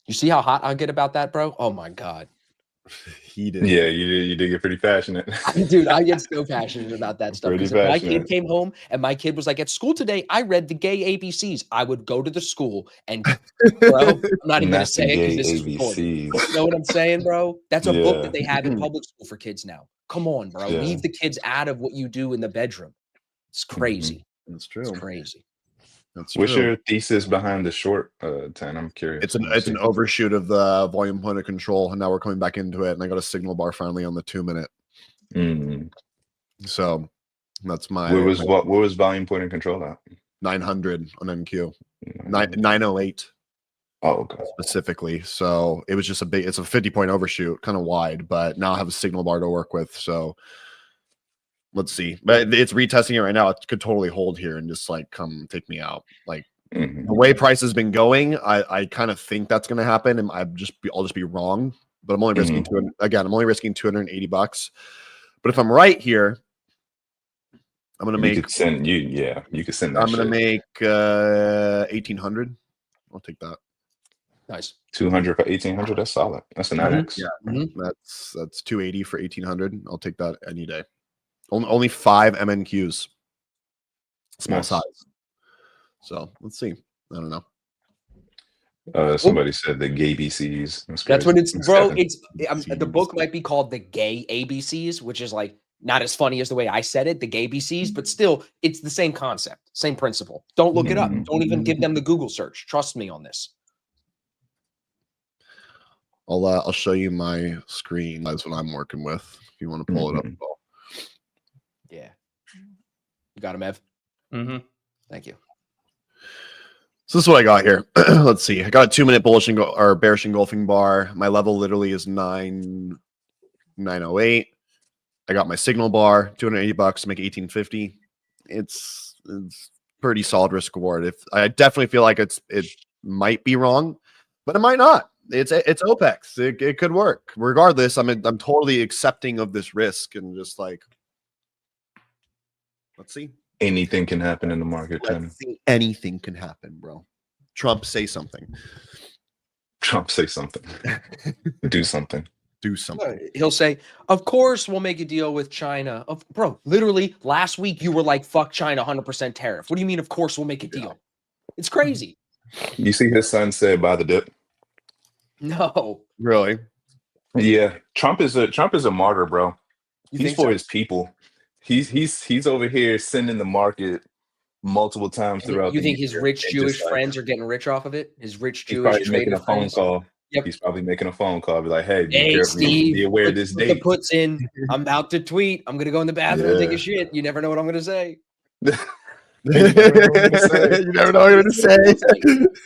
Speaker 3: You see how hot I get about that, bro? Oh my God.
Speaker 4: He did.
Speaker 5: yeah, you did get pretty passionate.
Speaker 3: Dude, I get so passionate about that stuff.
Speaker 5: Pretty
Speaker 3: Because if my kid
Speaker 5: passionate.
Speaker 3: came home and my kid was like, at school today, I read the gay ABCs. I would go to the school and, bro, I'm not even going to
Speaker 5: Not the
Speaker 3: say it because
Speaker 5: gay
Speaker 3: this is recorded.
Speaker 5: ABCs.
Speaker 3: You know what I'm saying, bro? That's a book
Speaker 5: Yeah.
Speaker 3: that they have in public school for kids now. Come on, bro.
Speaker 5: Yeah.
Speaker 3: Leave the kids out of what you do in the bedroom. It's crazy.
Speaker 4: That's true.
Speaker 3: It's crazy.
Speaker 4: That's
Speaker 5: What's
Speaker 4: true.
Speaker 5: your thesis behind the short, Tan? I'm curious.
Speaker 4: It's an overshoot of the volume point of control, and now we're coming back into it. And I got a signal bar finally on the 2-minute.
Speaker 5: Mm.
Speaker 4: So that's my
Speaker 5: Where was volume point and control at?
Speaker 4: 900 on NQ, 908
Speaker 5: Oh, okay.
Speaker 4: specifically. So it was just it's a 50-point overshoot, kind of wide, but now I have a signal bar to work with. So let's see. But it's retesting it right now. It could totally hold here and just like come take me out. Like
Speaker 5: Mhm.
Speaker 4: the way price has been going, I kind of think that's going to happen, and I'll just be wrong. But I'm only risking I'm only risking $280. But if I'm right here, I'm gonna make.
Speaker 5: You could send that.
Speaker 4: I'm gonna
Speaker 5: shit.
Speaker 4: make 1,800. I'll take that.
Speaker 3: Nice.
Speaker 5: 200 for 1,800. That's solid. That's a 9x.
Speaker 4: Yeah,
Speaker 3: Mhm.
Speaker 4: that's 280 for 1,800. I'll take that any day. Only 5 MNQs, small
Speaker 5: Nice.
Speaker 4: size. So let's see. I don't know.
Speaker 5: Somebody said the gay BCs.
Speaker 3: That's what it's, bro.
Speaker 5: Seven.
Speaker 3: It's the book might be called The Gay ABCs, which is like not as funny as the way I said it, the gay BCs, but still, it's the same concept, same principle. Don't look it up.
Speaker 5: Mhm.
Speaker 3: Don't even give them the Google search. Trust me on this.
Speaker 4: I'll show you my screen. That's what I'm working with. If you want to pull it up.
Speaker 5: Mhm.
Speaker 4: Paul.
Speaker 3: Yeah. You got him, Ev?
Speaker 2: Mm-hmm.
Speaker 3: Thank you.
Speaker 4: So this is what I got here. Let's see. I got a 2-minute bullish or bearish engulfing bar. My level literally is 908. I got my signal bar, $280 to make 1850. It's pretty solid risk reward. If I definitely feel like it might be wrong, but it might not. It's OPEX. It could work. Regardless, I'm totally accepting of this risk and just like, let's see.
Speaker 5: Anything can happen in the market, Tim.
Speaker 4: Let's see. Anything can happen, bro. Trump, say something.
Speaker 5: Trump, say something. Do something.
Speaker 4: Do something.
Speaker 3: He'll say, of course we'll make a deal with China. Bro, literally last week you were like, fuck China, 100% tariff. What do you mean, of course we'll make a deal? It's crazy.
Speaker 5: You see his son said buy the dip?
Speaker 3: No.
Speaker 4: Really?
Speaker 5: Yeah. Trump is a martyr, bro.
Speaker 3: You
Speaker 5: He's
Speaker 3: think
Speaker 5: for
Speaker 3: so?
Speaker 5: his people. He's over here sending the market multiple times throughout
Speaker 3: You
Speaker 5: the
Speaker 3: think his
Speaker 5: year,
Speaker 3: rich
Speaker 5: and
Speaker 3: Jewish
Speaker 5: just, like,
Speaker 3: friends are getting rich off of it? His rich
Speaker 5: he's
Speaker 3: Jewish
Speaker 5: probably making
Speaker 3: trader
Speaker 5: a phone
Speaker 3: friends?
Speaker 5: call.
Speaker 3: Yep.
Speaker 5: He's probably making a phone call. Be like, hey, be
Speaker 3: Hey,
Speaker 5: careful.
Speaker 3: Steve,
Speaker 5: Be aware of this
Speaker 3: put the
Speaker 5: date.
Speaker 3: puts in. I'm about to tweet. I'm going to go in the bathroom and take
Speaker 5: Yeah.
Speaker 3: a shit. You never know what I'm going to say.
Speaker 4: You never know what I'm going to say.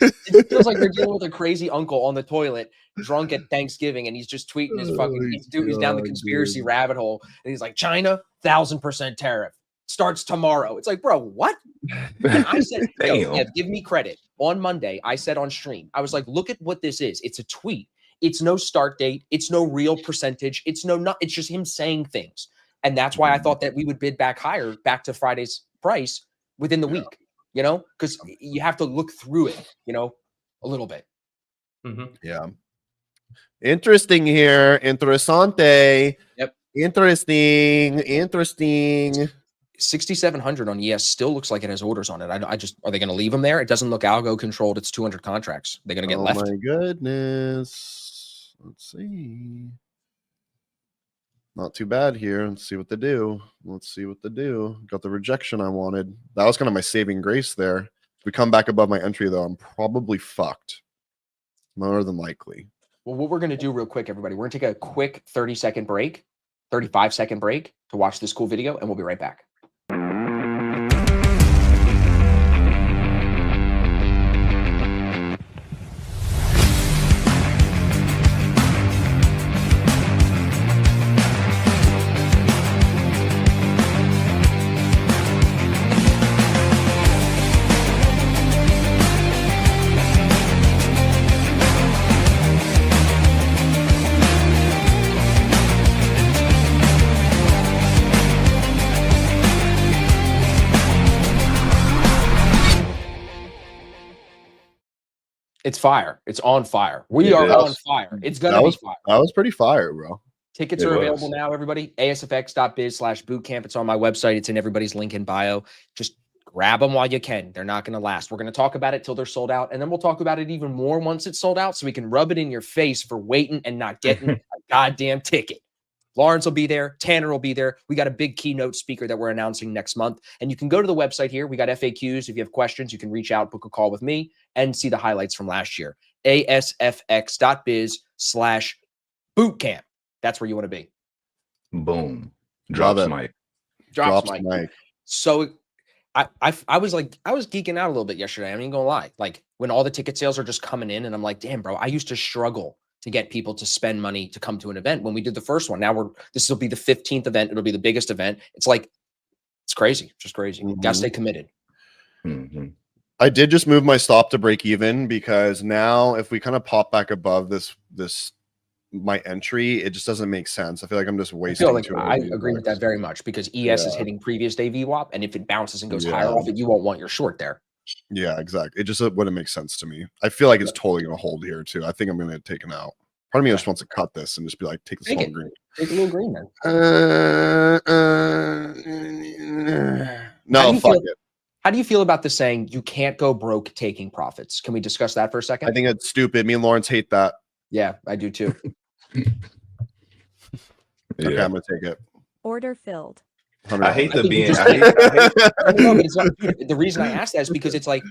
Speaker 3: It feels like we're dealing with a crazy uncle on the toilet, drunk at Thanksgiving, and he's just tweeting his fucking. He's down the conspiracy rabbit hole, and he's like, "China, 1,000% tariff starts tomorrow." It's like, bro, what? And I said,
Speaker 5: Damn.
Speaker 3: yeah, give me credit. On Monday, I said on stream, I was like, look at what this is. It's a tweet. It's no start date. It's no real percentage. It's it's just him saying things, and that's why I thought that we would bid back higher, back to Friday's price within the week. You know, because you have to look through it. You know, a little bit.
Speaker 2: Mhm.
Speaker 4: Yeah. Interesting here. Interessante.
Speaker 3: Yep.
Speaker 4: Interesting.
Speaker 3: 6,700 on ES still looks like it has orders on it. I just, are they going to leave them there? It doesn't look algo controlled. It's 200 contracts. They're going to get left.
Speaker 4: Oh my goodness. Let's see. Not too bad here. Let's see what they do. Got the rejection I wanted. That was kind of my saving grace there. If we come back above my entry, though, I'm probably fucked. More than likely.
Speaker 3: Well, what we're going to do real quick, everybody, we're going to take a quick 30-second break, 35-second break to watch this cool video, and we'll be right back. It's fire. It's on fire. We
Speaker 5: It
Speaker 3: are
Speaker 5: is.
Speaker 3: on fire. It's going to be fire.
Speaker 4: That was pretty fire, bro.
Speaker 3: Tickets
Speaker 5: It
Speaker 3: are
Speaker 5: was.
Speaker 3: available now, everybody. asfx.biz/bootcamp. It's on my website. It's in everybody's link in bio. Just grab them while you can. They're not going to last. We're going to talk about it till they're sold out, and then we'll talk about it even more once it's sold out so we can rub it in your face for waiting and not getting a goddamn ticket. Lawrence will be there. Tanner will be there. We got a big keynote speaker that we're announcing next month. And you can go to the website here. We got FAQs. If you have questions, you can reach out, book a call with me, and see the highlights from last year. asfx.biz/bootcamp. That's where you want to be.
Speaker 5: Boom. Drops
Speaker 4: it.
Speaker 5: mic.
Speaker 3: Drops mic.
Speaker 4: mic.
Speaker 3: So I was geeking out a little bit yesterday. I ain't gonna lie. Like when all the ticket sales are just coming in, and I'm like, damn, bro, I used to struggle to get people to spend money to come to an event when we did the first one. Now this will be the 15th event. It'll be the biggest event. It's like, it's crazy. Just crazy. Gotta stay committed.
Speaker 5: Mhm.
Speaker 4: I did just move my stop to break even because now if we kind of pop back above this my entry, it just doesn't make sense. I feel like I'm just
Speaker 3: I
Speaker 4: wasting.
Speaker 3: feel like
Speaker 4: $200
Speaker 3: I agree with that very much because ES is hitting previous day VWAP, and if it bounces and goes higher off it, you won't want your short there.
Speaker 4: Yeah, exactly. It just wouldn't make sense to me. I feel like it's totally gonna hold here too. I think I'm gonna take it out. Part of me just wants to cut this and just be like, take this
Speaker 3: Take
Speaker 4: whole
Speaker 3: it.
Speaker 4: green.
Speaker 3: Take a little green then.
Speaker 4: No,
Speaker 3: How do you
Speaker 4: fuck
Speaker 3: feel-
Speaker 4: it.
Speaker 3: How do you feel about the saying, you can't go broke taking profits? Can we discuss that for a second?
Speaker 4: I think it's stupid. Me and Lawrence hate that.
Speaker 3: Yeah, I do too.
Speaker 4: Okay,
Speaker 5: Yeah.
Speaker 4: I'm gonna take it.
Speaker 6: Order filled.
Speaker 5: I hate the
Speaker 3: think you
Speaker 5: being.
Speaker 3: just-
Speaker 5: I hate
Speaker 3: No, but it's not, the reason I asked that is because it's like,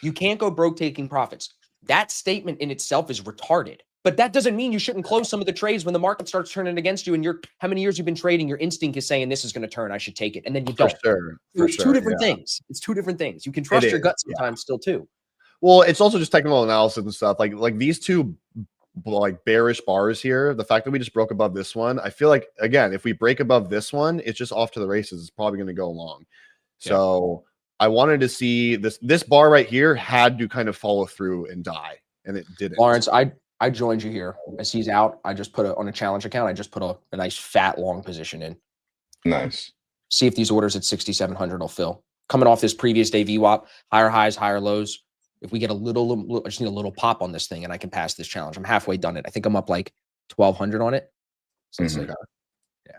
Speaker 3: you can't go broke taking profits. That statement in itself is retarded. But that doesn't mean you shouldn't close some of the trades when the market starts turning against you. And how many years you've been trading, your instinct is saying this is going to turn, I should take it. And then you
Speaker 4: For
Speaker 3: don't.
Speaker 4: sure.
Speaker 3: It's two different things. It's two different things. You can trust your
Speaker 4: is,
Speaker 3: gut sometimes still too.
Speaker 4: Well, it's also just technical analysis and stuff. Like these two like bearish bars here, the fact that we just broke above this one, I feel like again, if we break above this one, it's just off to the races. It's probably going to go long. So I wanted to see this bar right here had to kind of follow through and die, and it didn't.
Speaker 3: Lawrence, I joined you here as he's out. I just put on a challenge account. I just put a nice fat long position in.
Speaker 5: Nice.
Speaker 3: See if these orders at 6,700 will fill. Coming off this previous day VWAP, higher highs, higher lows. If we get a little, I just need a little pop on this thing and I can pass this challenge. I'm halfway done it. I think I'm up like 1,200 on it. So it's like, yeah.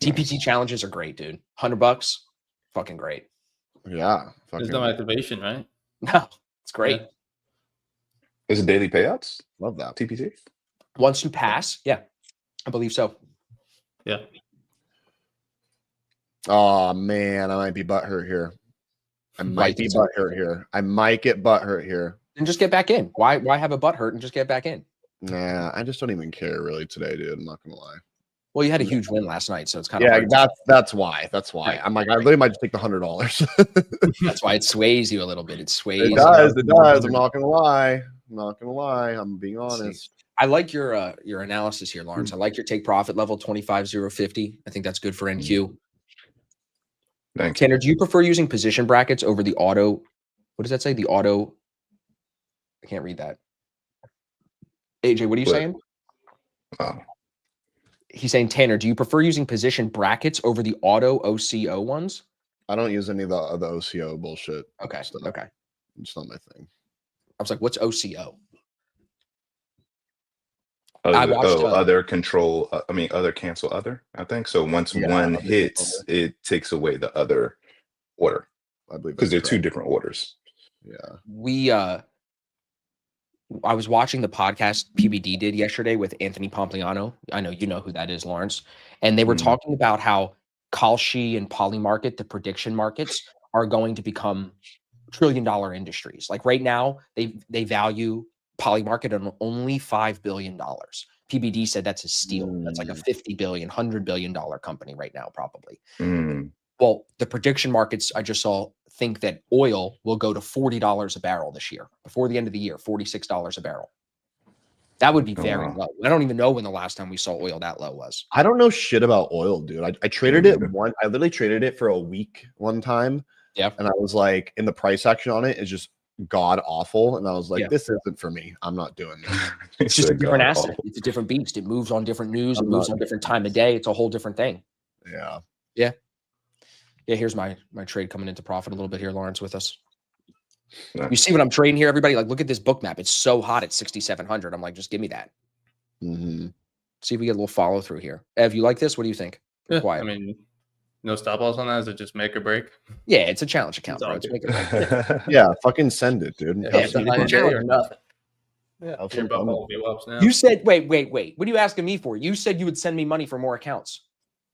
Speaker 3: TPT challenges are great, dude. $100, fucking great.
Speaker 4: Yeah,
Speaker 2: There's no activation, right?
Speaker 3: No, it's great.
Speaker 2: Yeah.
Speaker 5: Is it daily payouts?
Speaker 4: love that.
Speaker 5: TPT?
Speaker 3: Once you pass, yeah, I believe so.
Speaker 2: Yeah.
Speaker 4: Oh man, I might be butthurt here. I might be butthurt here. I might get butthurt here.
Speaker 3: Then just get back in. Why have a butt hurt and just get back in?
Speaker 4: Nah, I just don't even care really today, dude. I'm not gonna lie.
Speaker 3: Well, you had a huge win last night, so it's kind of
Speaker 4: Yeah,
Speaker 3: hard.
Speaker 4: that's why. That's why.
Speaker 3: Right.
Speaker 4: I'm like, I literally might just take the $100.
Speaker 3: That's why it sways you a little bit. It sways.
Speaker 4: It does. It does. I'm not gonna lie. I'm not gonna lie. I'm being honest.
Speaker 3: I like your analysis here, Lawrence. I like your take profit level 25,050. I think that's good for NQ.
Speaker 5: Thank you.
Speaker 3: Tanner, do you prefer using position brackets over the auto? What does that say? The auto. I can't read that. AJ, what are you
Speaker 5: What?
Speaker 3: saying?
Speaker 5: Oh.
Speaker 3: He's saying, Tanner, do you prefer using position brackets over the auto OCO ones?
Speaker 4: I don't use any of the OCO bullshit.
Speaker 3: Okay.
Speaker 4: stuff.
Speaker 3: Okay.
Speaker 4: It's not my thing.
Speaker 3: I was like, what's OCO?
Speaker 5: Other,
Speaker 3: watched,
Speaker 5: other control. Other cancel other. I think so. Once
Speaker 4: Yeah,
Speaker 5: one
Speaker 4: other
Speaker 5: hits,
Speaker 4: cancel
Speaker 5: it takes away the other order
Speaker 4: I believe
Speaker 5: because they're
Speaker 4: that's
Speaker 5: two
Speaker 4: correct.
Speaker 5: different orders.
Speaker 4: Yeah.
Speaker 3: I was watching the podcast PBD did yesterday with Anthony Pompliano. I know you know who that is, Lawrence. And they were
Speaker 5: Mhm.
Speaker 3: talking about how Kalshi and Polymarket, the prediction markets, are going to become trillion-dollar industries. Like right now, they value Polymarket at only $5 billion. PBD said that's a steal. That's like a $50 billion, $100 billion company right now, probably.
Speaker 5: Mm.
Speaker 3: Well, the prediction markets I just saw think that oil will go to $40 a barrel this year. Before the end of the year, $46 a barrel. That would be
Speaker 5: Oh,
Speaker 3: very
Speaker 5: wow.
Speaker 3: low. I don't even know when the last time we saw oil that low was.
Speaker 4: I don't know shit about oil, dude. I traded it
Speaker 5: neither.
Speaker 4: I literally traded it for a week one time.
Speaker 3: Yeah.
Speaker 4: And I was like, in the price action on it is just god awful. And I was like,
Speaker 3: Yeah.
Speaker 4: this isn't for me. I'm not doing this.
Speaker 3: It's just a
Speaker 5: Said
Speaker 3: different
Speaker 5: God
Speaker 3: asset.
Speaker 5: awful.
Speaker 3: It's a different beast. It moves on different news. It
Speaker 4: I'm
Speaker 3: moves
Speaker 4: not-
Speaker 3: on different time of day. It's a whole different thing.
Speaker 4: Yeah.
Speaker 3: Yeah, here's my trade coming into profit a little bit here, Lawrence, with us.
Speaker 5: Nice.
Speaker 3: You see what I'm trading here, everybody? Like, look at this book map. It's so hot at 6,700. I'm like, just give me that.
Speaker 4: Mm-hmm.
Speaker 3: See if we get a little follow through here. Ev, you like this? What do you think?
Speaker 2: Yeah,
Speaker 3: Quiet.
Speaker 2: I mean, no stop loss on that. Is it just make or break?
Speaker 3: Yeah, it's a challenge account,
Speaker 2: It's all
Speaker 3: bro. It's
Speaker 2: good.
Speaker 3: making it
Speaker 4: Yeah, fucking send it, dude.
Speaker 2: Yeah,
Speaker 3: Yeah,
Speaker 2: it's a
Speaker 3: dude,
Speaker 2: high
Speaker 3: it's a
Speaker 2: day or
Speaker 3: challenge.
Speaker 2: nothing.
Speaker 4: Yeah,
Speaker 2: Hear about all the ups now.
Speaker 3: You said, wait. What are you asking me for? You said you would send me money for more accounts.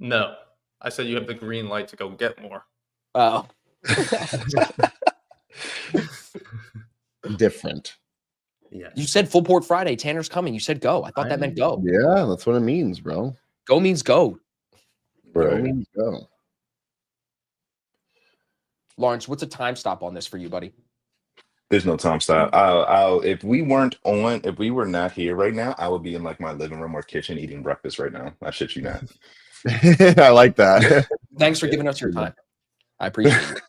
Speaker 2: No, I said you have the green light to go get more.
Speaker 3: Oh,
Speaker 4: different.
Speaker 2: Yes.
Speaker 3: you said full port Friday. Tanner's coming. You said go. I thought that meant go.
Speaker 4: Yeah, that's what it means, bro.
Speaker 3: Go means go.
Speaker 4: It
Speaker 5: Right.
Speaker 4: means go.
Speaker 3: Lawrence, what's a time stop on this for you, buddy?
Speaker 5: There's no time stop. I'll if we were not here right now, I would be in like my living room or kitchen eating breakfast right now. I shit you not.
Speaker 4: I like that.
Speaker 3: Thanks for giving us your time. I appreciate it.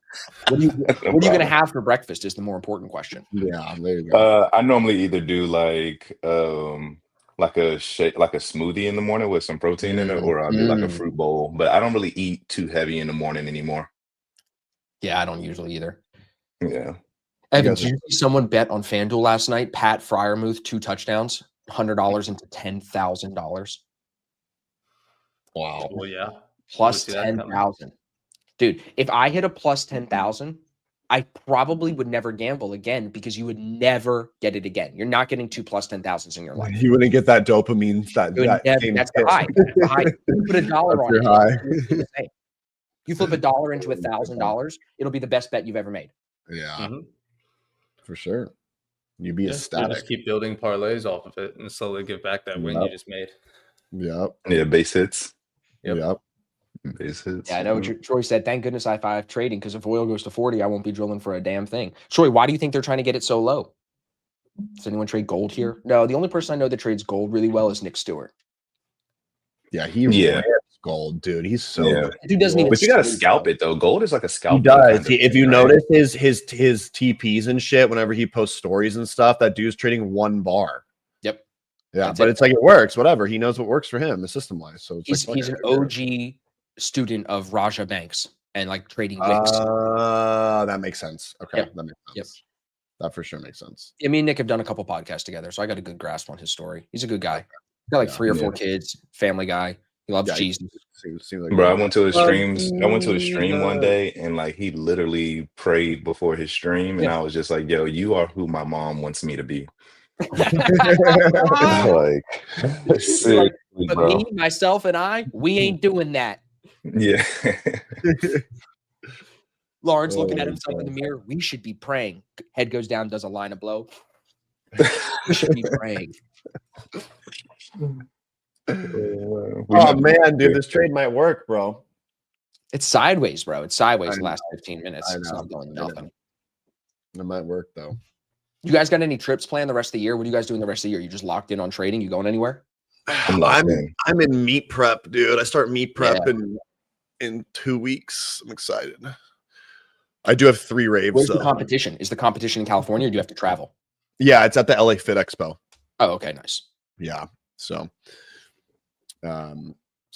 Speaker 3: What are you going to have for breakfast is the more important question.
Speaker 4: Yeah, there you go.
Speaker 5: I normally either do like a shake, like a smoothie in the morning with some protein in it, or I'll do like a fruit bowl. But I don't really eat too heavy in the morning anymore.
Speaker 3: Yeah, I don't usually either.
Speaker 5: Yeah.
Speaker 3: Evan,
Speaker 4: guys
Speaker 3: did you see someone bet on FanDuel last night? Pat Fryermuth, 2 touchdowns, $100 into $10,000.
Speaker 4: Wow.
Speaker 2: Well, yeah.
Speaker 3: Plus
Speaker 2: see that coming.
Speaker 3: 10,000. Dude, if I hit a plus 10,000, I probably would never gamble again because you would never get it again. You're not getting 2 plus 10,000s in your life.
Speaker 4: You wouldn't get that dopamine.
Speaker 3: You would never- that's the high. That's the high. You put a dollar
Speaker 4: That's
Speaker 3: on
Speaker 4: your
Speaker 3: it.
Speaker 4: high.
Speaker 3: it's the same. You flip a dollar into $1,000, it'll be the best bet you've ever made.
Speaker 4: Yeah,
Speaker 2: Mhm.
Speaker 4: for sure. You'd be
Speaker 2: Yeah, just
Speaker 4: ecstatic.
Speaker 2: keep building parlays off of it and slowly give back that win you
Speaker 4: Yep.
Speaker 2: just made.
Speaker 4: Yep.
Speaker 5: Yeah, base hits.
Speaker 2: Yep.
Speaker 4: Yep.
Speaker 5: Base hits.
Speaker 3: Yeah, I know what Troy said. Thank goodness I have trading because if oil goes to 40, I won't be drilling for a damn thing. Troy, why do you think they're trying to get it so low? Does anyone trade gold here? No, the only person I know that trades gold really well is Nick Stewart.
Speaker 4: Yeah, he
Speaker 5: Yeah.
Speaker 4: rips gold, dude. He's so
Speaker 5: Yeah.
Speaker 4: good.
Speaker 3: Dude doesn't even
Speaker 5: But you gotta
Speaker 3: sleep,
Speaker 5: scalp
Speaker 3: bro.
Speaker 5: it though. Gold is like a
Speaker 4: He
Speaker 5: scalp.
Speaker 4: does. If you notice his TPs and shit, whenever he posts stories and stuff, that dude's trading 1 bar.
Speaker 3: Yep.
Speaker 4: Yeah,
Speaker 3: That's
Speaker 4: but
Speaker 3: it.
Speaker 4: it's like it works. Whatever. He knows what works for him, the system wise. So it's
Speaker 3: He's an OG student of Raja Banks and like trading wicks.
Speaker 4: That makes sense. Okay,
Speaker 3: Yep.
Speaker 4: that makes sense.
Speaker 3: Yep.
Speaker 4: That for sure makes sense.
Speaker 3: Yeah, me and Nick have done a couple podcasts together, so I got a good grasp on his story. He's a good guy. He's got like
Speaker 4: Yeah.
Speaker 3: 3 or 4 kids, family guy. He loves Jesus.
Speaker 4: Seems like
Speaker 5: Bro, I went to his streams. I went to his stream one day, and like he literally prayed before his stream, and
Speaker 3: Yeah.
Speaker 5: I was just like, "Yo, you are who my mom wants me to be." Like, seriously,
Speaker 3: But
Speaker 5: bro.
Speaker 3: me, myself, and I, we ain't doing that.
Speaker 5: Yeah.
Speaker 3: Lawrence looking at
Speaker 4: Oh,
Speaker 3: himself in the
Speaker 4: God.
Speaker 3: mirror. We should be praying. Head goes down, does a line of blow. We should be praying.
Speaker 4: Oh man, dude, this trade might work, bro.
Speaker 3: It's sideways, bro. It's sideways
Speaker 4: I
Speaker 3: the
Speaker 4: know.
Speaker 3: last 15 minutes.
Speaker 4: I
Speaker 3: It's
Speaker 4: know.
Speaker 3: not going
Speaker 4: I know.
Speaker 3: nothing.
Speaker 4: It might work though.
Speaker 3: You guys got any trips planned the rest of the year? What are you guys doing the rest of the year? You just locked in on trading? You going anywhere?
Speaker 5: locked in.
Speaker 4: I'm in meat prep, dude. I start meat prep
Speaker 3: Yeah.
Speaker 4: in 2 weeks. I'm excited. I do have 3 raves.
Speaker 3: Where's the
Speaker 4: though.
Speaker 3: competition? Is the competition in California or do you have to travel?
Speaker 4: Yeah, it's at the LA Fit Expo.
Speaker 3: Oh, okay, nice.
Speaker 4: Yeah. So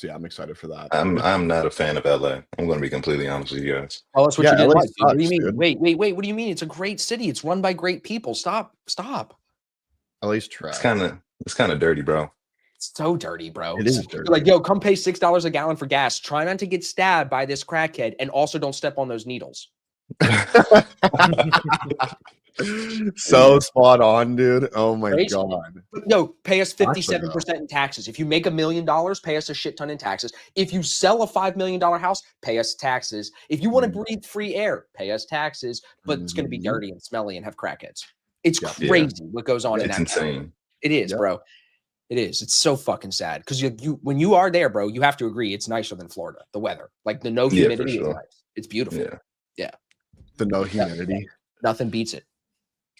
Speaker 4: yeah, I'm excited for that.
Speaker 5: I'm not a fan of LA. I'm going to be completely honest with you guys.
Speaker 3: Tell us what
Speaker 4: Yeah,
Speaker 3: you didn't
Speaker 4: LA
Speaker 3: like. Dude. What do you
Speaker 4: sucks,
Speaker 3: mean?
Speaker 4: dude.
Speaker 3: Wait. What do you mean? It's a great city. It's run by great people. Stop.
Speaker 4: LA's trash.
Speaker 5: It's kind of dirty, bro.
Speaker 3: It's so dirty, bro.
Speaker 4: It is
Speaker 3: You're
Speaker 4: dirty.
Speaker 3: like, yo, come pay $6 a gallon for gas. Try not to get stabbed by this crackhead, and also don't step on those needles.
Speaker 4: So spot on, dude. Oh my
Speaker 3: Right?
Speaker 4: god.
Speaker 3: No, pay us
Speaker 4: Actually,
Speaker 3: 57% in taxes. If you make $1 million, pay us a shit ton in taxes. If you sell a $5 million house, pay us taxes. If you want to breathe free air, pay us taxes. But it's going to be
Speaker 4: Mhm.
Speaker 3: dirty and smelly and have crackheads. It's
Speaker 4: Yeah.
Speaker 3: crazy what goes on in
Speaker 5: It's
Speaker 3: that town.
Speaker 5: insane.
Speaker 3: It is,
Speaker 4: Yep.
Speaker 3: bro. It is. It's so fucking sad because you when you are there, bro, you have to agree it's nicer than Florida. The weather, like the no
Speaker 5: Yeah, for
Speaker 3: humidity, is
Speaker 5: sure.
Speaker 3: nice. It's beautiful.
Speaker 5: Yeah.
Speaker 4: The no humidity.
Speaker 3: Nothing beats it.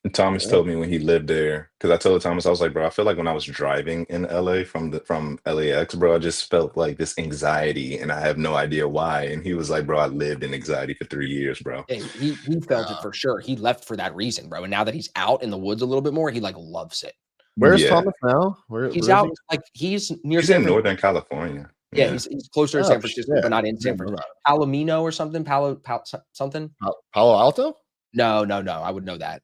Speaker 5: And Thomas told me when he lived there, because I told Thomas, I was like, bro, I feel like when I was driving in LA from LAX, bro, I just felt like this anxiety and I have no idea why. And he was like, bro, I lived in anxiety for 3 years, bro.
Speaker 3: Hey, he felt it for sure. He left for that reason, bro. And now that he's out in the woods a little bit more, he like loves it.
Speaker 4: Where's
Speaker 5: Yeah.
Speaker 4: Thomas now?
Speaker 3: He's
Speaker 4: where is
Speaker 3: out
Speaker 4: he?
Speaker 3: like he's near
Speaker 5: He's
Speaker 3: San
Speaker 5: in
Speaker 3: Francisco.
Speaker 5: Northern California.
Speaker 3: Yeah, he's closer to
Speaker 4: Oh,
Speaker 3: San Francisco,
Speaker 4: shit.
Speaker 3: but not in San
Speaker 4: Didn't know
Speaker 3: Francisco. Palomino or something. Something.
Speaker 4: Palo Alto?
Speaker 3: No. I would know that.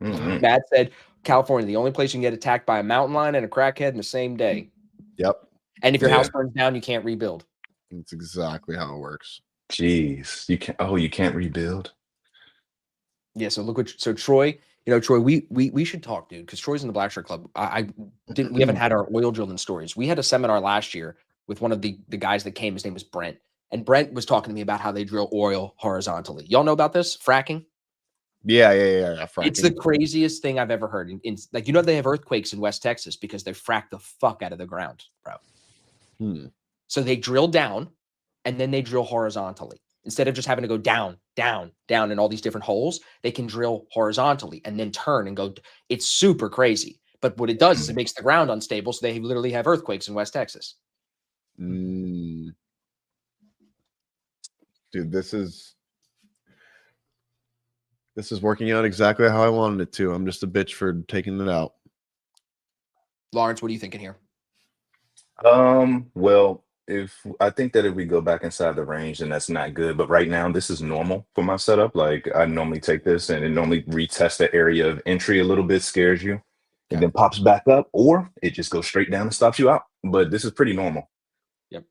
Speaker 5: Mhm.
Speaker 3: Matt said California, the only place you can get attacked by a mountain lion and a crackhead in the same day.
Speaker 4: Yep.
Speaker 3: And if your
Speaker 5: Yeah.
Speaker 3: house burns down, you can't rebuild.
Speaker 4: That's exactly how it works.
Speaker 5: Jeez. You can't rebuild.
Speaker 3: Yeah. So so Troy, Troy, we should talk, dude, because Troy's in the Black Shirt Club. We haven't had our oil drilling stories. We had a seminar last year with one of the guys that came. His name was Brent. And Brent was talking to me about how they drill oil horizontally. Y'all know about this? Fracking?
Speaker 4: Yeah.
Speaker 3: It's the craziest thing I've ever heard. Like, they have earthquakes in West Texas because they frack the fuck out of the ground, bro.
Speaker 4: Hmm.
Speaker 3: So they drill down and then they drill horizontally. Instead of just having to go down, down, down in all these different holes, they can drill horizontally and then turn and go. It's super crazy. But what it does is it makes the ground unstable. So they literally have earthquakes in West Texas.
Speaker 4: Mm. Dude, this is working out exactly how I wanted it to. I'm just a bitch for taking it out.
Speaker 3: Lawrence, what are you thinking here?
Speaker 5: Well, I think that if we go back inside the range, then that's not good. But right now, this is normal for my setup. Like I normally take this and it normally retest the area of entry a little bit, scares you, and then pops back up, or it just goes straight down and stops you out. But this is pretty normal.
Speaker 3: Yep.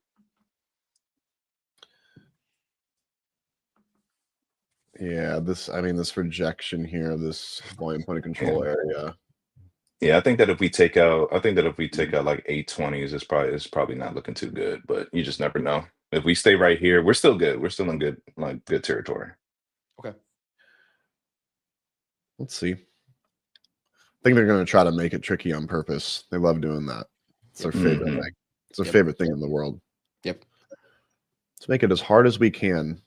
Speaker 4: Yeah, this rejection here, this volume point of control area.
Speaker 5: Yeah, I think that if we take out like 820s, it's probably not looking too good. But you just never know. If we stay right here, we're still good. We're still in good territory.
Speaker 3: Okay.
Speaker 4: Let's see. I think they're going to try to make it tricky on purpose. They love doing that. It's their favorite thing. It's their favorite thing in the world.
Speaker 3: Yep.
Speaker 4: Let's make it as hard as we can.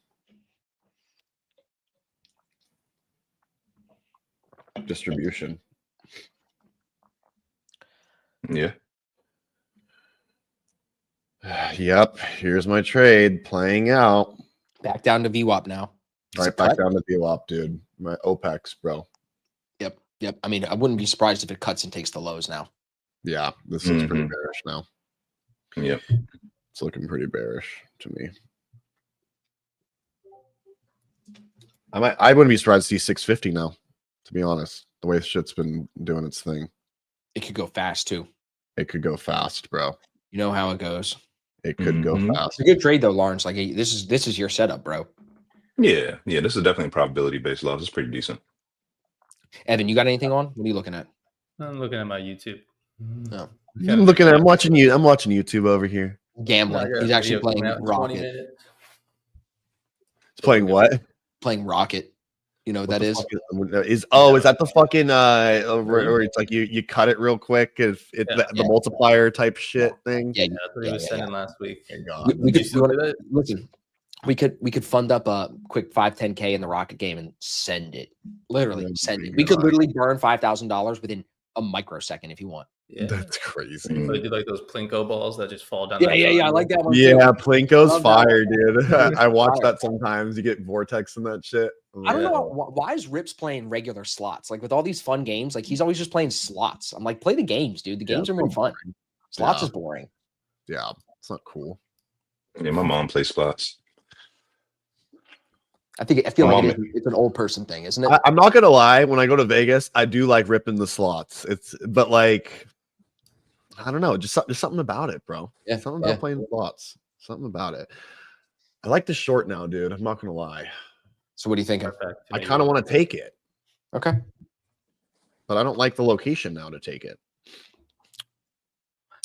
Speaker 4: Distribution.
Speaker 5: Yeah.
Speaker 4: Yep. Here's my trade playing out.
Speaker 3: Back down to VWAP now. Is
Speaker 4: Right
Speaker 3: it
Speaker 4: back
Speaker 3: cut?
Speaker 4: down to VWAP, dude. My OPEX, bro.
Speaker 3: Yep. I mean, I wouldn't be surprised if it cuts and takes the lows now.
Speaker 4: Yeah, this looks pretty
Speaker 5: Mhm.
Speaker 4: bearish now.
Speaker 5: Yep.
Speaker 4: It's looking pretty bearish to me. I wouldn't be surprised to see 650 now, to be honest. The way shit's been doing its thing.
Speaker 3: It could go fast too.
Speaker 4: It could go fast, bro.
Speaker 3: You know how it goes.
Speaker 4: It could go
Speaker 5: Mhm.
Speaker 4: fast.
Speaker 3: It's a good trade though, Lawrence. Like this is your setup, bro.
Speaker 5: Yeah. This is definitely probability based loss. It's pretty decent.
Speaker 3: Evan, you got anything on? What are you looking at?
Speaker 2: I'm looking at my YouTube.
Speaker 3: No.
Speaker 4: I'm watching you. I'm watching YouTube over here.
Speaker 3: Gambling. He's actually playing Rocket.
Speaker 2: minutes.
Speaker 4: It's playing what?
Speaker 3: Playing Rocket. You know what that
Speaker 4: the
Speaker 3: is?
Speaker 4: fuck is that the fucking where it's like you cut it real quick if it's
Speaker 2: Yeah.
Speaker 4: the multiplier type shit thing?
Speaker 3: Yeah.
Speaker 2: Yeah, that's what he was sending last week.
Speaker 4: Oh my God.
Speaker 3: We
Speaker 2: Did
Speaker 3: could
Speaker 2: you still do that?
Speaker 3: listen. We could fund up a quick 5-10K in the Rocket game and send it. Literally
Speaker 4: Oh
Speaker 3: send
Speaker 4: my
Speaker 3: it. We could
Speaker 4: God.
Speaker 3: literally burn $5,000 within a microsecond if you want.
Speaker 2: Yeah.
Speaker 4: That's crazy.
Speaker 5: Mm.
Speaker 2: So they do like those Plinko balls that just fall down.
Speaker 3: Yeah,
Speaker 2: that
Speaker 3: yeah,
Speaker 2: side.
Speaker 3: yeah. I like that one. too.
Speaker 4: Yeah, Plinko's
Speaker 3: Love that.
Speaker 4: fire, dude. I watch
Speaker 3: Fire.
Speaker 4: that sometimes. You get vortex and that shit.
Speaker 3: I don't
Speaker 2: Yeah.
Speaker 3: know why is Rips playing regular slots? Like with all these fun games, like he's always just playing slots. I'm like, play the games, dude. The
Speaker 4: Yeah,
Speaker 3: games are more fun. Slots
Speaker 4: Yeah.
Speaker 3: is boring.
Speaker 4: Yeah, it's not cool.
Speaker 5: Yeah, my mom plays slots.
Speaker 3: I feel
Speaker 5: My
Speaker 3: like
Speaker 5: mom-
Speaker 3: it's an old person thing, isn't it?
Speaker 4: I'm not gonna lie. When I go to Vegas, I do like ripping the slots. But like, I don't know, just something about it, bro.
Speaker 3: Yeah,
Speaker 4: Something about
Speaker 3: yeah.
Speaker 4: playing slots. Something about it. I like the short now, dude. I'm not gonna lie.
Speaker 3: So what are you thinking?
Speaker 2: Perfect.
Speaker 4: I kind of want to take it,
Speaker 3: Okay.
Speaker 4: but I don't like the location now to take it.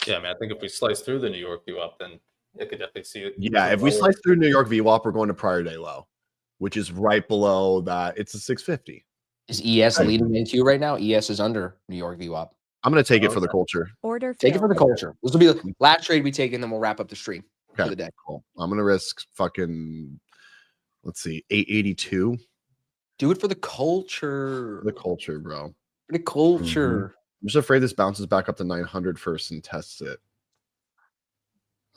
Speaker 2: Yeah, I mean, I think if we slice through the New York view up, then it could definitely see it.
Speaker 4: Yeah, if we
Speaker 2: lower.
Speaker 4: slice through New York VWAP, we're going to prior day low, which is right below that. It's a 650.
Speaker 3: Is ES leading into you right now? ES is under New York VWAP.
Speaker 4: I'm gonna take it for the culture.
Speaker 6: Order
Speaker 3: Take it for
Speaker 6: filled.
Speaker 3: the culture. This will be the last trade we take, and then we'll wrap up the stream for
Speaker 4: Okay.
Speaker 3: the day.
Speaker 4: Cool. I'm gonna risk fucking, let's see, 882
Speaker 3: Do it for the culture.
Speaker 4: for the culture, bro.
Speaker 3: For the culture.
Speaker 4: I'm just afraid this bounces back up to 900 first and tests it.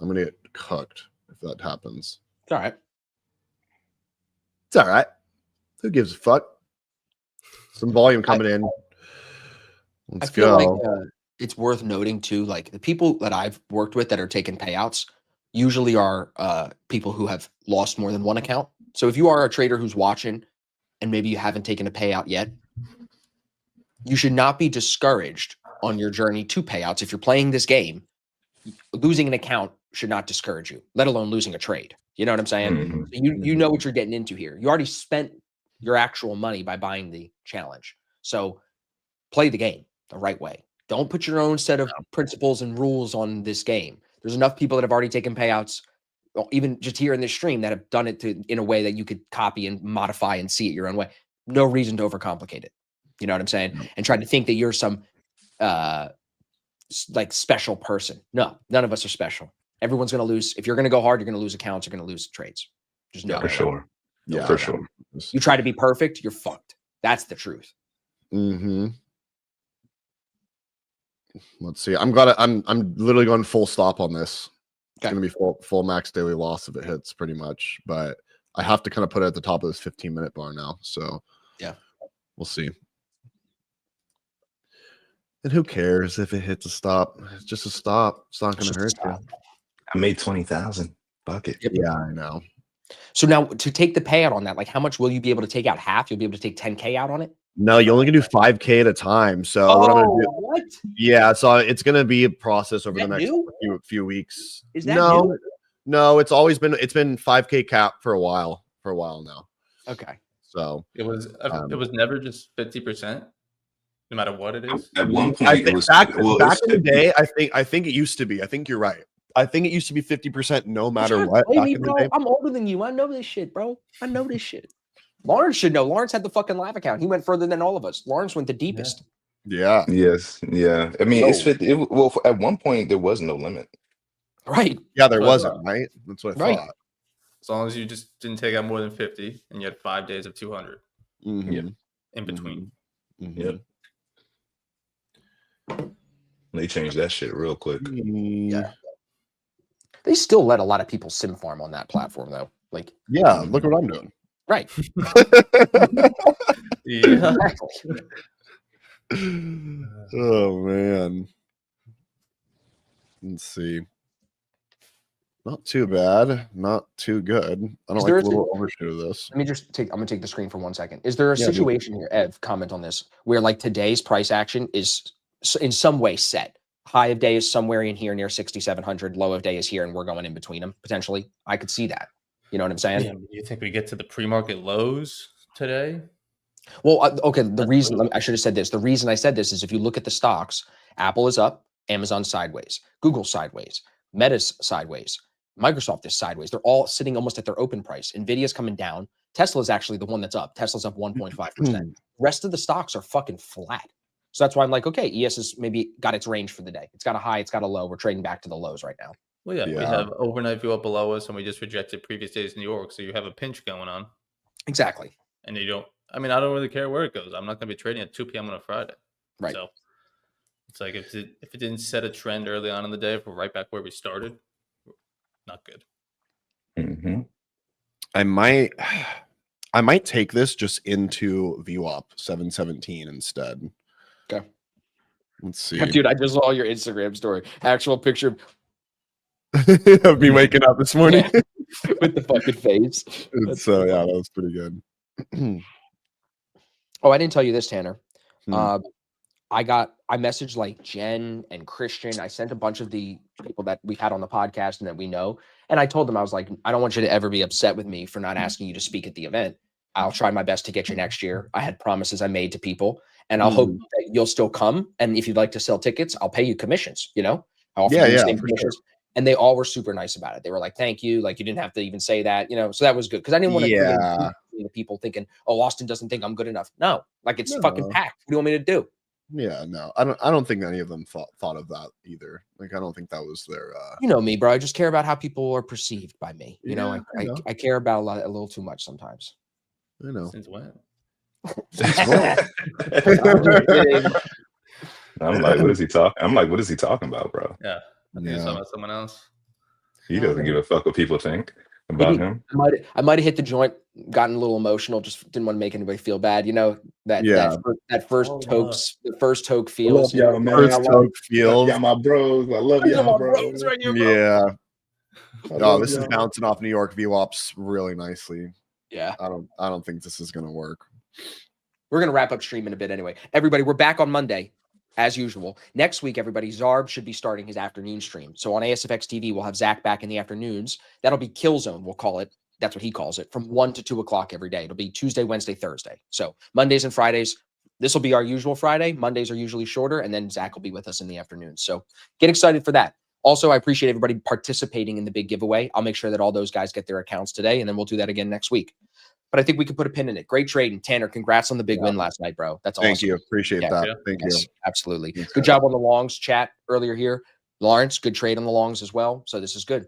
Speaker 4: I'm gonna get cooked if that happens.
Speaker 3: It's all right.
Speaker 4: It's all right. Who gives a fuck? Some volume coming in. Let's
Speaker 3: I feel
Speaker 4: go.
Speaker 3: like it's worth noting too, like the people that I've worked with that are taking payouts usually are people who have lost more than one account. So if you are a trader who's watching and maybe you haven't taken a payout yet, you should not be discouraged on your journey to payouts. If you're playing this game, losing an account should not discourage you, let alone losing a trade. You know what I'm saying?
Speaker 5: Mhm.
Speaker 3: So you know what you're getting into here. You already spent your actual money by buying the challenge. So play the game the right way. Don't put your own set of principles and rules on this game. There's enough people that have already taken payouts, well, even just here in this stream, that have done it in a way that you could copy and modify and see it your own way. No reason to overcomplicate it. You know what I'm saying? And try to think that you're some like special person. No, none of us are special. Everyone's going to lose. If you're going to go hard, you're going to lose accounts. You're going to lose trades. Just know
Speaker 5: For
Speaker 3: that.
Speaker 5: sure.
Speaker 4: Yeah,
Speaker 5: For sure.
Speaker 3: You try to be perfect, you're fucked. That's the truth.
Speaker 4: Mm-hmm. Let's see. I'm literally going full stop on this. It's
Speaker 3: Okay.
Speaker 4: gonna be full max daily loss if it hits, pretty much. But I have to kind of put it at the top of this 15-minute bar now. So
Speaker 3: Yeah.
Speaker 4: we'll see. And who cares if it hits a stop? It's just a stop. It's not
Speaker 3: It's
Speaker 4: gonna hurt
Speaker 3: just a
Speaker 4: you.
Speaker 3: stop.
Speaker 5: I made 20,000. Fuck it.
Speaker 3: Yep.
Speaker 4: Yeah, I know.
Speaker 3: So now to take the payout on that, like how much will you be able to take out? Half? You'll be able to take 10K out on it?
Speaker 4: No, you only can do 5K at a time. So what I'm gonna do?
Speaker 3: What?
Speaker 4: Yeah, so it's gonna be a process over
Speaker 3: Is
Speaker 4: the
Speaker 3: that
Speaker 4: next
Speaker 3: new?
Speaker 4: few weeks.
Speaker 3: Is that
Speaker 4: no,
Speaker 3: new?
Speaker 4: no, it's been 5K cap for a while now.
Speaker 3: Okay.
Speaker 4: So
Speaker 2: It was never just 50%, no matter what it is.
Speaker 5: At one point,
Speaker 4: I
Speaker 5: it
Speaker 4: think
Speaker 5: was
Speaker 4: back
Speaker 5: well, it
Speaker 4: in
Speaker 5: was
Speaker 4: the
Speaker 5: 50.
Speaker 4: day, I think it used to be. I think you're right. I think it used to be 50% no matter
Speaker 3: You're trying to
Speaker 4: what.
Speaker 3: play
Speaker 4: Back
Speaker 3: me,
Speaker 4: in the
Speaker 3: bro.
Speaker 4: day.
Speaker 3: I'm older than you. I know this shit, bro. I know this shit. Lawrence should know. Lawrence had the fucking live account. He went further than all of us. Lawrence went the deepest.
Speaker 4: Yeah.
Speaker 5: Yes. Yeah. I mean, it's
Speaker 3: Oh.
Speaker 5: 50. Well, at one point, there was no limit.
Speaker 3: Right.
Speaker 4: Yeah, there
Speaker 2: Well,
Speaker 4: wasn't, right? That's what I
Speaker 3: Right.
Speaker 4: thought.
Speaker 2: As long as you just didn't take out more than 50 and you had 5 days of 200
Speaker 4: Mhm.
Speaker 5: Yeah.
Speaker 2: in between.
Speaker 4: Mhm.
Speaker 5: Yep. They changed that shit real quick.
Speaker 4: Mm,
Speaker 3: Yeah. They still let a lot of people sim farm on that platform, though. Like,
Speaker 4: Yeah, look what I'm doing.
Speaker 3: right.
Speaker 2: Yeah.
Speaker 3: Exactly.
Speaker 4: Oh man. Let's see. Not too bad. Not too good. I don't
Speaker 3: Is
Speaker 4: like
Speaker 3: there
Speaker 4: the
Speaker 3: a
Speaker 4: little overshoot of this.
Speaker 3: Let me just take. I'm gonna take the screen for 1 second. Is there a
Speaker 4: Yeah, dude.
Speaker 3: situation here, Ev? Comment on this, where like today's price action is in some way set. High of day is somewhere in here near 6,700. Low of day is here, and we're going in between them potentially. I could see that. You know what I'm saying?
Speaker 2: Yeah, you think we get to the pre-market lows today?
Speaker 3: Well, okay. The
Speaker 2: That's
Speaker 3: reason
Speaker 2: brutal.
Speaker 3: I should have said this. The reason I said this is if you look at the stocks, Apple is up, Amazon sideways, Google sideways, Meta's sideways, Microsoft is sideways. They're all sitting almost at their open price. Nvidia's coming down. Tesla's actually the one that's up. Tesla's up 1.5%. Rest of the stocks are fucking flat. So that's why I'm like, okay, ES has maybe got its range for the day. It's got a high, it's got a low. We're trading back to the lows right now.
Speaker 2: Well, yeah, we
Speaker 4: Yeah.
Speaker 2: have overnight view up below us, and we just rejected previous days in New York, so you have a pinch going on,
Speaker 3: Exactly.
Speaker 2: and you don't. I mean, I don't really care where it goes. I'm not going to be trading at 2 p.m. on a Friday,
Speaker 3: Right.
Speaker 2: So it's like if it didn't set a trend early on in the day, if we're right back where we started, not good.
Speaker 5: Mhm.
Speaker 4: I might take this just into VWAP 717 instead.
Speaker 3: Okay.
Speaker 4: Let's see.
Speaker 3: Dude, I just saw your Instagram story. Actual picture
Speaker 4: of me waking up this morning.
Speaker 3: with the fucking face.
Speaker 4: So yeah, that was pretty good.
Speaker 3: Oh, I didn't tell you this, Tanner.
Speaker 4: Hmm.
Speaker 3: I messaged like Jen and Christian. I sent a bunch of the people that we've had on the podcast and that we know. And I told them, I was like, I don't want you to ever be upset with me for not asking you to speak at the event. I'll try my best to get you next year. I had promises I made to people, and I'll hope that you'll still come. And if you'd like to sell tickets, I'll pay you commissions, I'll offer you the same commissions. And they all were super nice about it. They were like, thank you. Like, you didn't have to even say that, so that was good. Cause I didn't want to create the people thinking, oh, Austin doesn't think I'm good enough. No, like it's fucking packed. What do you want me to do?
Speaker 4: Yeah, no, I don't think any of them thought of that either. Like, I don't think that was their
Speaker 3: You know me, bro. I just care about how people are perceived by me.
Speaker 4: Yeah, I know.
Speaker 3: I care about a little too much sometimes.
Speaker 4: I know.
Speaker 2: Since when?
Speaker 5: I'm like, what is he talking? I'm like, what is he talking about, bro?
Speaker 2: Yeah, I think it's talking about someone else.
Speaker 5: He doesn't give a fuck what people think about him.
Speaker 3: I might have hit the joint, gotten a little emotional, just didn't want to make anybody feel bad. That first toke feels.
Speaker 5: y'all, man.
Speaker 4: First toke feels.
Speaker 5: Yeah, my bros. I love y'all, bros.
Speaker 3: Right here, bro.
Speaker 4: Yeah.
Speaker 5: I
Speaker 4: Oh,
Speaker 5: love
Speaker 4: this is
Speaker 5: y'all.
Speaker 4: bouncing off New York VWAPs really nicely.
Speaker 3: Yeah.
Speaker 4: I don't think this is gonna work.
Speaker 3: We're going to wrap up stream in a bit anyway. Everybody, we're back on Monday, as usual. Next week, everybody, Zarb should be starting his afternoon stream. So on ASFX TV, we'll have Zach back in the afternoons. That'll be Kill Zone, we'll call it. That's what he calls it, from 1 to 2 o'clock every day. It'll be Tuesday, Wednesday, Thursday. So Mondays and Fridays, this will be our usual Friday. Mondays are usually shorter, and then Zach will be with us in the afternoon. So get excited for that. Also, I appreciate everybody participating in the big giveaway. I'll make sure that all those guys get their accounts today, and then we'll do that again next week. But I think we can put a pin in it. Great trade. And Tanner, congrats on the big win last night, bro. That's awesome.
Speaker 4: Thank you. Appreciate that.
Speaker 2: Yeah.
Speaker 4: Thank
Speaker 3: Yes,
Speaker 4: you.
Speaker 3: absolutely.
Speaker 4: Thanks,
Speaker 3: Good
Speaker 4: guys.
Speaker 3: job on the longs chat earlier here. Lawrence, good trade on the longs as well. So this is good.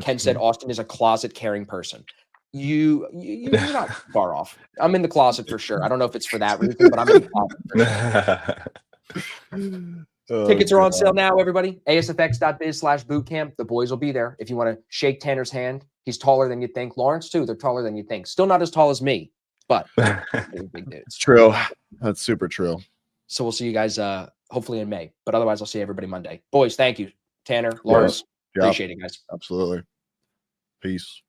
Speaker 3: Ken said Austin is a closet carrying person. You're not far off. I'm in the closet for sure. I don't know if it's for that reason, but I'm in the closet for sure. Tickets are on sale now, everybody. ASFX.biz/bootcamp. The boys will be there. If you want to shake Tanner's hand, he's taller than you think. Lawrence, too. They're taller than you think. Still not as tall as me, but they're big dudes.
Speaker 4: It's true. That's super true.
Speaker 3: So we'll see you guys hopefully in May. But otherwise, I'll see everybody Monday. Boys, thank you. Tanner, Lawrence,
Speaker 4: Yeah.
Speaker 3: appreciate it, guys.
Speaker 4: Absolutely. Peace.